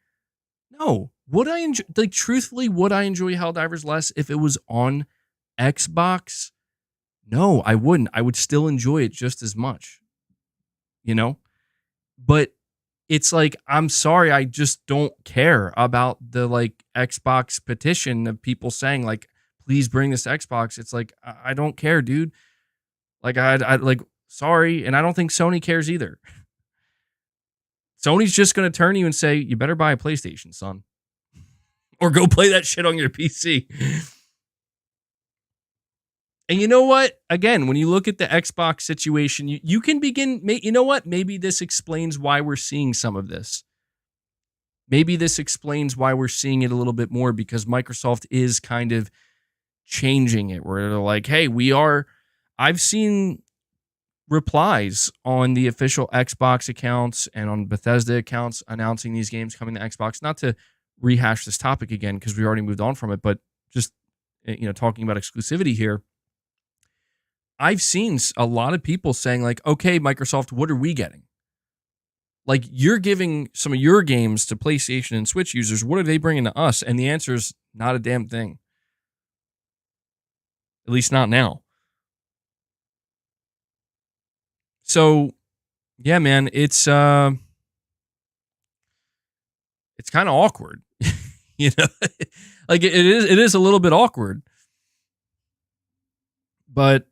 No. Would I enjoy, like, truthfully, would I enjoy Helldivers less if it was on Xbox? No, I wouldn't. I would still enjoy it just as much. But it's like, I'm sorry, I just don't care about the like Xbox petition of people saying like, please bring this to Xbox. It's like, I don't care, dude. Like, I like, sorry. And I don't think Sony cares either. Sony's just going to turn you and say, you better buy a PlayStation, son. Or go play that shit on your PC. And you know what? Again, when you look at the Xbox situation, you can begin, you know what? Maybe this explains why we're seeing some of this. Maybe this explains why we're seeing it a little bit more, because Microsoft is kind of changing it, where they're like, hey, I've seen replies on the official Xbox accounts and on Bethesda accounts announcing these games coming to Xbox. Not to rehash this topic again, because we already moved on from it, but just, talking about exclusivity here. I've seen a lot of people saying like, okay, Microsoft, what are we getting? Like, you're giving some of your games to PlayStation and Switch users. What are they bringing to us? And the answer is not a damn thing. At least not now. So, yeah, man, it's kind of awkward. Like, it is a little bit awkward. But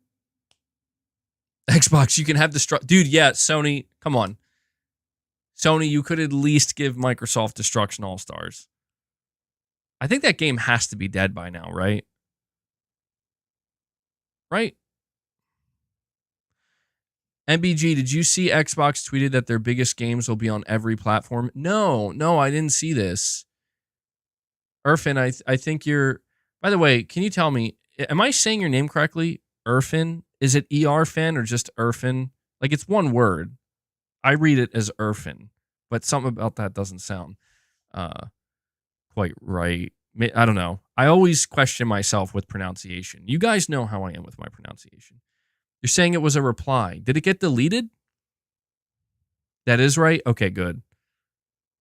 Xbox, you can have dude, yeah, Sony, come on. Sony, you could at least give Microsoft Destruction All-Stars. I think that game has to be dead by now, right? Right? MBG, did you see Xbox tweeted that their biggest games will be on every platform? No, I didn't see this. Irfin, I think you're... By the way, can you tell me, am I saying your name correctly? Irfin? Is it Erfin or just Irfin? Like, it's one word. I read it as Irfin, but something about that doesn't sound quite right. I don't know. I always question myself with pronunciation. You guys know how I am with my pronunciation. You're saying it was a reply. Did it get deleted? That is right? Okay, good.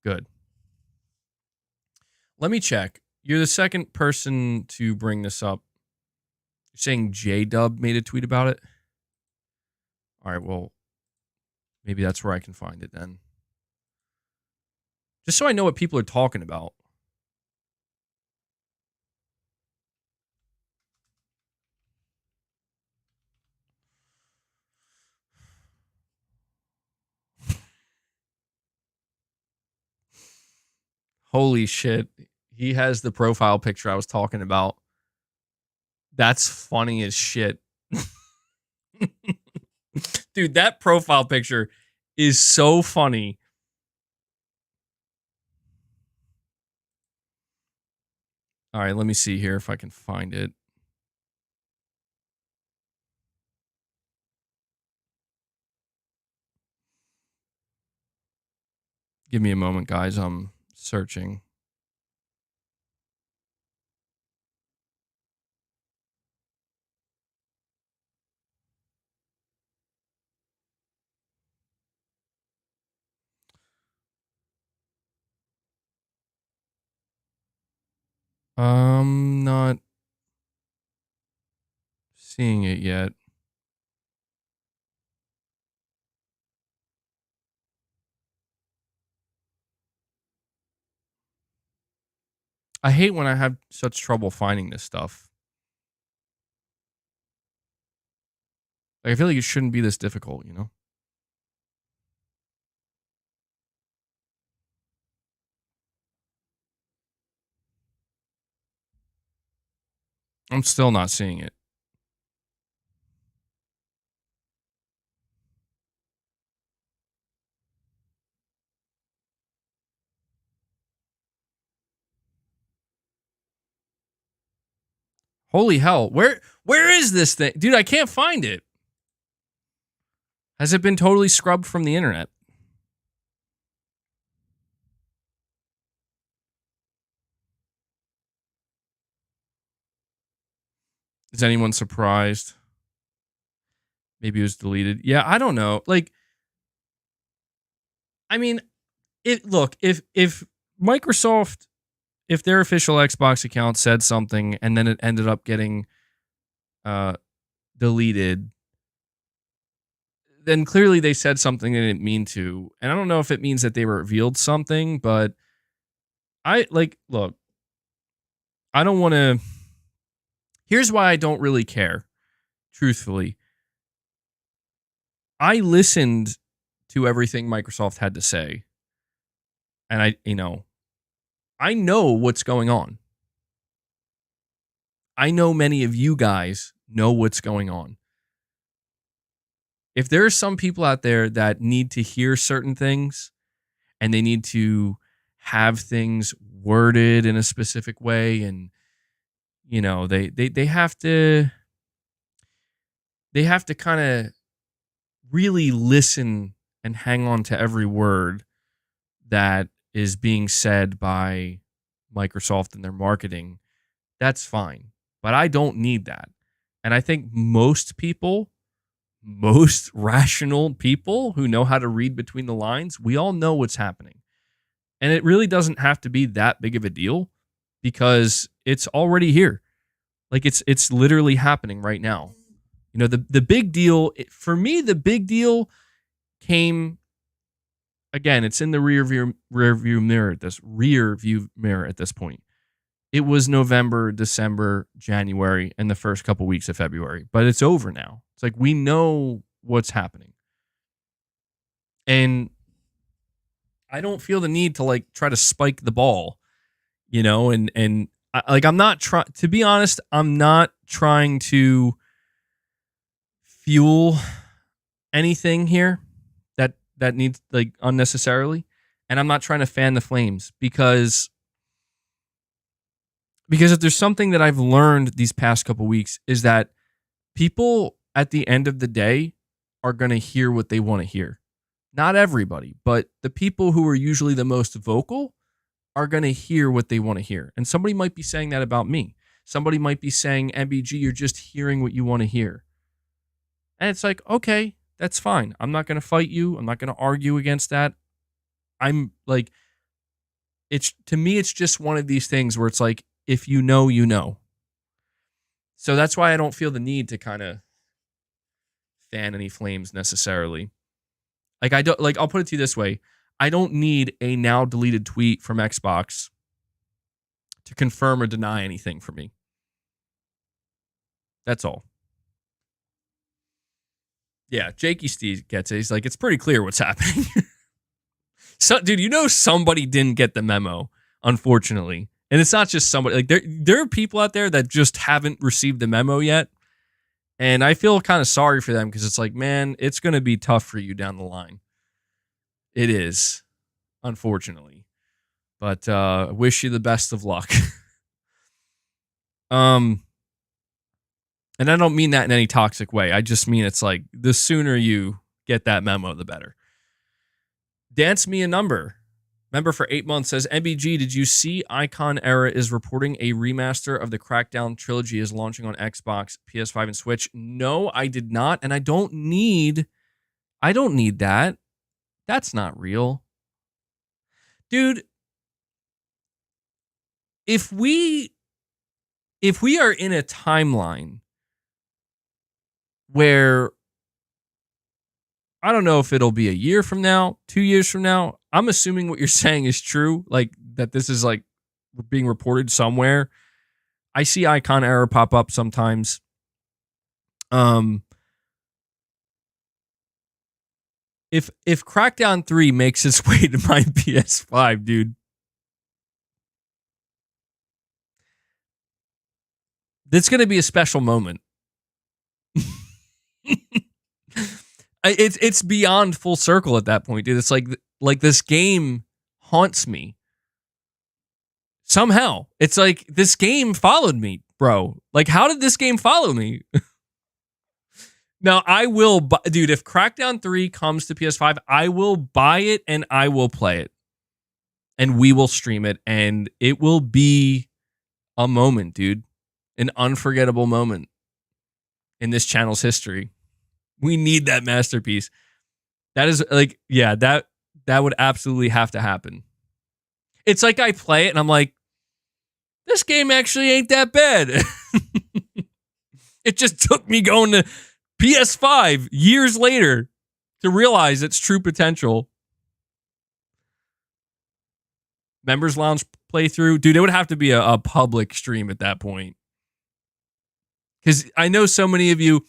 Good. Let me check. You're the second person to bring this up. You're saying J-Dub made a tweet about it? All right, well, maybe that's where I can find it then. Just so I know what people are talking about. Holy shit. He has the profile picture I was talking about. That's funny as shit. Dude, that profile picture is so funny. All right, let me see here if I can find it. Give me a moment, guys. I'm searching. Not seeing it yet. I hate when I have such trouble finding this stuff. Like, I feel like it shouldn't be this difficult, you know? I'm still not seeing it. Holy hell. Where is this thing? Dude, I can't find it. Has it been totally scrubbed from the internet? Is anyone surprised? Maybe it was deleted. Yeah, I don't know. Like, I mean, look, if Microsoft, if their official Xbox account said something and then it ended up getting deleted, then clearly they said something they didn't mean to. And I don't know if it means that they revealed something, but look, I don't want to. Here's why I don't really care, truthfully. I listened to everything Microsoft had to say. And I know what's going on. I know many of you guys know what's going on. If there are some people out there that need to hear certain things and they need to have things worded in a specific way, and they have to kind of really listen and hang on to every word that is being said by Microsoft and their marketing, that's fine. But I don't need that. And I think most rational people who know how to read between the lines, we all know what's happening. And it really doesn't have to be that big of a deal because it's already here. Like it's literally happening right now. The big deal for me, the big deal came again, it's in the rear view mirror at this point. It was November, December, January, and the first couple weeks of February, but it's over now. It's like we know what's happening. And I don't feel the need to try to spike the ball, and I'm not trying to be honest, I'm not trying to fuel anything here that needs unnecessarily, and I'm not trying to fan the flames because if there's something that I've learned these past couple weeks is that people at the end of the day are going to hear what they want to hear. Not everybody, but the people who are usually the most vocal are going to hear what they want to hear. And somebody might be saying that about me. Somebody might be saying, MBG, you're just hearing what you want to hear. And it's like, okay, that's fine. I'm not going to fight you. I'm not going to argue against that. I'm like, to me, it's just one of these things where it's like, if you know, you know. So that's why I don't feel the need to kind of fan any flames necessarily. Like, I don't, like, I'll put it to you this way. I don't need a now deleted tweet from Xbox to confirm or deny anything for me. That's all. Yeah, Jakey Steve gets it. He's like, it's pretty clear what's happening. So, dude, you know somebody didn't get the memo, unfortunately. And it's not just somebody. Like, there are people out there that just haven't received the memo yet. And I feel kind of sorry for them because it's like, man, it's going to be tough for you down the line. It is, unfortunately. But wish you the best of luck. And I don't mean that in any toxic way. I just mean it's like the sooner you get that memo, the better. Dance Me a Number. Member for 8 months says, MBG, did you see Icon Era is reporting a remaster of the Crackdown trilogy is launching on Xbox, PS5, and Switch? No, I did not, and I don't need that. That's not real. Dude, if we are in a timeline where I don't know if it'll be a year from now, 2 years from now. I'm assuming what you're saying is true, like that this is like being reported somewhere. I see Icon Error pop up sometimes. If Crackdown 3 makes its way to my PS5, dude, that's going to be a special moment. It's beyond full circle at that point, dude. It's like this game haunts me. Somehow. It's like this game followed me, bro. Like, how did this game follow me? Now, I will buy, dude, if Crackdown 3 comes to PS5, I will buy it and I will play it. And we will stream it and it will be a moment, dude. An unforgettable moment in this channel's history. We need that masterpiece. That is like, yeah, that would absolutely have to happen. It's like I play it and I'm like, this game actually ain't that bad. It just took me going to PS5 years later to realize its true potential. Members Lounge playthrough. Dude, it would have to be a public stream at that point. Because I know so many of you,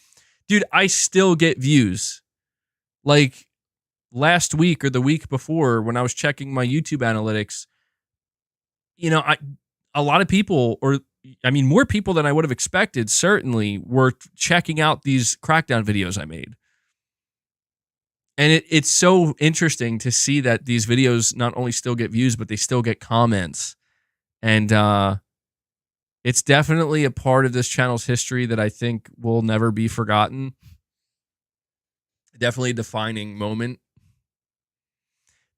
dude, I still get views. Like last week or the week before when I was checking my YouTube analytics, you know, a lot of people, or I mean, more people than I would have expected, certainly were checking out these Crackdown videos I made. And it's so interesting to see that these videos not only still get views, but they still get comments. And it's definitely a part of this channel's history that I think will never be forgotten. Definitely a defining moment.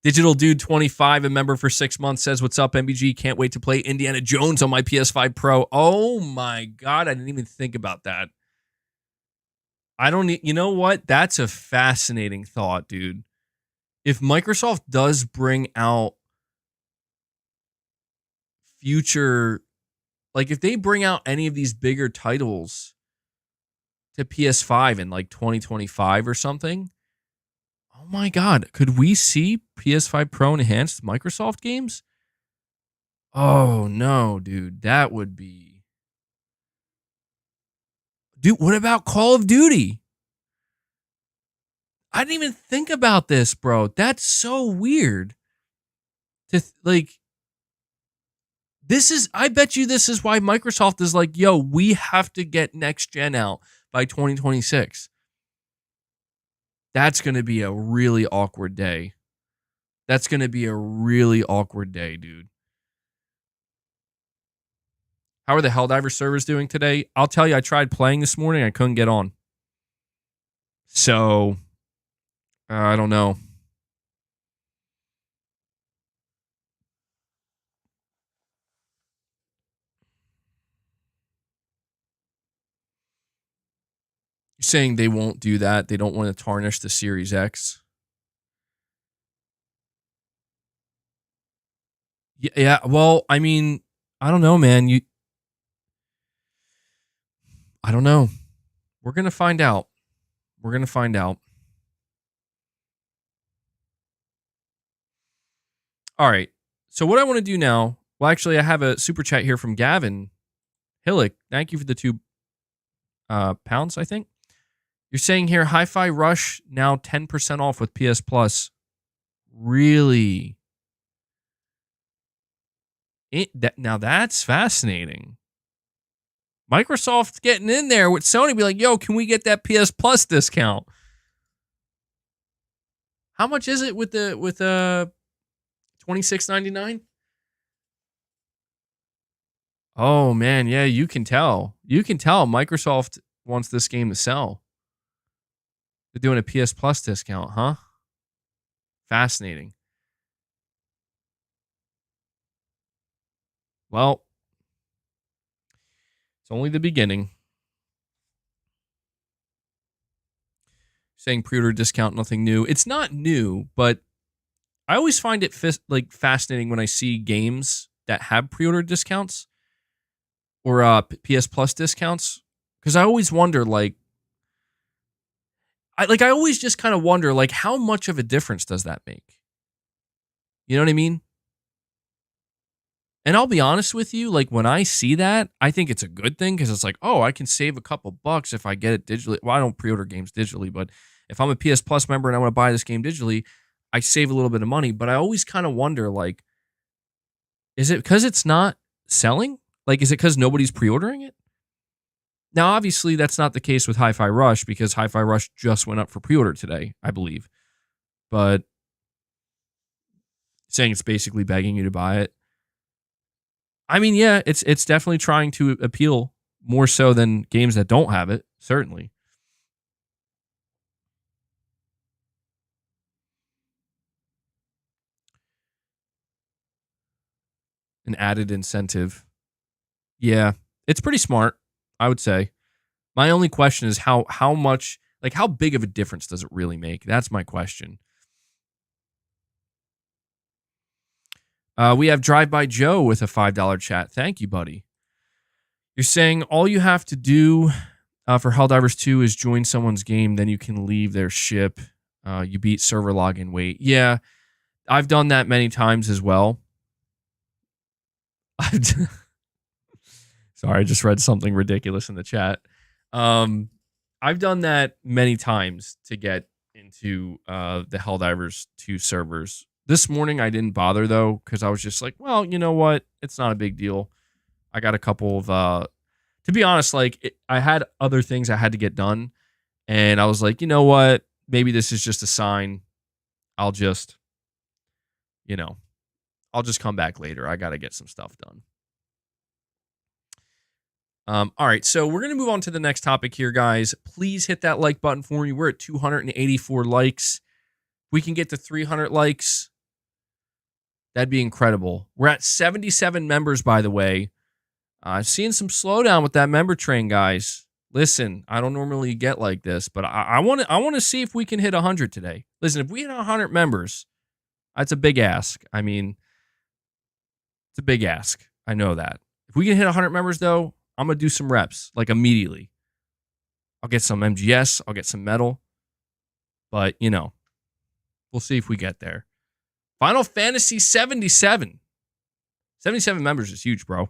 Digital Dude 25, a member for 6 months, says, what's up, MBG? Can't wait to play Indiana Jones on my PS5 Pro. Oh my God, I didn't even think about that. You know what? That's a fascinating thought, dude. If Microsoft does bring out future, like if they bring out any of these bigger titles to PS5 in like 2025 or something, oh my God, could we see PS5 Pro enhanced Microsoft games? Oh no, dude, that would be... Dude, what about Call of Duty? I didn't even think about this, bro. That's so weird. I bet you this is why Microsoft is like, yo, we have to get next gen out by 2026. That's going to be a really awkward day. That's going to be a really awkward day, dude. How are the Helldiver servers doing today? I'll tell you, I tried playing this morning. I couldn't get on. So, I don't know. You're saying they won't do that? They don't want to tarnish the Series X? Yeah, well, I mean, I don't know, man. I don't know. We're going to find out. We're going to find out. All right. So what I want to do now, well, actually, I have a super chat here from Gavin Hillick. Thank you for the 2 pounds, I think. You're saying here, Hi-Fi Rush now 10% off with PS Plus. Really? Now that's fascinating. Microsoft getting in there with Sony, be like, yo, can we get that PS Plus discount? How much is it with $26.99? Oh man, yeah, you can tell. You can tell Microsoft wants this game to sell. They're doing a PS Plus discount, huh? Fascinating. Well, it's only the beginning. Saying pre-order discount, nothing new. It's not new, but I always find it fascinating when I see games that have pre-order discounts or PS Plus discounts, because I always wonder, I always just kind of wonder, how much of a difference does that make? You know what I mean? And I'll be honest with you, when I see that, I think it's a good thing, because it's like, oh, I can save a couple bucks if I get it digitally. Well, I don't pre-order games digitally, but if I'm a PS Plus member and I want to buy this game digitally, I save a little bit of money. But I always kind of wonder, is it because it's not selling? Is it because nobody's pre-ordering it? Now, obviously, that's not the case with Hi-Fi Rush, because Hi-Fi Rush just went up for pre-order today, I believe. But saying it's basically begging you to buy it. I mean, yeah, it's definitely trying to appeal more so than games that don't have it, certainly. An added incentive. Yeah, it's pretty smart, I would say. My only question is how much, how big of a difference does it really make? That's my question. We have Drive By Joe with a $5 chat. Thank you, buddy. You're saying all you have to do for Helldivers 2 is join someone's game, then you can leave their ship. You beat server login wait. Yeah, I've done that many times as well. Sorry, I just read something ridiculous in the chat. I've done that many times to get into the Helldivers 2 servers. This morning I didn't bother though, because I was just like, well, you know what? It's not a big deal. I got a couple of to be honest, I had other things I had to get done, and I was like, you know what? Maybe this is just a sign. I'll just come back later. I got to get some stuff done. All right, so we're going to move on to the next topic here, guys. Please hit that like button for me. We're at 284 likes. We can get to 300 likes. That'd be incredible. We're at 77 members, by the way. Seeing some slowdown with that member train, guys. Listen, I don't normally get like this, but I want to see if we can hit 100 today. Listen, if we hit 100 members, that's a big ask. I mean, it's a big ask. I know that. If we can hit 100 members, though, I'm going to do some reps, immediately. I'll get some MGS. I'll get some metal. But, we'll see if we get there. Final Fantasy 77. 77 members is huge, bro.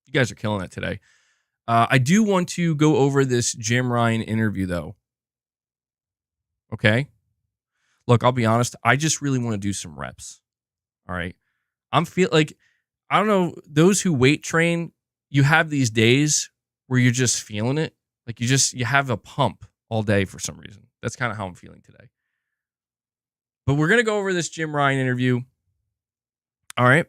You guys are killing it today. I do want to go over this Jim Ryan interview, though. Okay? Look, I'll be honest. I just really want to do some reps. All right? I don't know, those who weight train, you have these days where you're just feeling it. You have a pump all day for some reason. That's kind of how I'm feeling today. But we're going to go over this Jim Ryan interview. All right.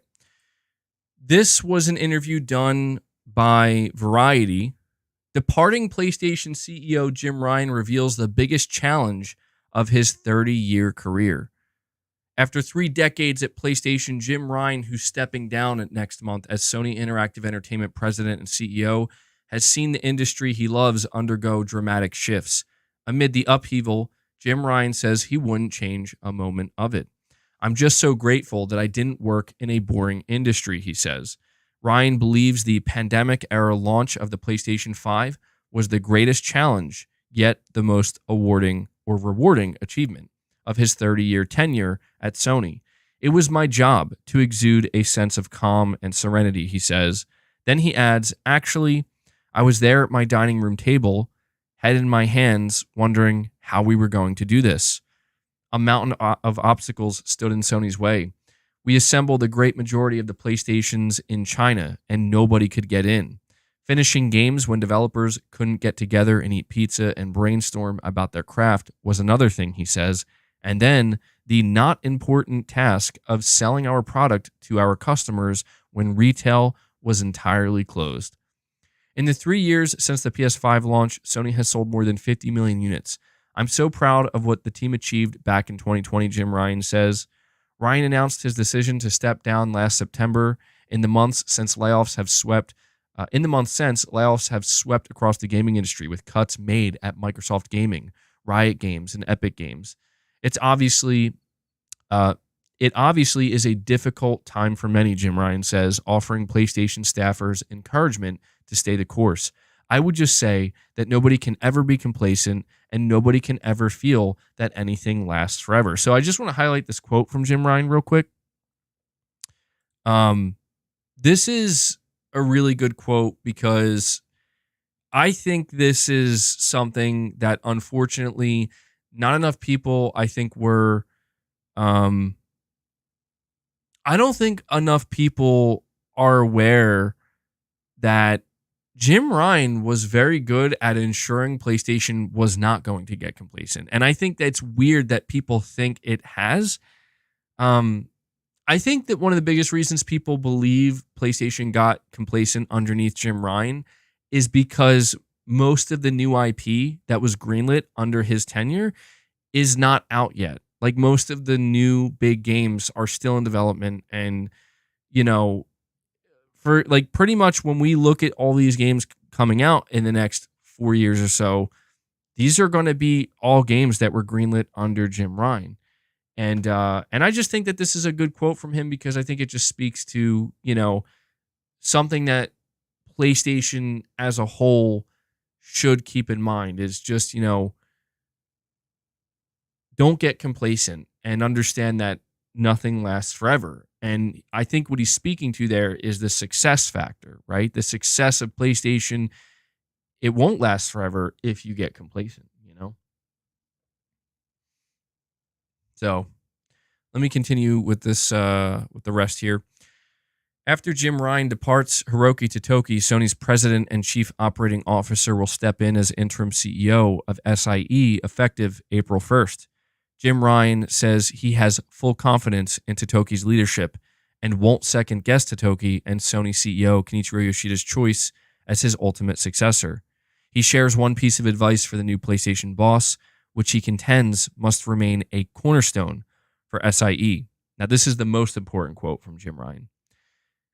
This was an interview done by Variety. Departing PlayStation CEO Jim Ryan reveals the biggest challenge of his 30-year career. After 3 decades at PlayStation, Jim Ryan, who's stepping down next month as Sony Interactive Entertainment president and CEO, has seen the industry he loves undergo dramatic shifts. Amid the upheaval, Jim Ryan says he wouldn't change a moment of it. I'm just so grateful that I didn't work in a boring industry, he says. Ryan believes the pandemic-era launch of the PlayStation 5 was the greatest challenge yet the most rewarding achievement of his 30-year tenure at Sony. It was my job to exude a sense of calm and serenity, he says. Then he adds, actually, I was there at my dining room table, head in my hands, wondering how we were going to do this. A mountain of obstacles stood in Sony's way. We assembled a great majority of the PlayStations in China, and nobody could get in. Finishing games when developers couldn't get together and eat pizza and brainstorm about their craft was another thing, he says. And then the not important task of selling our product to our customers when retail was entirely closed. In the 3 years since the PS5 launch, Sony has sold more than 50 million units. I'm so proud of what the team achieved back in 2020, Jim Ryan says. Ryan announced his decision to step down last September. In the months since layoffs have swept across the gaming industry, with cuts made at Microsoft Gaming, Riot Games, and Epic Games. It obviously is a difficult time for many, Jim Ryan says, offering PlayStation staffers encouragement to stay the course. I would just say that nobody can ever be complacent and nobody can ever feel that anything lasts forever. So I just want to highlight this quote from Jim Ryan real quick. This is a really good quote because I think this is something that unfortunately not enough people, I think, were I don't think enough people are aware that Jim Ryan was very good at ensuring PlayStation was not going to get complacent. And I think that's weird that people think it has. I think that one of the biggest reasons people believe PlayStation got complacent underneath Jim Ryan is because most of the new IP that was greenlit under his tenure is not out yet. Like, most of the new big games are still in development. And, you know, for like pretty much when we look at all these games coming out in the next 4 years or so, these are going to be all games that were greenlit under Jim Ryan. And I just think that this is a good quote from him because I think it just speaks to, you know, something that PlayStation as a whole should keep in mind is just, you know, don't get complacent and understand that nothing lasts forever. And I think what he's speaking to there is the success factor, right? The success of PlayStation, it won't last forever if you get complacent, you know? So let me continue with this, with the rest here. After Jim Ryan departs, Hiroki Totoki, Sony's president and chief operating officer, will step in as interim CEO of SIE effective April 1st. Jim Ryan says he has full confidence in Totoki's leadership and won't second-guess Totoki and Sony CEO Kenichiro Yoshida's choice as his ultimate successor. He shares one piece of advice for the new PlayStation boss, which he contends must remain a cornerstone for SIE. Now, this is the most important quote from Jim Ryan.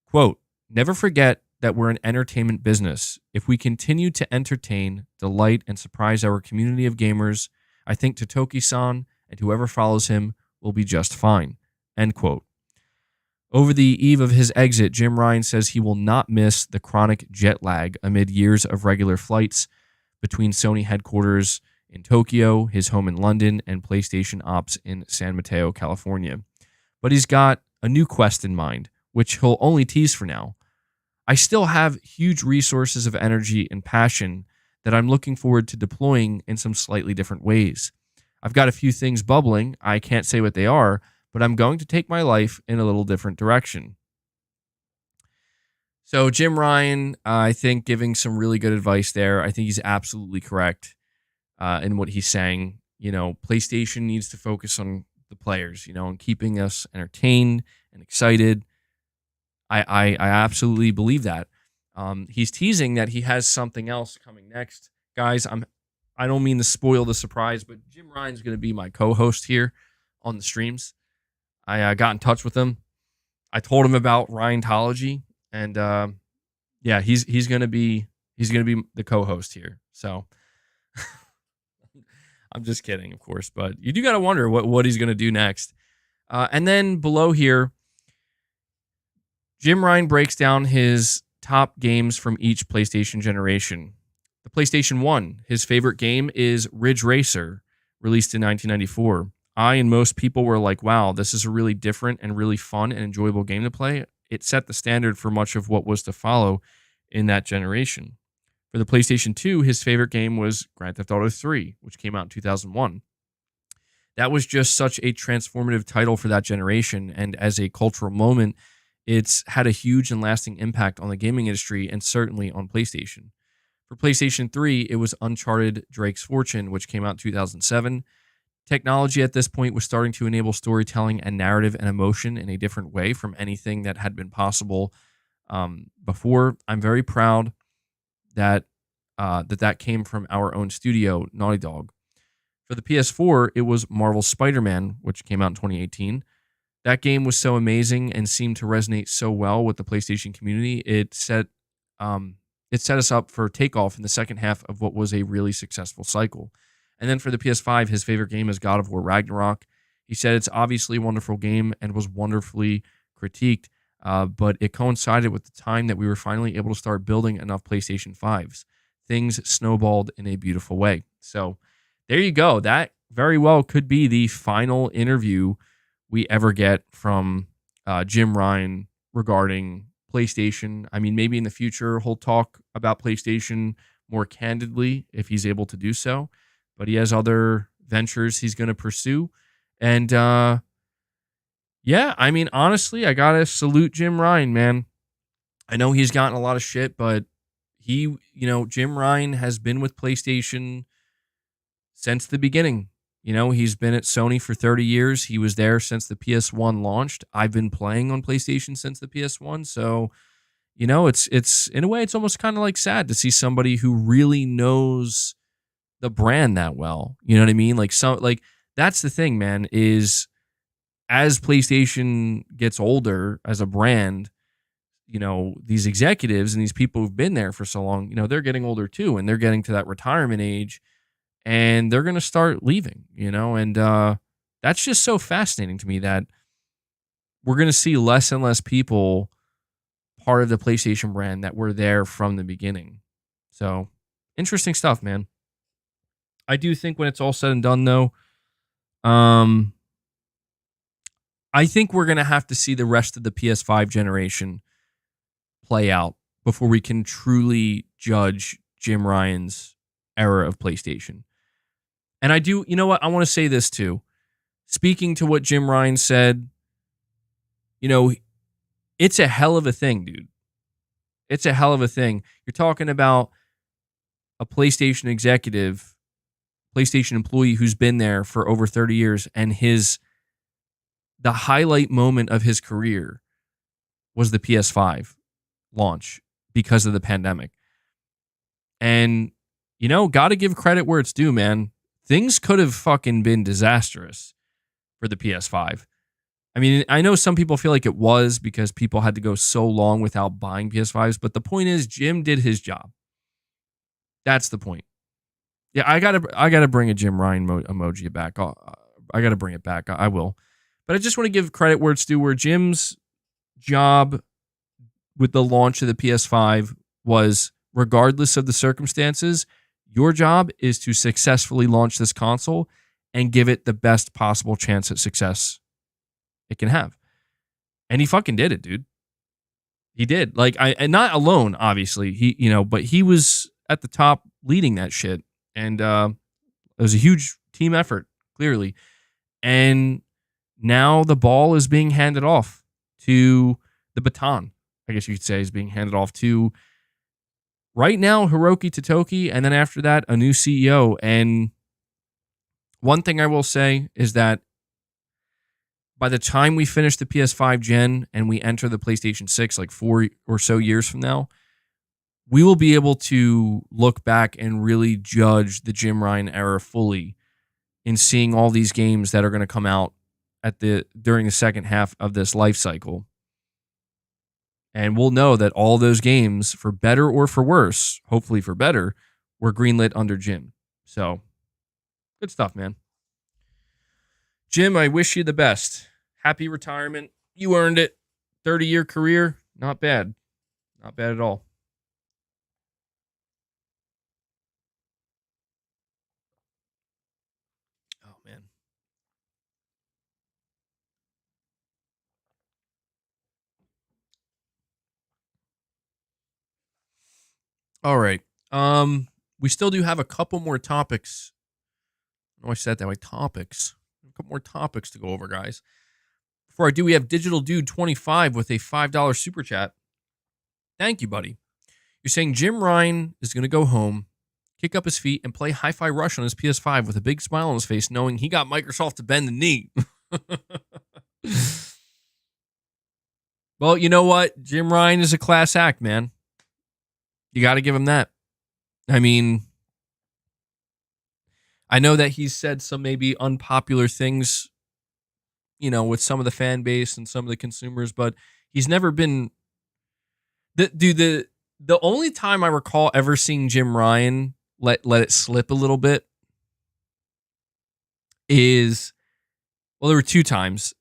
Quote, "Never forget that we're an entertainment business. If we continue to entertain, delight, and surprise our community of gamers, I think Totoki-san and whoever follows him will be just fine." End quote. Over the eve of his exit, Jim Ryan says he will not miss the chronic jet lag amid years of regular flights between Sony headquarters in Tokyo, his home in London, and PlayStation ops in San Mateo, California. But he's got a new quest in mind, which he'll only tease for now. "I still have huge resources of energy and passion that I'm looking forward to deploying in some slightly different ways. I've got a few things bubbling. I can't say what they are, but I'm going to take my life in a little different direction." So Jim Ryan, I think, giving some really good advice there. I think he's absolutely correct in what he's saying. You know, PlayStation needs to focus on the players, you know, and keeping us entertained and excited. I absolutely believe that. He's teasing that he has something else coming next. Guys, I don't mean to spoil the surprise, but Jim Ryan's going to be my co-host here on the streams. I got in touch with him. I told him about Ryantology, and yeah, he's going to be the co-host here. So I'm just kidding, of course, but you do got to wonder what he's going to do next. And then below here, Jim Ryan breaks down his top games from each PlayStation generation. The PlayStation 1, his favorite game is Ridge Racer, released in 1994. I and most people were like, wow, this is a really different and really fun and enjoyable game to play. It set the standard for much of what was to follow in that generation. For the PlayStation 2, his favorite game was Grand Theft Auto 3, which came out in 2001. That was just such a transformative title for that generation, and as a cultural moment, it's had a huge and lasting impact on the gaming industry and certainly on PlayStation. For PlayStation 3, it was Uncharted Drake's Fortune, which came out in 2007. Technology at this point was starting to enable storytelling and narrative and emotion in a different way from anything that had been possible before. I'm very proud that that came from our own studio, Naughty Dog. For the PS4, it was Marvel's Spider-Man, which came out in 2018. That game was so amazing and seemed to resonate so well with the PlayStation community. It set us up for takeoff in the second half of what was a really successful cycle. And then for the PS5, his favorite game is God of War Ragnarok. He said it's obviously a wonderful game and was wonderfully critiqued, but it coincided with the time that we were finally able to start building enough PlayStation 5s. Things snowballed in a beautiful way. So there you go. That very well could be the final interview we ever get from Jim Ryan regarding PlayStation. I mean, maybe in the future he'll talk about PlayStation more candidly if he's able to do so. But he has other ventures he's going to pursue. And yeah, I mean, honestly, I got to salute Jim Ryan, man. I know he's gotten a lot of shit, but Jim Ryan has been with PlayStation since the beginning. He's been at Sony for 30 years. He was there since the PS1 launched. I've been playing on PlayStation since the PS1. So, it's in a way, it's almost kind of like sad to see somebody who really knows the brand that well. You know what I mean? That's the thing, man, is as PlayStation gets older as a brand, these executives and these people who've been there for so long, they're getting older too, and they're getting to that retirement age, and they're going to start leaving, and that's just so fascinating to me that we're going to see less and less people part of the PlayStation brand that were there from the beginning. So interesting stuff, man. I do think when it's all said and done, though, I think we're going to have to see the rest of the PS5 generation play out before we can truly judge Jim Ryan's era of PlayStation. And I do, you know what? I want to say this too. Speaking to what Jim Ryan said, it's a hell of a thing, dude. It's a hell of a thing. You're talking about a PlayStation executive, PlayStation employee who's been there for over 30 years, and the highlight moment of his career was the PS5 launch because of the pandemic. And, got to give credit where it's due, man. Things could have fucking been disastrous for the PS5. I mean, I know some people feel like it was because people had to go so long without buying PS5s, but the point is Jim did his job. That's the point. Yeah, I gotta bring a Jim Ryan emoji back. I gotta bring it back. I will. But I just want to give credit where it's due, where Jim's job with the launch of the PS5 was, regardless of the circumstances, your job is to successfully launch this console and give it the best possible chance at success it can have. And he fucking did it, dude. He did. And not alone, obviously. But he was at the top leading that shit. And it was a huge team effort, clearly. And now the ball is being handed off to the baton, I guess you could say, is being handed off to right now Hiroki Totoki, and then after that, a new CEO. And one thing I will say is that by the time we finish the PS5 gen and we enter the PlayStation 6, like 4 or so years from now, we will be able to look back and really judge the Jim Ryan era fully in seeing all these games that are going to come out during the second half of this life cycle. And we'll know that all those games, for better or for worse, hopefully for better, were greenlit under Jim. So, good stuff, man. Jim, I wish you the best. Happy retirement. You earned it. 30-year career. Not bad. Not bad at all. All right. We still do have a couple more topics. I know I said that way. Topics. A couple more topics to go over, guys. Before I do, we have Digital Dude 25 with a $5 super chat. Thank you, buddy. You're saying Jim Ryan is going to go home, kick up his feet, and play Hi-Fi Rush on his PS5 with a big smile on his face, knowing he got Microsoft to bend the knee. Well, you know what? Jim Ryan is a class act, man. You got to give him that. I mean, I know that he's said some maybe unpopular things, you know, with some of the fan base and some of the consumers, but he's never been the only time I recall ever seeing Jim Ryan let it slip a little bit is, well, there were two times.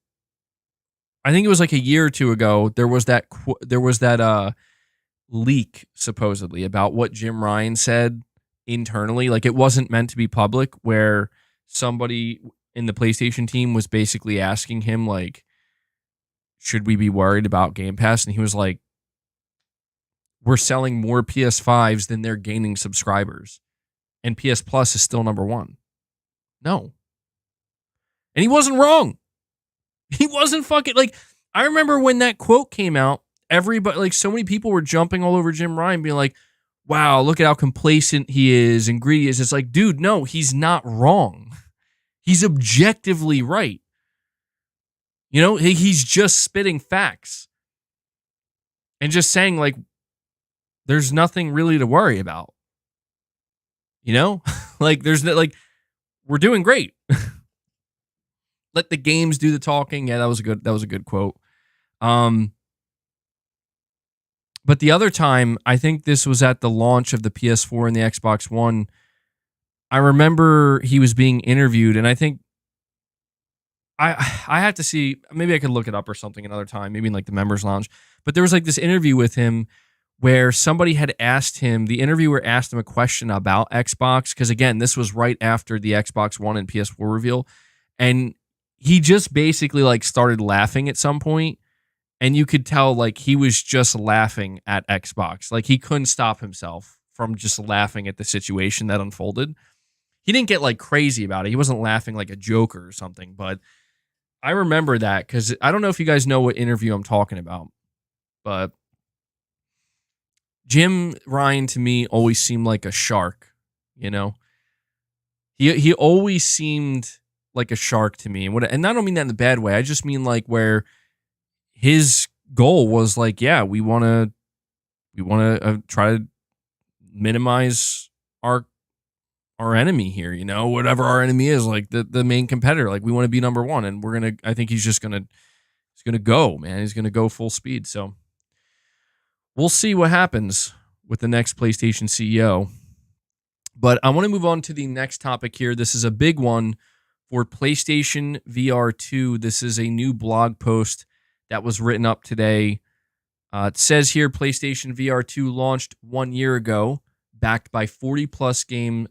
I think it was like a year or two ago. There was that leak supposedly about what Jim Ryan said internally. Like, it wasn't meant to be public, where somebody in the PlayStation team was basically asking him, like, should we be worried about Game Pass? And he was like, we're selling more PS5s than they're gaining subscribers. And PS Plus is still number one. No. And he wasn't wrong. He wasn't fucking, like, I remember when that quote came out, everybody, like, so many people were jumping all over Jim Ryan, being like, wow, look at how complacent he is and greedy he is. It's like, dude, no, he's not wrong. He's objectively right. You know, he's just spitting facts and just saying, like, there's nothing really to worry about. You know, like, we're doing great. Let the games do the talking. Yeah, that was a good quote. But the other time, I think this was at the launch of the PS4 and the Xbox One. I remember he was being interviewed, and I think I have to see, maybe I could look it up or something another time, maybe in like the members lounge. But there was like this interview with him where somebody had asked him, the interviewer asked him a question about Xbox, because again, this was right after the Xbox One and PS4 reveal, and he just basically like started laughing at some point, and you could tell like he was just laughing at Xbox. Like, he couldn't stop himself from just laughing at the situation that unfolded. He didn't get like crazy about it. He wasn't laughing like a joker or something, but I remember that because I don't know if you guys know what interview I'm talking about, but Jim Ryan to me always seemed like a shark, you know? He always seemed like a shark to me. And I don't mean that in the bad way. I just mean like where his goal was like, yeah, we want to try to minimize our enemy here, you know, whatever our enemy is, like the main competitor. Like, we want to be number one, and I think he's going to go, man. He's going to go full speed. So we'll see what happens with the next PlayStation CEO. But I want to move on to the next topic here. This is a big one for PlayStation VR 2. This is a new blog post that was written up today. It says here, PlayStation VR 2 launched 1 year ago, backed by a 40-plus game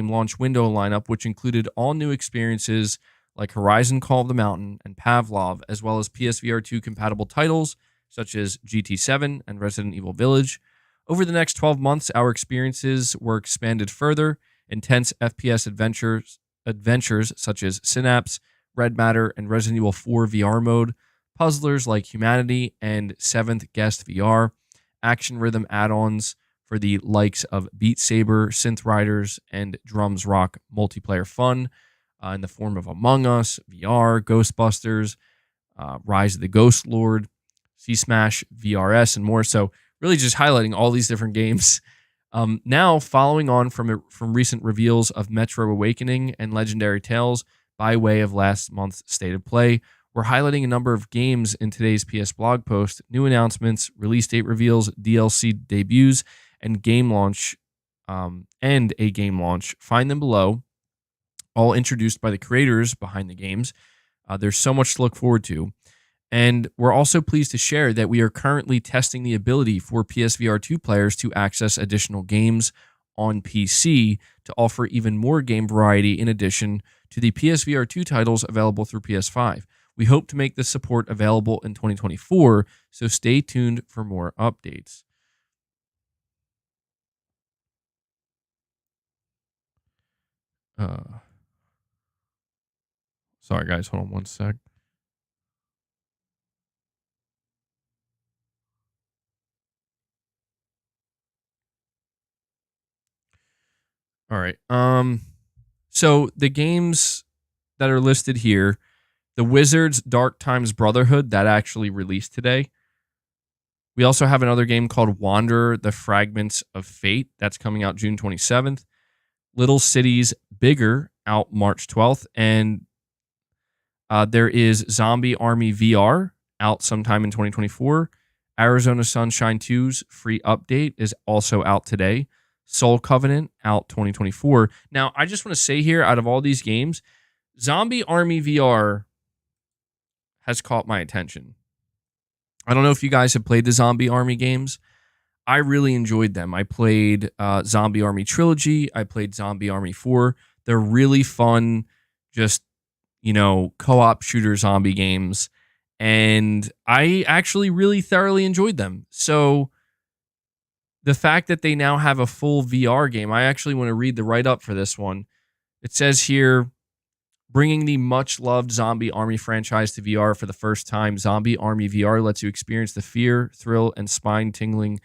launch window lineup, which included all new experiences like Horizon Call of the Mountain and Pavlov, as well as PSVR 2 compatible titles such as GT7 and Resident Evil Village. Over the next 12 months, our experiences were expanded further. Intense FPS adventures such as Synapse, Red Matter, and Resident Evil 4 VR mode, puzzlers like Humanity and Seventh Guest VR, action rhythm add-ons for the likes of Beat Saber, Synth Riders, and Drums Rock multiplayer fun in the form of Among Us, VR, Ghostbusters, Rise of the Ghost Lord, C-Smash, VRS, and more. So really just highlighting all these different games. Now, following on from recent reveals of Metro Awakening and Legendary Tales by way of last month's State of Play, we're highlighting a number of games in today's PS blog post, new announcements, release date reveals, DLC debuts, and a game launch. Find them below, all introduced by the creators behind the games. There's so much to look forward to. And we're also pleased to share that we are currently testing the ability for PSVR 2 players to access additional games on PC to offer even more game variety in addition to the PSVR 2 titles available through PS5. We hope to make this support available in 2024, so stay tuned for more updates. Sorry, guys. Hold on one sec. All right. So the games that are listed here, the Wizards Dark Times Brotherhood, that actually released today. We also have another game called Wander: The Fragments of Fate. That's coming out June 27th. Little Cities Bigger out March 12th. And there is Zombie Army VR out sometime in 2024. Arizona Sunshine 2's free update is also out today. Soul Covenant out 2024. Now, I just want to say here, out of all these games, Zombie Army VR has caught my attention. I don't know if you guys have played the Zombie Army games. I really enjoyed them. I played Zombie Army Trilogy. I played Zombie Army 4. They're really fun, just, co-op shooter zombie games. And I actually really thoroughly enjoyed them. So the fact that they now have a full VR game, I actually want to read the write-up for this one. It says here, bringing the much-loved Zombie Army franchise to VR for the first time, Zombie Army VR lets you experience the fear, thrill, and spine-tingling,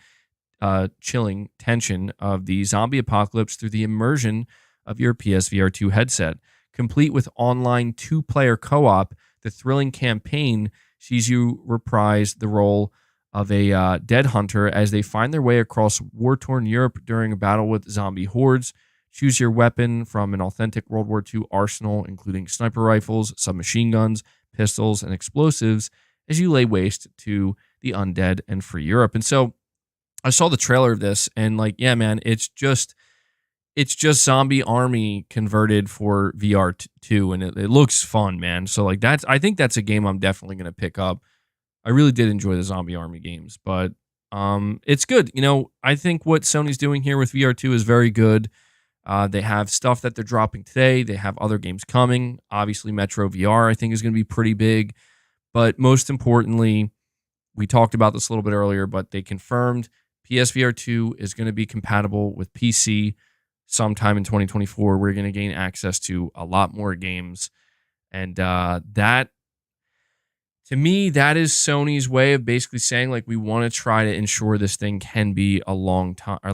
chilling tension of the zombie apocalypse through the immersion of your PSVR 2 headset. Complete with online two-player co-op, the thrilling campaign sees you reprise the role of a dead hunter as they find their way across war-torn Europe during a battle with zombie hordes. Choose your weapon from an authentic World War II arsenal, including sniper rifles, submachine guns, pistols, and explosives, as you lay waste to the undead and free Europe. And so I saw the trailer of this, and yeah, man, it's just Zombie Army converted for VR 2, and it looks fun, man. So I think that's a game I'm definitely going to pick up. I really did enjoy the Zombie Army games, but it's good. I think what Sony's doing here with VR 2 is very good. They have stuff that they're dropping today. They have other games coming. Obviously, Metro VR, I think, is going to be pretty big. But most importantly, we talked about this a little bit earlier, but they confirmed PSVR 2 is going to be compatible with PC sometime in 2024. We're going to gain access to a lot more games. And that, to me, that is Sony's way of basically saying, we want to try to ensure this thing can be a long-term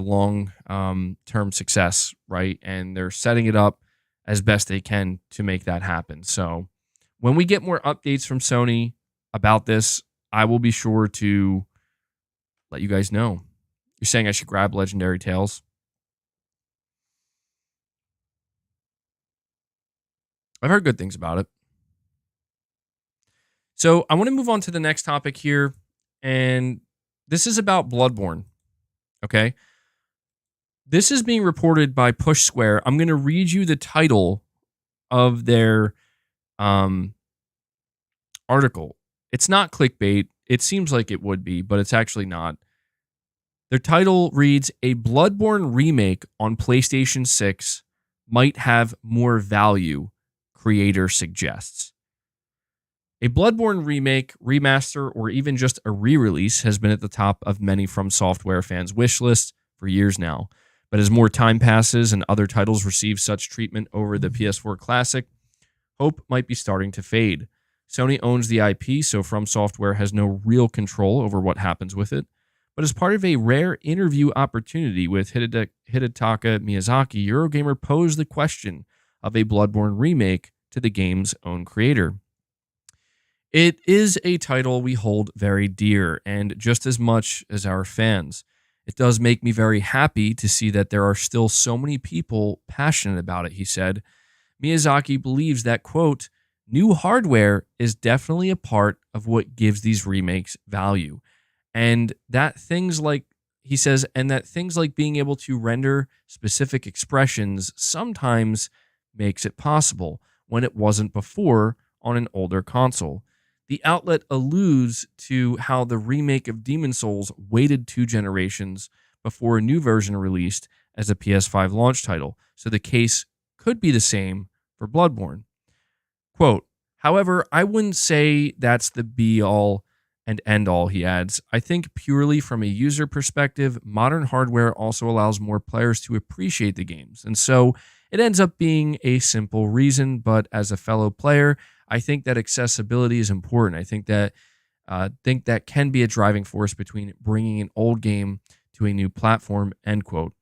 success, right? And they're setting it up as best they can to make that happen. So when we get more updates from Sony about this, I will be sure to let you guys know. You're saying I should grab Legendary Tales? I've heard good things about it. So I want to move on to the next topic here, and this is about Bloodborne, okay? This is being reported by Push Square. I'm going to read you the title of their article. It's not clickbait. It seems like it would be, but it's actually not. Their title reads, "A Bloodborne remake on PlayStation 6 might have more value, creator suggests." A Bloodborne remake, remaster, or even just a re-release has been at the top of many From Software fans' wish lists for years now. But as more time passes and other titles receive such treatment over the PS4 Classic, hope might be starting to fade. Sony owns the IP, so From Software has no real control over what happens with it. But as part of a rare interview opportunity with Hidetaka Miyazaki, Eurogamer posed the question of a Bloodborne remake to the game's own creator. It is a title we hold very dear, and just as much as our fans. It does make me very happy to see that there are still so many people passionate about it, he said. Miyazaki believes that, quote, "new hardware is definitely a part of what gives these remakes value. And that things like," he says, "and that things like being able to render specific expressions sometimes makes it possible when it wasn't before on an older console." The outlet alludes to how the remake of Demon's Souls waited 2 generations before a new version released as a PS5 launch title, so the case could be the same for Bloodborne. Quote, "However, I wouldn't say that's the be-all and end-all," he adds. "I think purely from a user perspective, modern hardware also allows more players to appreciate the games. And so it ends up being a simple reason, but as a fellow player, I think that accessibility is important. I think that can be a driving force between bringing an old game to a new platform, end quote.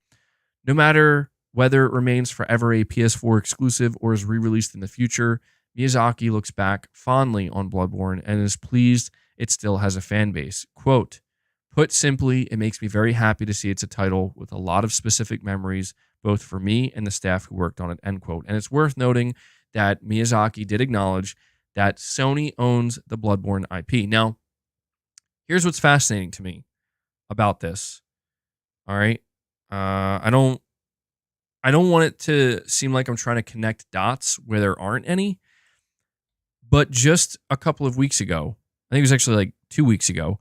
No matter whether it remains forever a PS4 exclusive or is re-released in the future, Miyazaki looks back fondly on Bloodborne and is pleased it still has a fan base. Quote, put simply, it makes me very happy to see it's a title with a lot of specific memories, both for me and the staff who worked on it, end quote. And it's worth noting that Miyazaki did acknowledge that Sony owns the Bloodborne IP. Now, here's what's fascinating to me about this. All right. I don't want it to seem like I'm trying to connect dots where there aren't any. But just a couple of weeks ago, I think it was actually like 2 weeks ago,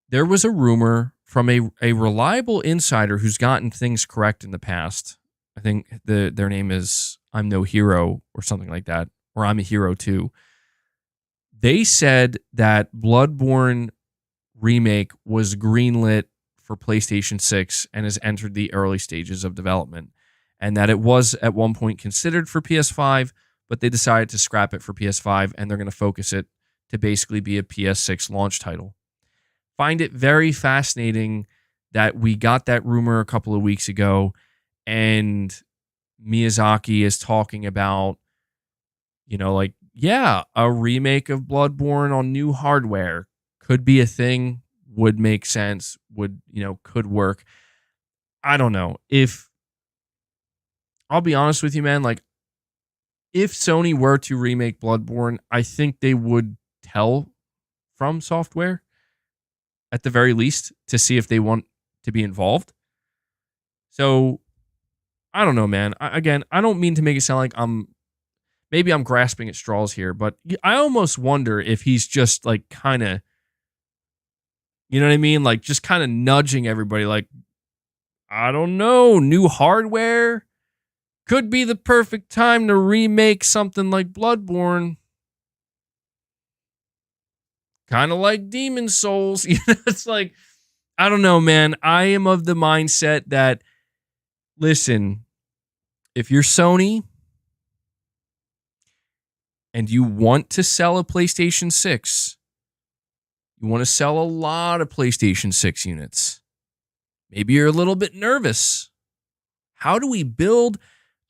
there was a rumor from a reliable insider who's gotten things correct in the past. I think their name is I'm No Hero or something like that, or I'm a Hero Too. They said that Bloodborne Remake was greenlit for PlayStation 6 and has entered the early stages of development, and that it was at one point considered for PS5, but they decided to scrap it for PS5, and they're going to focus it to basically be a PS6 launch title. Find it very fascinating that we got that rumor a couple of weeks ago, and Miyazaki is talking about, like, yeah, a remake of Bloodborne on new hardware could be a thing, would make sense, could work. I don't know. I'll be honest with you, man, like, if Sony were to remake Bloodborne, I think they would tell From Software, at the very least, to see if they want to be involved. So, I don't know, man. I don't mean to make it sound like I'm grasping at straws here, but I almost wonder if he's just like kind of, you know what I mean? Like just kind of nudging everybody like, I don't know, new hardware could be the perfect time to remake something like Bloodborne. Kind of like Demon Souls. It's like, I don't know, man. I am of the mindset that, listen, if you're Sony and you want to sell a PlayStation 6, you want to sell a lot of PlayStation 6 units. Maybe you're a little bit nervous. How do we build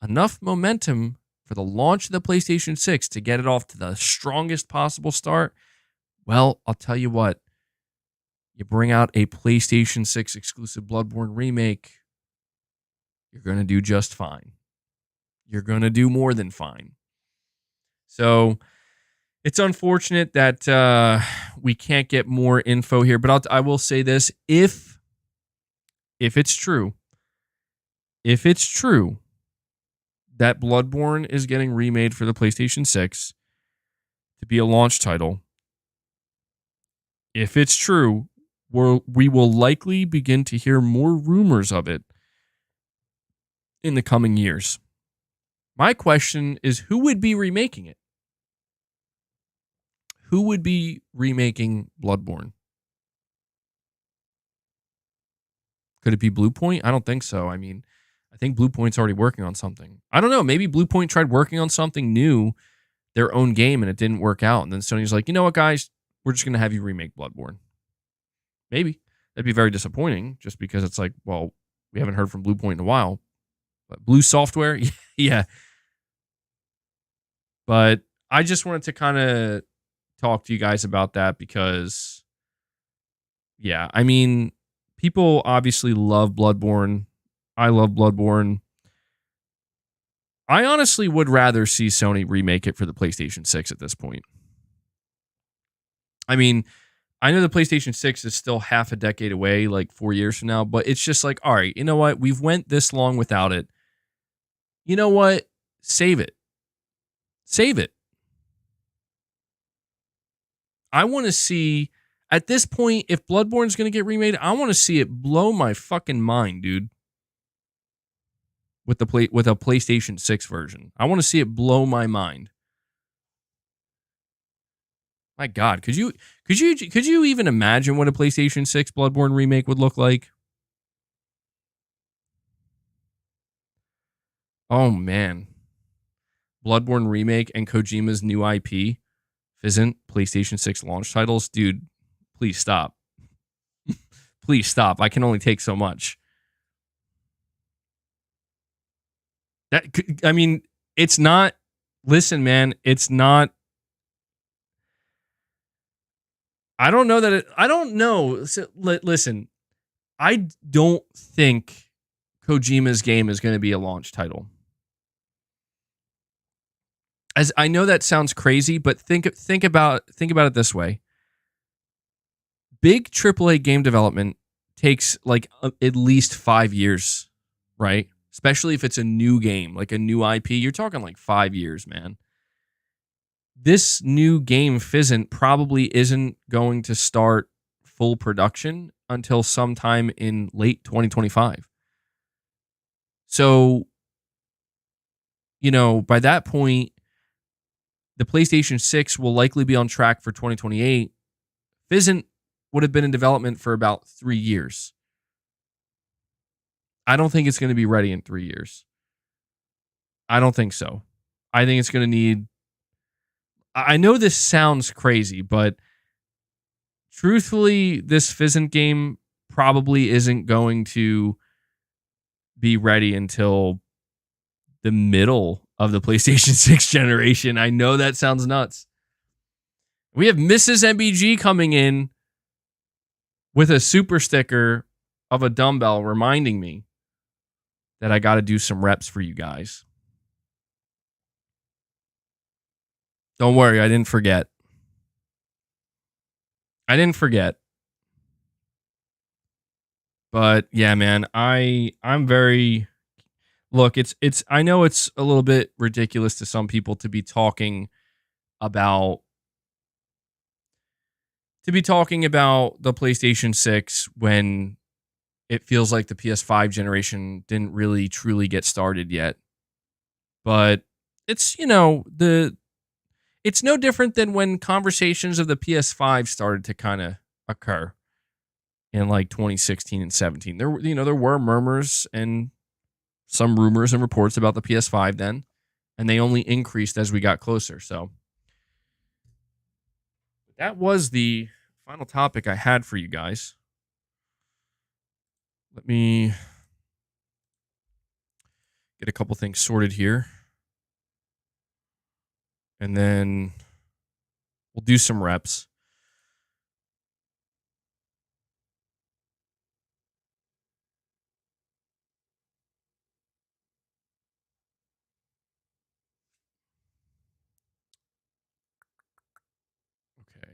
enough momentum for the launch of the PlayStation 6 to get it off to the strongest possible start? Well, I'll tell you what. You bring out a PlayStation 6 exclusive Bloodborne remake, you're going to do just fine. You're going to do more than fine. So it's unfortunate that we can't get more info here, but I will say this. If it's true that Bloodborne is getting remade for the PlayStation 6 to be a launch title, if it's true, we will likely begin to hear more rumors of it in the coming years. My question is, who would be remaking it? Who would be remaking Bloodborne? Could it be Bluepoint? I don't think so. I mean, I think Bluepoint's already working on something. I don't know. Maybe Bluepoint tried working on something new, their own game, and it didn't work out. And then Sony's like, you know what, guys? We're just going to have you remake Bloodborne. Maybe. That'd be very disappointing just because it's like, well, we haven't heard from Bluepoint in a while. But Blue Software? Yeah. But I just wanted to kind of talk to you guys about that because, yeah, I mean, people obviously love Bloodborne. I love Bloodborne. I honestly would rather see Sony remake it for the PlayStation 6 at this point. I mean, I know the PlayStation 6 is still half a decade away, like 4 years from now, but it's just like, all right, you know what? We've went this long without it. You know what? Save it. Save it. I want to see, at this point, if Bloodborne's going to get remade, I want to see it blow my fucking mind, dude. With a PlayStation 6 version. I want to see it blow my mind. My God, could you even imagine what a PlayStation 6 Bloodborne remake would look like? Oh man, Bloodborne Remake and Kojima's new IP isn't PlayStation 6 launch titles, dude. Please stop. Please stop. I can only take so much. I mean, it's not. Listen, man, it's not. I don't know that I don't know. Listen, I don't think Kojima's game is going to be a launch title. As I know that sounds crazy, but think about it this way. Big AAA game development takes like at least 5 years, right? Especially if it's a new game, like a new IP. You're talking like 5 years, man. This new game, Fizzant, probably isn't going to start full production until sometime in late 2025. So, by that point, the PlayStation 6 will likely be on track for 2028. Fizzant would have been in development for about 3 years. I don't think it's going to be ready in 3 years. I don't think so. I think it's going to need... I know this sounds crazy, but truthfully, this Fizzant game probably isn't going to be ready until the middle of the PlayStation 6 generation. I know that sounds nuts. We have Mrs. MBG coming in with a super sticker of a dumbbell reminding me that I got to do some reps for you guys. Don't worry, I didn't forget. But yeah, man, I'm very... Look, it's I know it's a little bit ridiculous to some people to be talking about the PlayStation 6 when it feels like the PS5 generation didn't really truly get started yet. But it's, it's no different than when conversations of the PS5 started to kind of occur in like 2016 and 17. There were murmurs and some rumors and reports about the PS5 then, and they only increased as we got closer. So that was the final topic I had for you guys. Let me get a couple things sorted here, and then we'll do some reps. Okay.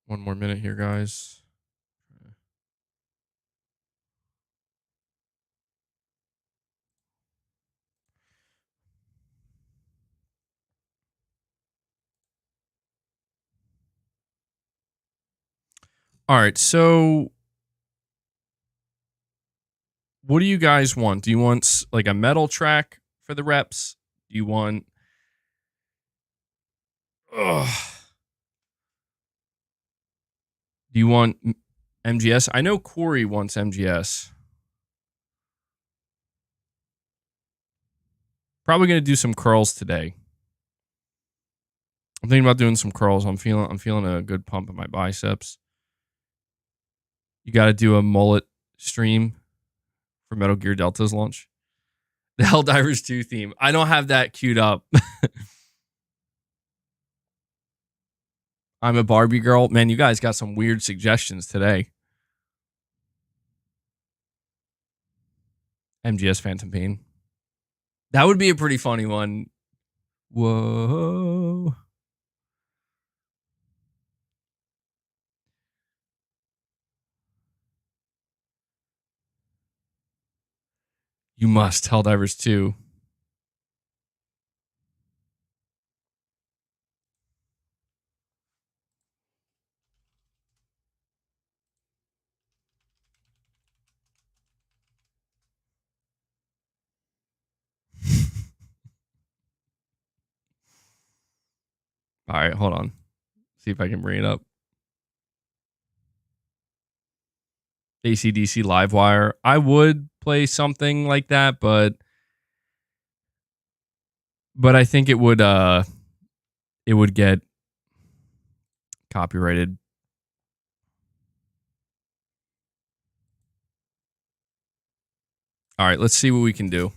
One more minute here, guys. All right, so what do you guys want? Do you want like a metal track for the reps? Do you want... Ugh. Do you want MGS? I know Corey wants MGS. Probably gonna do some curls today. I'm thinking about doing some curls. I'm feeling a good pump in my biceps. You got to do a mullet stream for Metal Gear Delta's launch. The Helldivers 2 theme. I don't have that queued up. I'm a Barbie girl. Man, you guys got some weird suggestions today. MGS Phantom Pain. That would be a pretty funny one. Whoa. You must. Helldivers 2. All right, hold on. See if I can bring it up. AC/DC Livewire. I would play something like that, but I think it would get copyrighted. All right, let's see what we can do.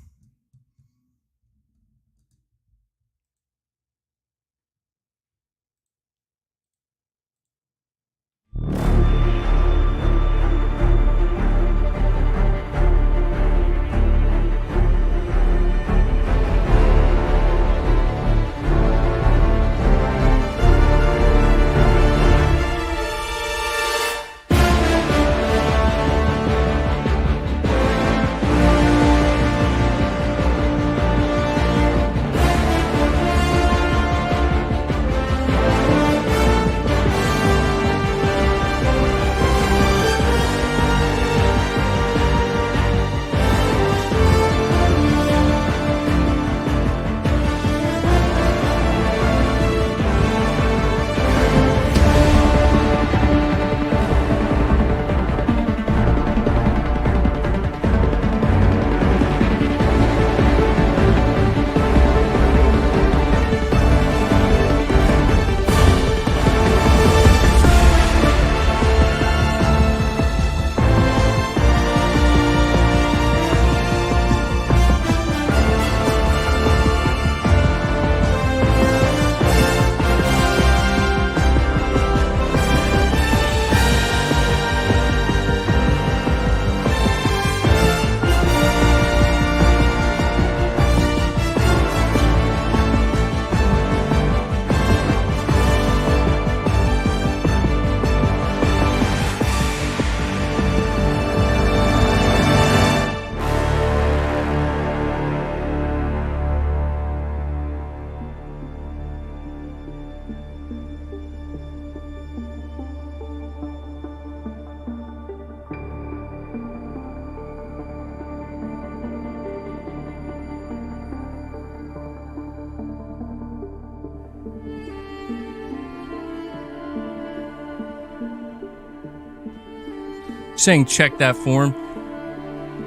Saying check that form.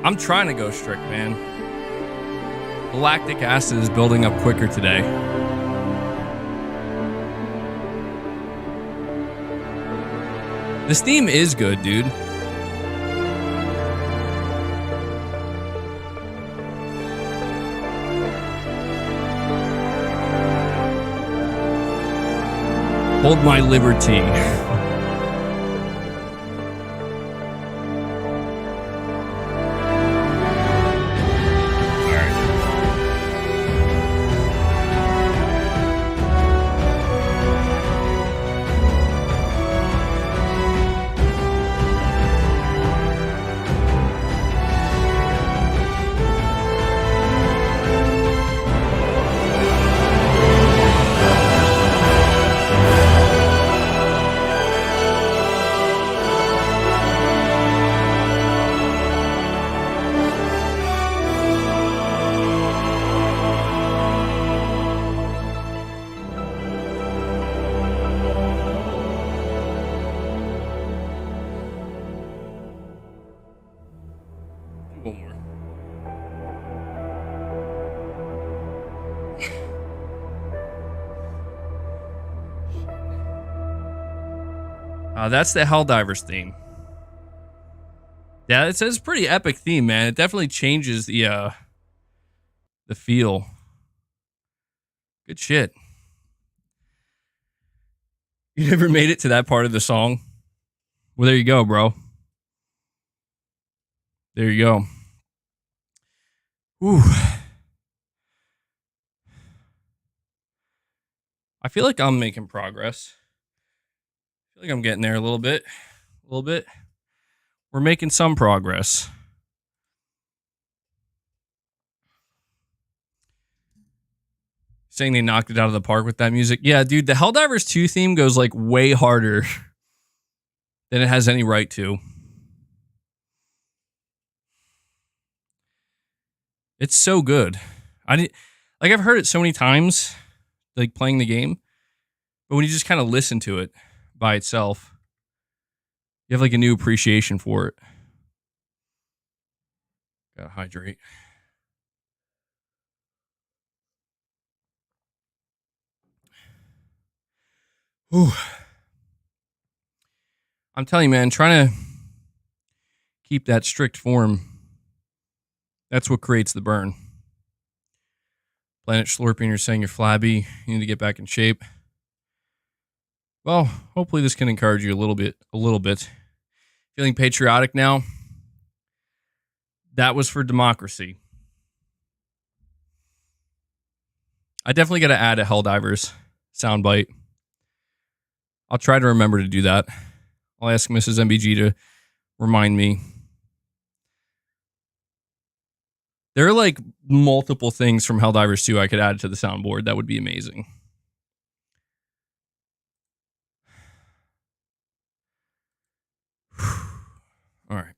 I'm trying to go strict, man. The lactic acid is building up quicker today. This theme is good, dude. Hold my liberty. One more. That's the Helldivers theme. Yeah, it's a pretty epic theme, man. It definitely changes the feel. Good shit. You never made it to that part of the song? Well, there you go, bro. There you go. Ooh. I feel like I'm making progress. I feel like I'm getting there a little bit. A little bit. We're making some progress. Saying they knocked it out of the park with that music. Yeah, dude, the Helldivers 2 theme goes like way harder than it has any right to. It's so good. I've heard it so many times, like playing the game. But when you just kind of listen to it by itself, you have like a new appreciation for it. Gotta hydrate. Whew. I'm telling you, man, trying to keep that strict form, that's what creates the burn. Planet Slurping, you're saying you're flabby, you need to get back in shape. Well, hopefully this can encourage you a little bit. Feeling patriotic now? That was for democracy. I definitely got to add a Helldivers soundbite. I'll try to remember to do that. I'll ask Mrs. MBG to remind me. There are like multiple things from Helldivers 2 I could add to the soundboard. That would be amazing. All right.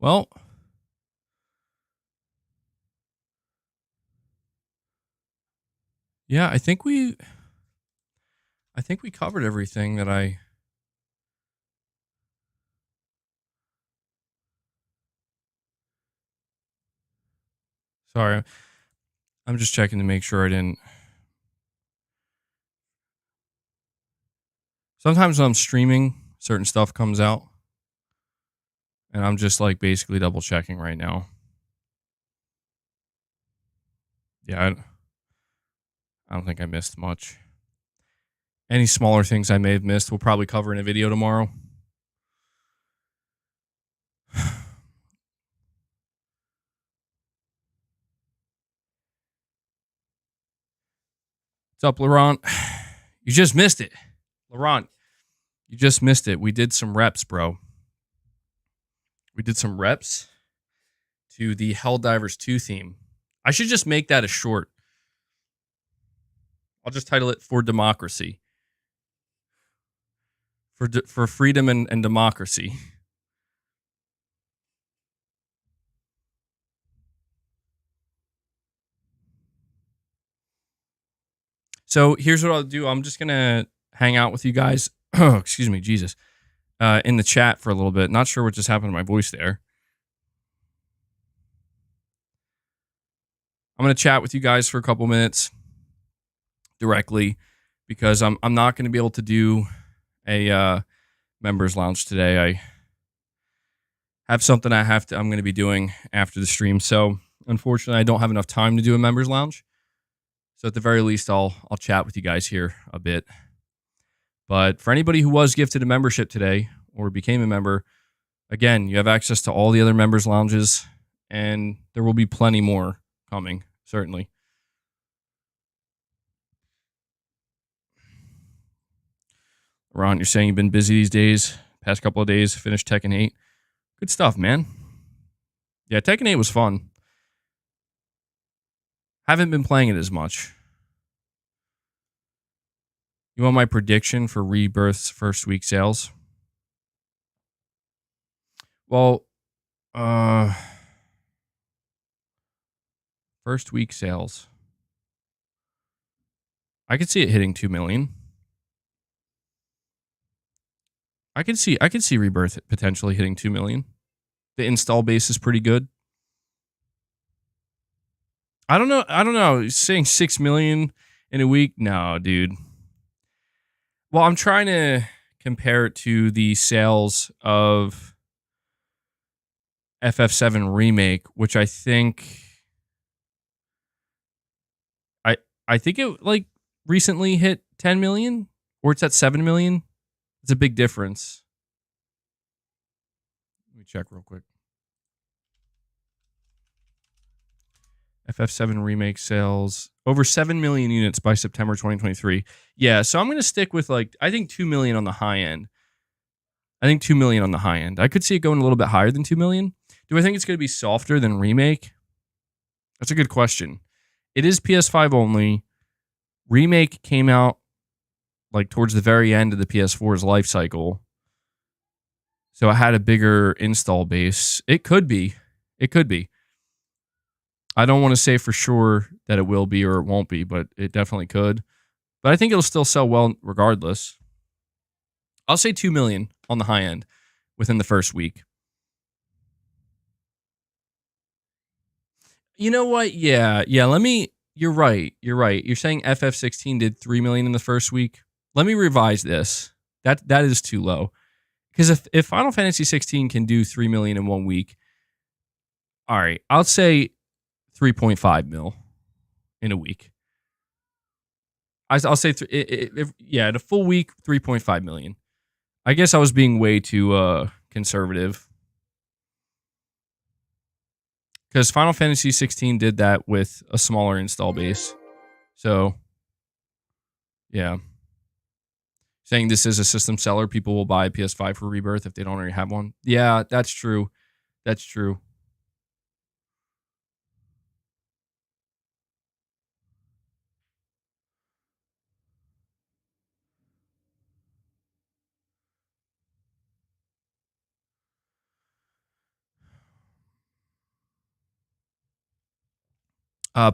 Well, yeah, I think we covered everything that I Sorry. I'm just checking to make sure I didn't. Sometimes when I'm streaming, certain stuff comes out. And I'm just like basically double checking right now. Yeah, I don't think I missed much. Any smaller things I may have missed, we'll probably cover in a video tomorrow. What's up, Laurent? You just missed it. Laurent, you just missed it. We did some reps, bro. We did some reps to the Helldivers 2 theme. I should just make that a short. I'll just title it For Democracy. For freedom and democracy. So here's what I'll do. I'm just going to hang out with you guys. Excuse me, Jesus. In the chat for a little bit. Not sure what just happened to my voice there. I'm going to chat with you guys for a couple minutes directly because I'm not going to be able to do a members lounge today. I have something I'm going to be doing after the stream. So unfortunately, I don't have enough time to do a members lounge. So at the very least, I'll chat with you guys here a bit. But for anybody who was gifted a membership today or became a member, again, you have access to all the other members lounges, and there will be plenty more coming, certainly. Ron, you're saying you've been busy these days, past couple of days, finished Tekken 8. Good stuff, man. Yeah, Tekken 8 was fun. Haven't been playing it as much. You want my prediction for Rebirth's first week sales? Well, first week sales. I could see it hitting 2 million. I could see Rebirth potentially hitting 2 million. The install base is pretty good. I don't know. Saying 6 million in a week? No, dude. Well, I'm trying to compare it to the sales of FF7 Remake, which I think it like recently hit 10 million, or it's at 7 million. It's a big difference. Let me check real quick. FF7 Remake sales over 7 million units by September 2023. Yeah, so I'm going to stick with I think 2 million on the high end. I could see it going a little bit higher than 2 million. Do I think it's going to be softer than Remake? That's a good question. It is PS5 only. Remake came out like towards the very end of the PS4's life cycle. So it had a bigger install base. It could be. It could be. I don't want to say for sure that it will be or it won't be, but it definitely could. But I think it'll still sell well regardless. I'll say 2 million on the high end within the first week. You know what? Yeah. You're right. You're saying FF16 did 3 million in the first week. Let me revise this. That is too low. Because if Final Fantasy 16 can do 3 million in 1 week, all right, I'll say 3.5 mil in a week. I'll say, in a full week, 3.5 million. I guess I was being way too conservative. Because Final Fantasy 16 did that with a smaller install base. So, yeah. Saying this is a system seller, people will buy a PS5 for Rebirth if they don't already have one. Yeah, that's true. That's true.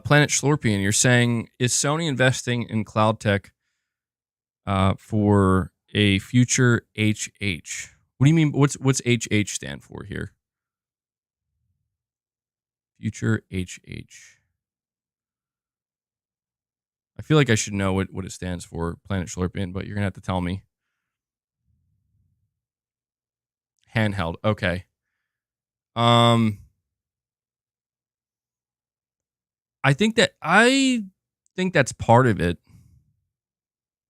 Planet Schlorpian, you're saying, is Sony investing in cloud tech for a future HH? What do you mean? What's HH stand for here? Future HH. I feel like I should know what it stands for, Planet Schlorpian, but you're going to have to tell me. Handheld. Okay. I think that's part of it.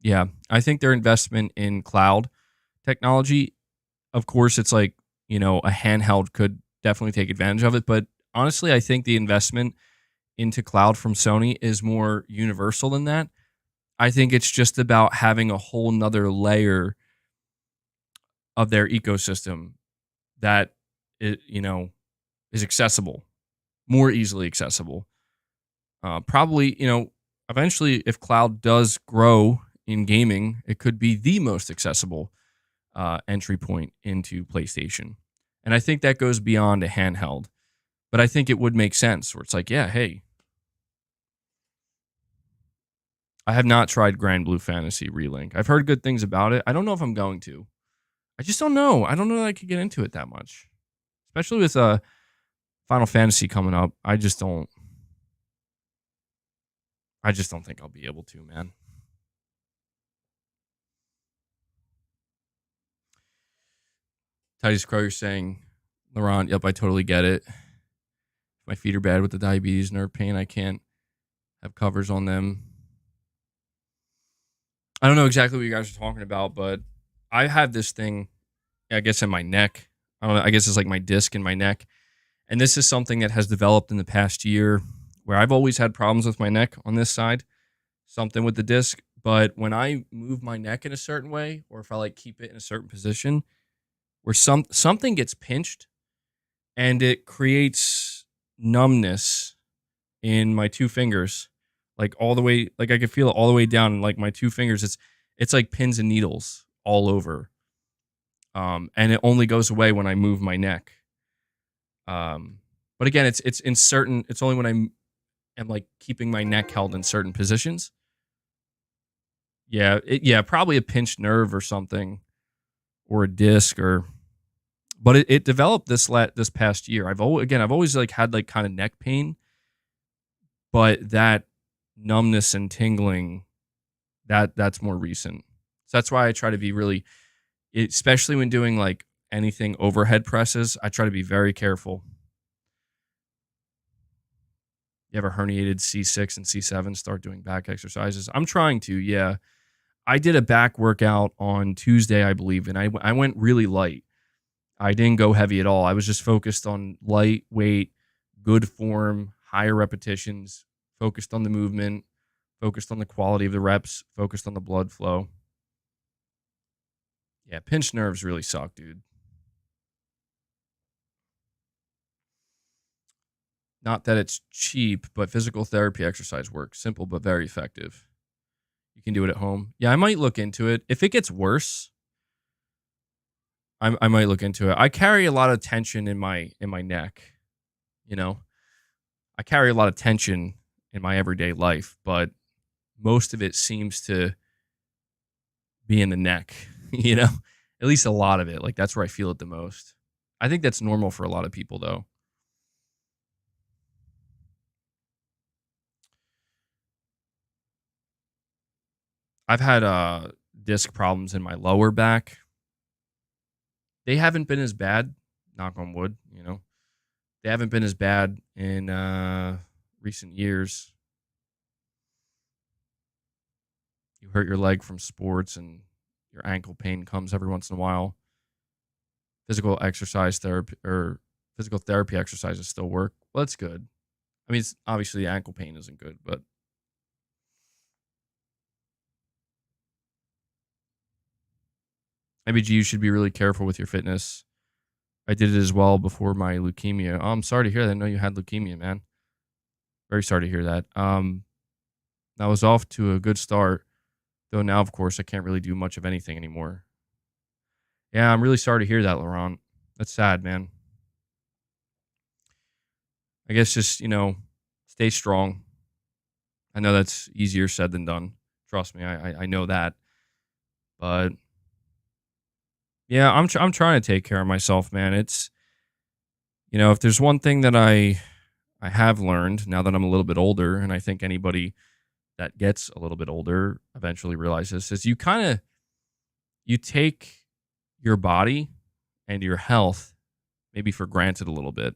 Yeah. I think their investment in cloud technology, of course, it's like, a handheld could definitely take advantage of it. But honestly, I think the investment into cloud from Sony is more universal than that. I think it's just about having a whole nother layer of their ecosystem that is accessible, more easily accessible. Probably, eventually, if cloud does grow in gaming, it could be the most accessible entry point into PlayStation. And I think that goes beyond a handheld. But I think it would make sense where it's like, yeah, hey, I have not tried Grand Blue Fantasy Relink. I've heard good things about it. I don't know if I'm going to. I just don't know. I don't know that I could get into it that much. Especially with Final Fantasy coming up. I just don't think I'll be able to, man. Titus Crow, you're saying, Laurent, yep, I totally get it. My feet are bad with the diabetes, nerve pain. I can't have covers on them. I don't know exactly what you guys are talking about, but I have this thing, I guess, in my neck. I don't know. I guess it's like my disc in my neck. And this is something that has developed in the past year where I've always had problems with my neck on this side, something with the disc. But when I move my neck in a certain way, or if I like keep it in a certain position, where something gets pinched and it creates numbness in my two fingers, like all the way, like I could feel it all the way down, like my two fingers. It's like pins and needles all over, and it only goes away when I move my neck. But again, it's in certain. It's only when I am like keeping my neck held in certain positions. Yeah, probably a pinched nerve or something, or a disc, but it developed this past year. I've always like had like kind of neck pain, but that numbness and tingling, that's more recent. So that's why I try to be really, especially when doing like anything overhead presses, I try to be very careful. You have a herniated C6 and C7, start doing back exercises. I'm trying to, yeah. I did a back workout on Tuesday, I believe, and I went really light. I didn't go heavy at all. I was just focused on lightweight, good form, higher repetitions, focused on the movement, focused on the quality of the reps, focused on the blood flow. Yeah, pinched nerves really suck, dude. Not that it's cheap, but physical therapy exercise works. Simple but very effective. can do it at home. Yeah, I might look into it. If it gets worse, I might look into it. I carry a lot of tension in my neck. You know, I carry a lot of tension in my everyday life, but most of it seems to be in the neck. You know, at least a lot of it. Like that's where I feel it the most. I think that's normal for a lot of people, though. I've had disc problems in my lower back. They haven't been as bad, knock on wood, you know. They haven't been as bad in recent years. You hurt your leg from sports and your ankle pain comes every once in a while. Physical exercise therapy or physical therapy exercises still work. Well, that's good. I mean, it's, obviously the ankle pain isn't good, but MBG, you should be really careful with your fitness. I did it as well before my leukemia. Oh, I'm sorry to hear that. I know you had leukemia, man. Very sorry to hear that. I was off to a good start, though now, of course, I can't really do much of anything anymore. Yeah, I'm really sorry to hear that, Laurent. That's sad, man. I guess just, stay strong. I know that's easier said than done. Trust me, I know that. But yeah, I'm trying to take care of myself, man. It's, if there's one thing that I have learned now that I'm a little bit older, and I think anybody that gets a little bit older eventually realizes, is you take your body and your health maybe for granted a little bit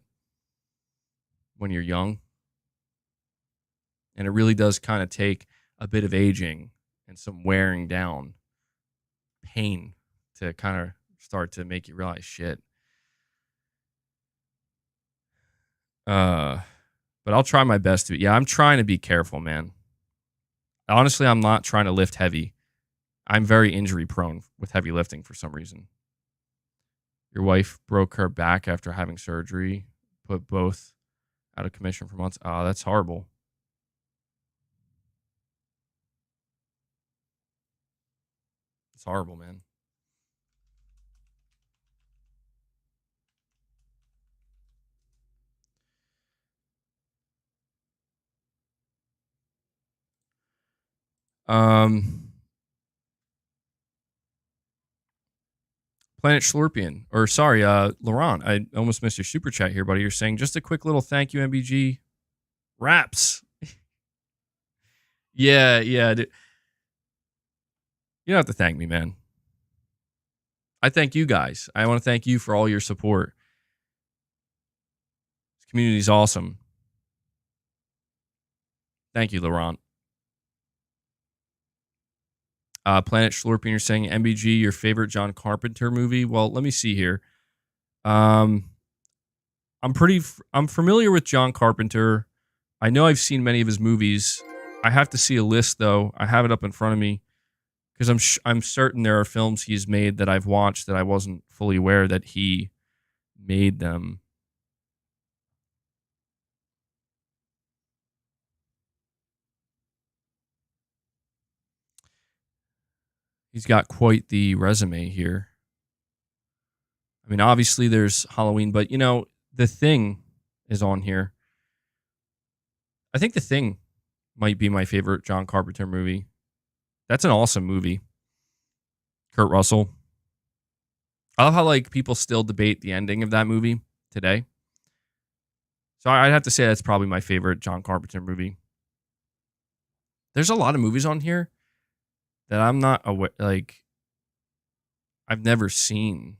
when you're young. And it really does kind of take a bit of aging and some wearing down pain to kind of start to make you realize shit. But I'll try my best to. Yeah, I'm trying to be careful, man. Honestly, I'm not trying to lift heavy. I'm very injury prone with heavy lifting for some reason. Your wife broke her back after having surgery, put both out of commission for months. Oh, that's horrible. It's horrible, man. Planet Schlorpian, or sorry, Laurent, I almost missed your super chat here, buddy. You're saying just a quick little thank you, MBG. Raps. Yeah. Dude. You don't have to thank me, man. I thank you guys. I want to thank you for all your support. This community is awesome. Thank you, Laurent. Planet Schlorpian, you're saying MBG, your favorite John Carpenter movie? Well, let me see here. I'm familiar with John Carpenter. I know I've seen many of his movies. I have to see a list though. I have it up in front of me because I'm certain there are films he's made that I've watched that I wasn't fully aware that he made them. He's got quite the resume here. I mean, obviously there's Halloween, but The Thing is on here. I think The Thing might be my favorite John Carpenter movie. That's an awesome movie. Kurt Russell. I love how people still debate the ending of that movie today. So I'd have to say that's probably my favorite John Carpenter movie. There's a lot of movies on here that I'm not aware, I've never seen.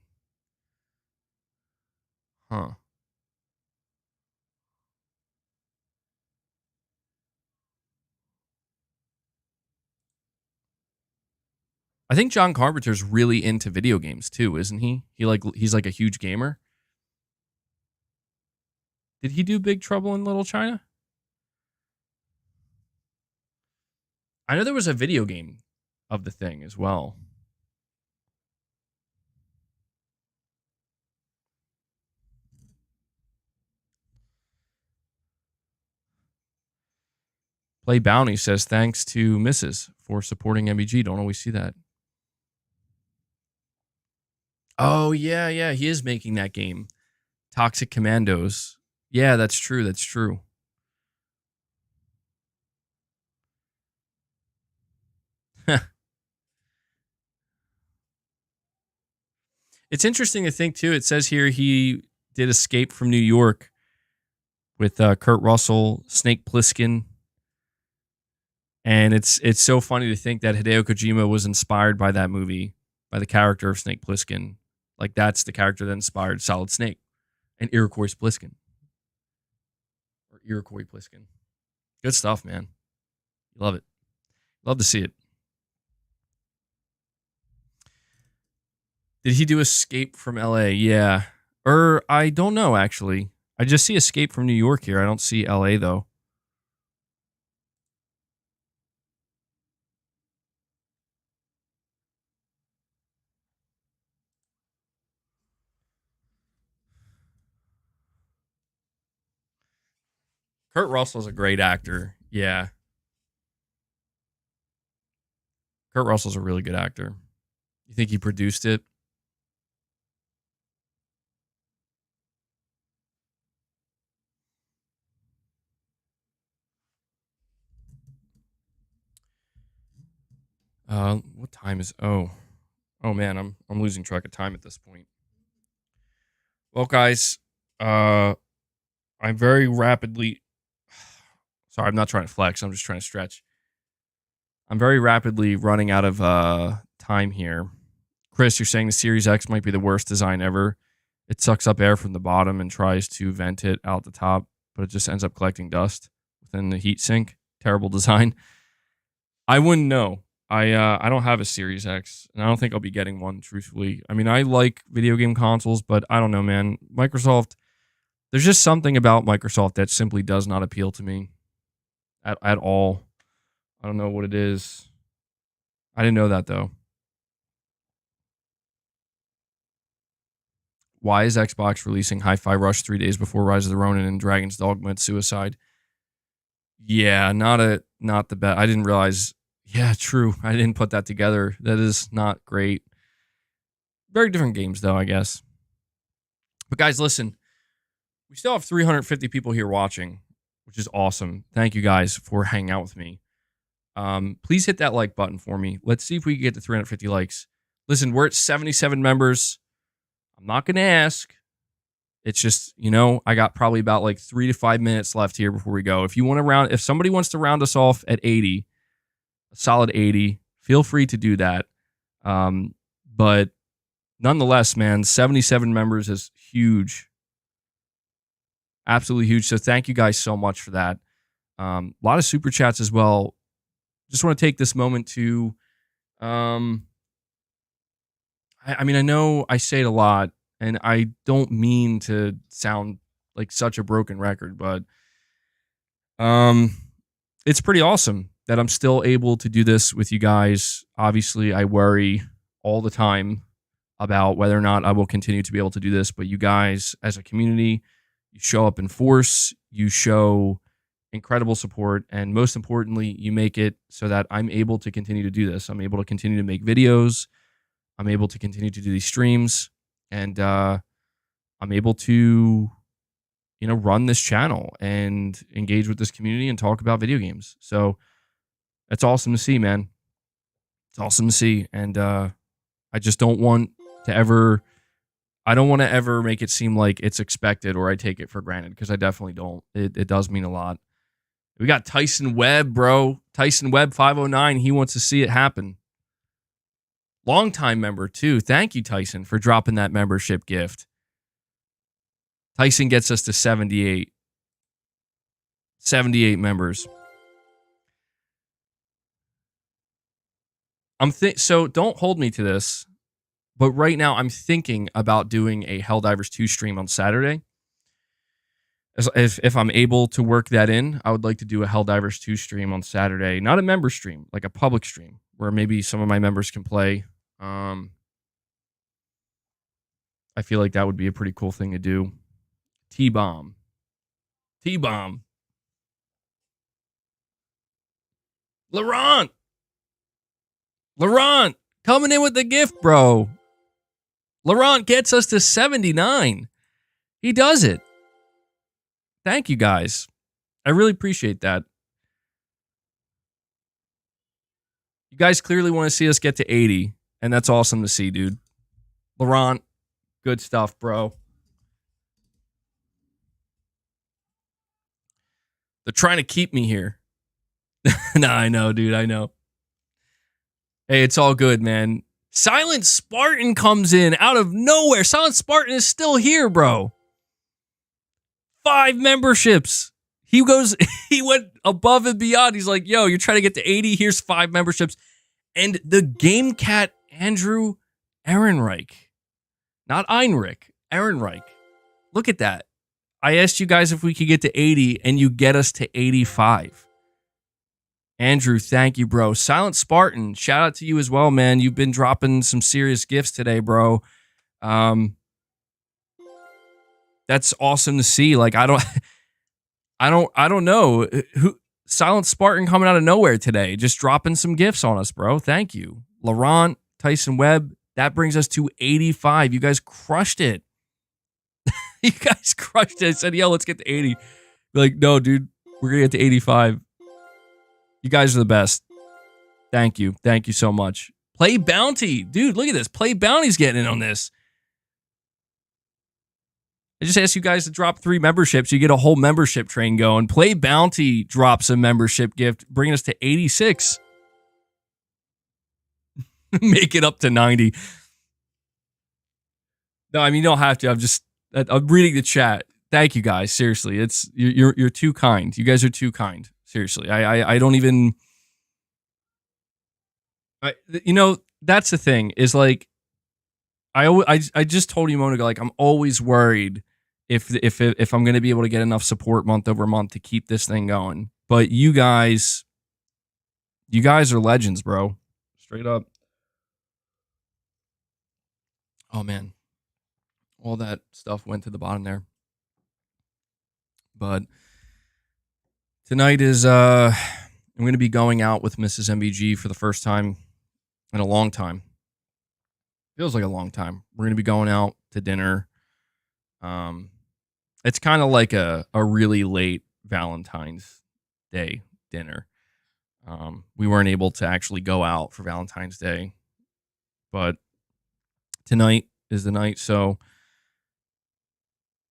Huh. I think John Carpenter's really into video games too, isn't he? He's like a huge gamer. Did he do Big Trouble in Little China? I know there was a video game of The Thing as well. Play Bounty says, thanks to Mrs. for supporting MBG. Don't always see that. Oh, yeah. He is making that game. Toxic Commandos. Yeah, that's true. That's true. It's interesting to think, too. It says here he did Escape from New York with Kurt Russell, Snake Plissken. And it's so funny to think that Hideo Kojima was inspired by that movie, by the character of Snake Plissken. Like, that's the character that inspired Solid Snake and Iroquois Plissken. Or Iroquois Plissken. Good stuff, man. Love it. Love to see it. Did he do Escape from LA? Yeah. Or I don't know, actually. I just see Escape from New York here. I don't see LA, though. Kurt Russell's a great actor. Yeah. Kurt Russell's a really good actor. You think he produced it? What time is? Oh man, I'm losing track of time at this point. Well, guys, I'm very rapidly. Sorry, I'm not trying to flex. I'm just trying to stretch. I'm very rapidly running out of time here. Chris, you're saying the Series X might be the worst design ever. It sucks up air from the bottom and tries to vent it out the top, but it just ends up collecting dust within the heat sink. Terrible design. I wouldn't know. I don't have a Series X, and I don't think I'll be getting one, truthfully. I mean, I like video game consoles, but I don't know, man. Microsoft, there's just something about Microsoft that simply does not appeal to me at all. I don't know what it is. I didn't know that, though. Why is Xbox releasing Hi-Fi Rush 3 days before Rise of the Ronin and Dragon's Dogma Suicide? Yeah, not the best. I didn't realize. Yeah, true. I didn't put that together. That is not great. Very different games, though, I guess. But guys, listen. We still have 350 people here watching, which is awesome. Thank you guys for hanging out with me. Please hit that like button for me. Let's see if we can get to 350 likes. Listen, we're at 77 members. I'm not going to ask. It's just, I got probably about like 3 to 5 minutes left here before we go. If somebody wants to round us off at 80, a solid 80, feel free to do that. But nonetheless, man, 77 members is huge. Absolutely huge. So thank you guys so much for that. A lot of super chats as well. Just want to take this moment to, I know I say it a lot, and I don't mean to sound like such a broken record, but it's pretty awesome that I'm still able to do this with you guys. Obviously, I worry all the time about whether or not I will continue to be able to do this, but you guys as a community, you show up in force, you show incredible support, and most importantly, you make it so that I'm able to continue to do this. I'm able to continue to make videos. I'm able to continue to do these streams, and I'm able to, run this channel and engage with this community and talk about video games. So that's awesome to see, man. It's awesome to see, and I just don't want to ever. I don't want to ever make it seem like it's expected or I take it for granted, because I definitely don't. It does mean a lot. We got Tyson Webb, bro. Tyson Webb 509. He wants to see it happen. Longtime member, too. Thank you, Tyson, for dropping that membership gift. Tyson gets us to 78. 78 members. So don't hold me to this, but right now I'm thinking about doing a Helldivers 2 stream on Saturday. If I'm able to work that in, I would like to do a Helldivers 2 stream on Saturday. Not a member stream, like a public stream, where maybe some of my members can play. I feel like that would be a pretty cool thing to do. T-Bomb. Laurent! Laurent! Coming in with the gift, bro. Laurent gets us to 79. He does it. Thank you, guys. I really appreciate that. You guys clearly want to see us get to 80, and that's awesome to see, dude. Laurent, good stuff, bro. They're trying to keep me here. No, I know, dude. I know. Hey, it's all good, man. Silent Spartan comes in out of nowhere. Silent Spartan is still here, bro. 5 memberships. He went above and beyond. He's like, yo, you're trying to get to 80. Here's 5 memberships. And the Game Cat Andrew Ehrenreich. Not Einrich. Ehrenreich. Look at that. I asked you guys if we could get to 80, and you get us to 85. Andrew, thank you, bro. Silent Spartan, shout out to you as well, man. You've been dropping some serious gifts today, bro. That's awesome to see. Like, I don't know who. Silent Spartan coming out of nowhere today, just dropping some gifts on us, bro. Thank you, Laurent, Tyson Webb. That brings us to 85. You guys crushed it. You guys crushed it. I said, yo, let's get to 80. Like, no, dude, we're gonna get to 85. You guys are the best. Thank you. Thank you so much. Play Bounty. Dude, look at this. Play Bounty's getting in on this. I just asked you guys to drop 3 memberships. You get a whole membership train going. Play Bounty drops a membership gift, bringing us to 86. Make it up to 90. No, I mean, you don't have to. I'm reading the chat. Thank you guys. Seriously, you're too kind. You guys are too kind. Seriously, I don't even. That's the thing is like, I just told you a moment ago, like I'm always worried if I'm going to be able to get enough support month over month to keep this thing going. But you guys are legends, bro. Straight up. Oh man, all that stuff went to the bottom there. But tonight is I'm going to be going out with Mrs. MBG for the first time in a long time. Feels like a long time. We're going to be going out to dinner. It's kind of like a really late Valentine's Day dinner. We weren't able to actually go out for Valentine's Day, but tonight is the night, so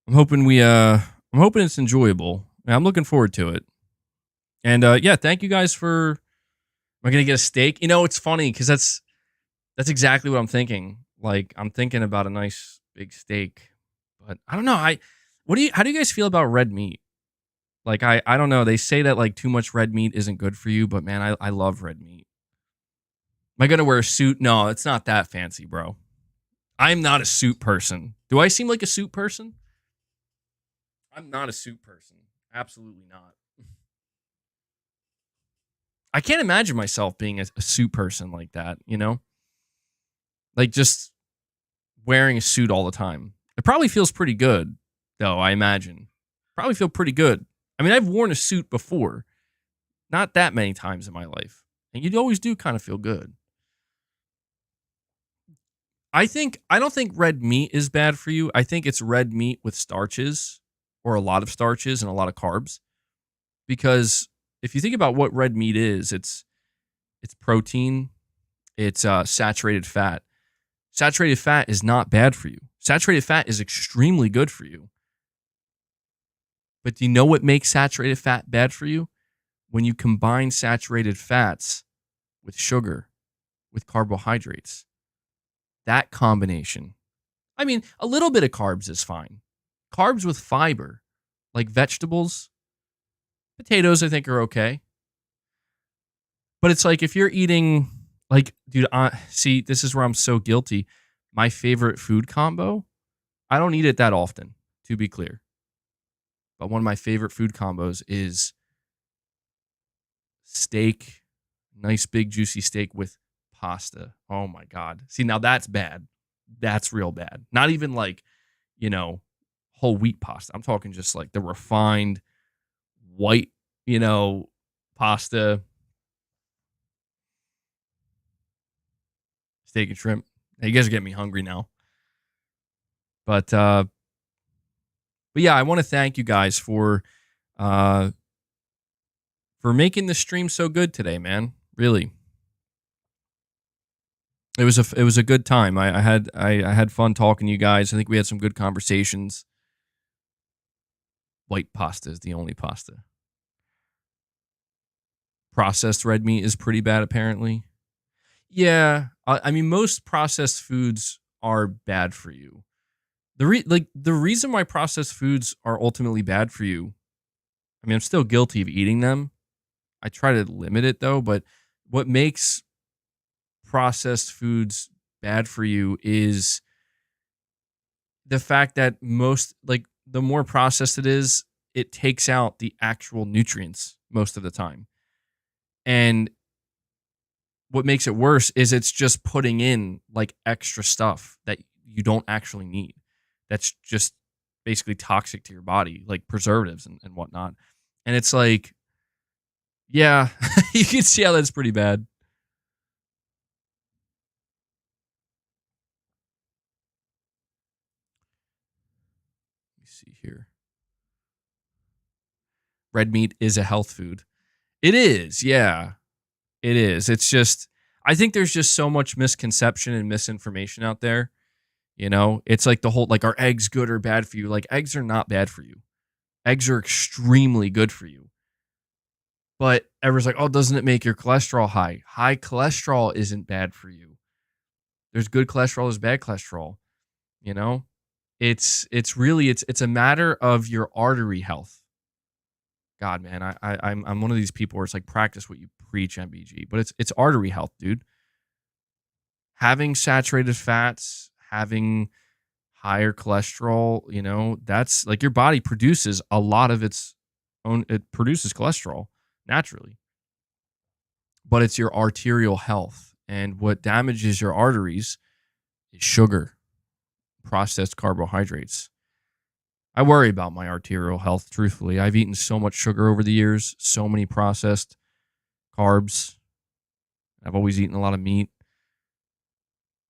I'm hoping it's enjoyable. I'm looking forward to it. And yeah, thank you guys for. Am I gonna get a steak? You know, it's funny because that's exactly what I'm thinking. Like, I'm thinking about a nice big steak, but I don't know. How do you guys feel about red meat? Like, I don't know. They say that like too much red meat isn't good for you, but man, I love red meat. Am I gonna wear a suit? No, it's not that fancy, bro. I'm not a suit person. Do I seem like a suit person? I'm not a suit person. Absolutely not. I can't imagine myself being a suit person like that, you know? Like just wearing a suit all the time. It probably feels pretty good, though, I imagine. Probably feel pretty good. I mean, I've worn a suit before. Not that many times in my life. And you always do kind of feel good. I don't think red meat is bad for you. I think it's red meat with starches or a lot of starches and a lot of carbs. Because if you think about what red meat is, it's protein, it's saturated fat. Saturated fat is not bad for you. Saturated fat is extremely good for you. But do you know what makes saturated fat bad for you? When you combine saturated fats with sugar, with carbohydrates. That combination. I mean, a little bit of carbs is fine. Carbs with fiber, like vegetables, potatoes, I think are okay. But it's like if you're eating, like, dude, see, this is where I'm so guilty. My favorite food combo, I don't eat it that often, to be clear. But one of my favorite food combos is steak, nice big juicy steak with pasta. Oh my God. See, now that's bad. That's real bad. Not even like, whole wheat pasta. I'm talking just like the refined white, pasta. Steak and shrimp. Hey, you guys are getting me hungry now. But yeah, I want to thank you guys for making the stream so good today, man. Really. It was a good time. I had fun talking to you guys. I think we had some good conversations. White pasta is the only pasta. Processed red meat is pretty bad, apparently. Yeah, I mean, most processed foods are bad for you. The reason why processed foods are ultimately bad for you, I mean, I'm still guilty of eating them. I try to limit it though, but what makes processed foods bad for you is the fact that the more processed it is, it takes out the actual nutrients most of the time. And what makes it worse is it's just putting in like extra stuff that you don't actually need. That's just basically toxic to your body, like preservatives and whatnot. And it's like, yeah, you can see how that's pretty bad. Let me see here. Red meat is a health food. It is, yeah. It is. It's just, I think there's just so much misconception and misinformation out there. You know, it's like the whole, like, are eggs good or bad for you? Like, eggs are not bad for you. Eggs are extremely good for you. But everyone's like, oh, doesn't it make your cholesterol high? High cholesterol isn't bad for you. There's good cholesterol, there's bad cholesterol. You know, it's really a matter of your artery health. God, man, I'm one of these people where it's like practice what you preach, MBG, but it's artery health, dude. Having saturated fats, having higher cholesterol, you know, that's like your body produces a lot of its own. It produces cholesterol naturally, but it's your arterial health. And what damages your arteries is sugar, processed carbohydrates. I worry about my arterial health, truthfully. I've eaten so much sugar over the years, so many processed carbs. I've always eaten a lot of meat.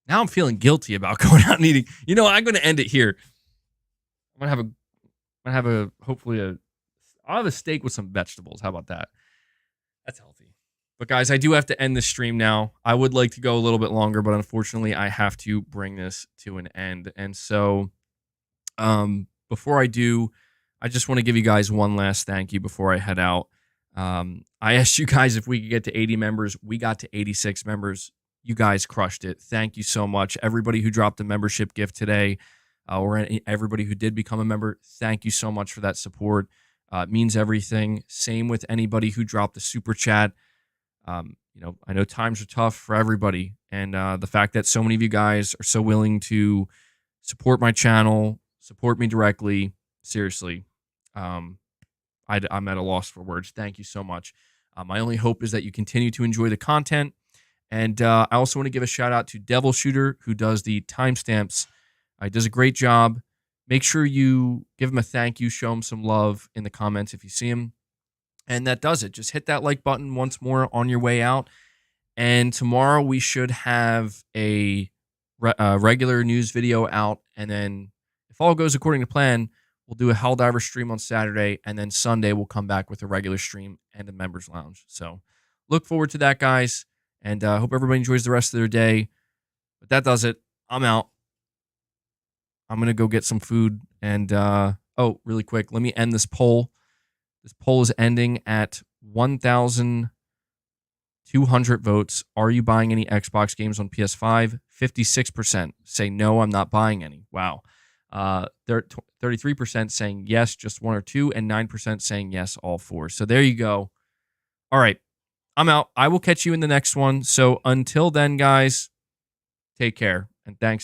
Now I'm feeling guilty about going out and eating. You know, I'm going to end it here. I'm going to have a hopefully I'll have a steak with some vegetables. How about that? That's healthy. But guys, I do have to end this stream now. I would like to go a little bit longer, but unfortunately I have to bring this to an end. And so, before I do, I just want to give you guys one last thank you before I head out. I asked you guys if we could get to 80 members. We got to 86 members. You guys crushed it. Thank you so much. Everybody who dropped a membership gift today, or everybody who did become a member, thank you so much for that support. It means everything. Same with anybody who dropped a super chat. You know, I know times are tough for everybody. And the fact that so many of you guys are so willing to support my channel, support me directly, seriously, I'm at a loss for words. Thank you so much. My only hope is that you continue to enjoy the content. And I also want to give a shout out to Devil Shooter, who does the timestamps. He does a great job. Make sure you give him a thank you, show him some love in the comments if you see him. And that does it. Just hit that like button once more on your way out. And tomorrow we should have a regular news video out. And then if all goes according to plan, we'll do a Helldiver stream on Saturday. And then Sunday we'll come back with a regular stream and a members lounge. So look forward to that, guys. And I hope everybody enjoys the rest of their day. But that does it. I'm out. I'm going to go get some food. And, oh, really quick, let me end this poll. This poll is ending at 1,200 votes. Are you buying any Xbox games on PS5? 56% say no, I'm not buying any. Wow. 33% saying yes, just one or two, and 9% saying yes, all four. So there you go. All right. I'm out. I will catch you in the next one. So until then, guys, take care and thanks.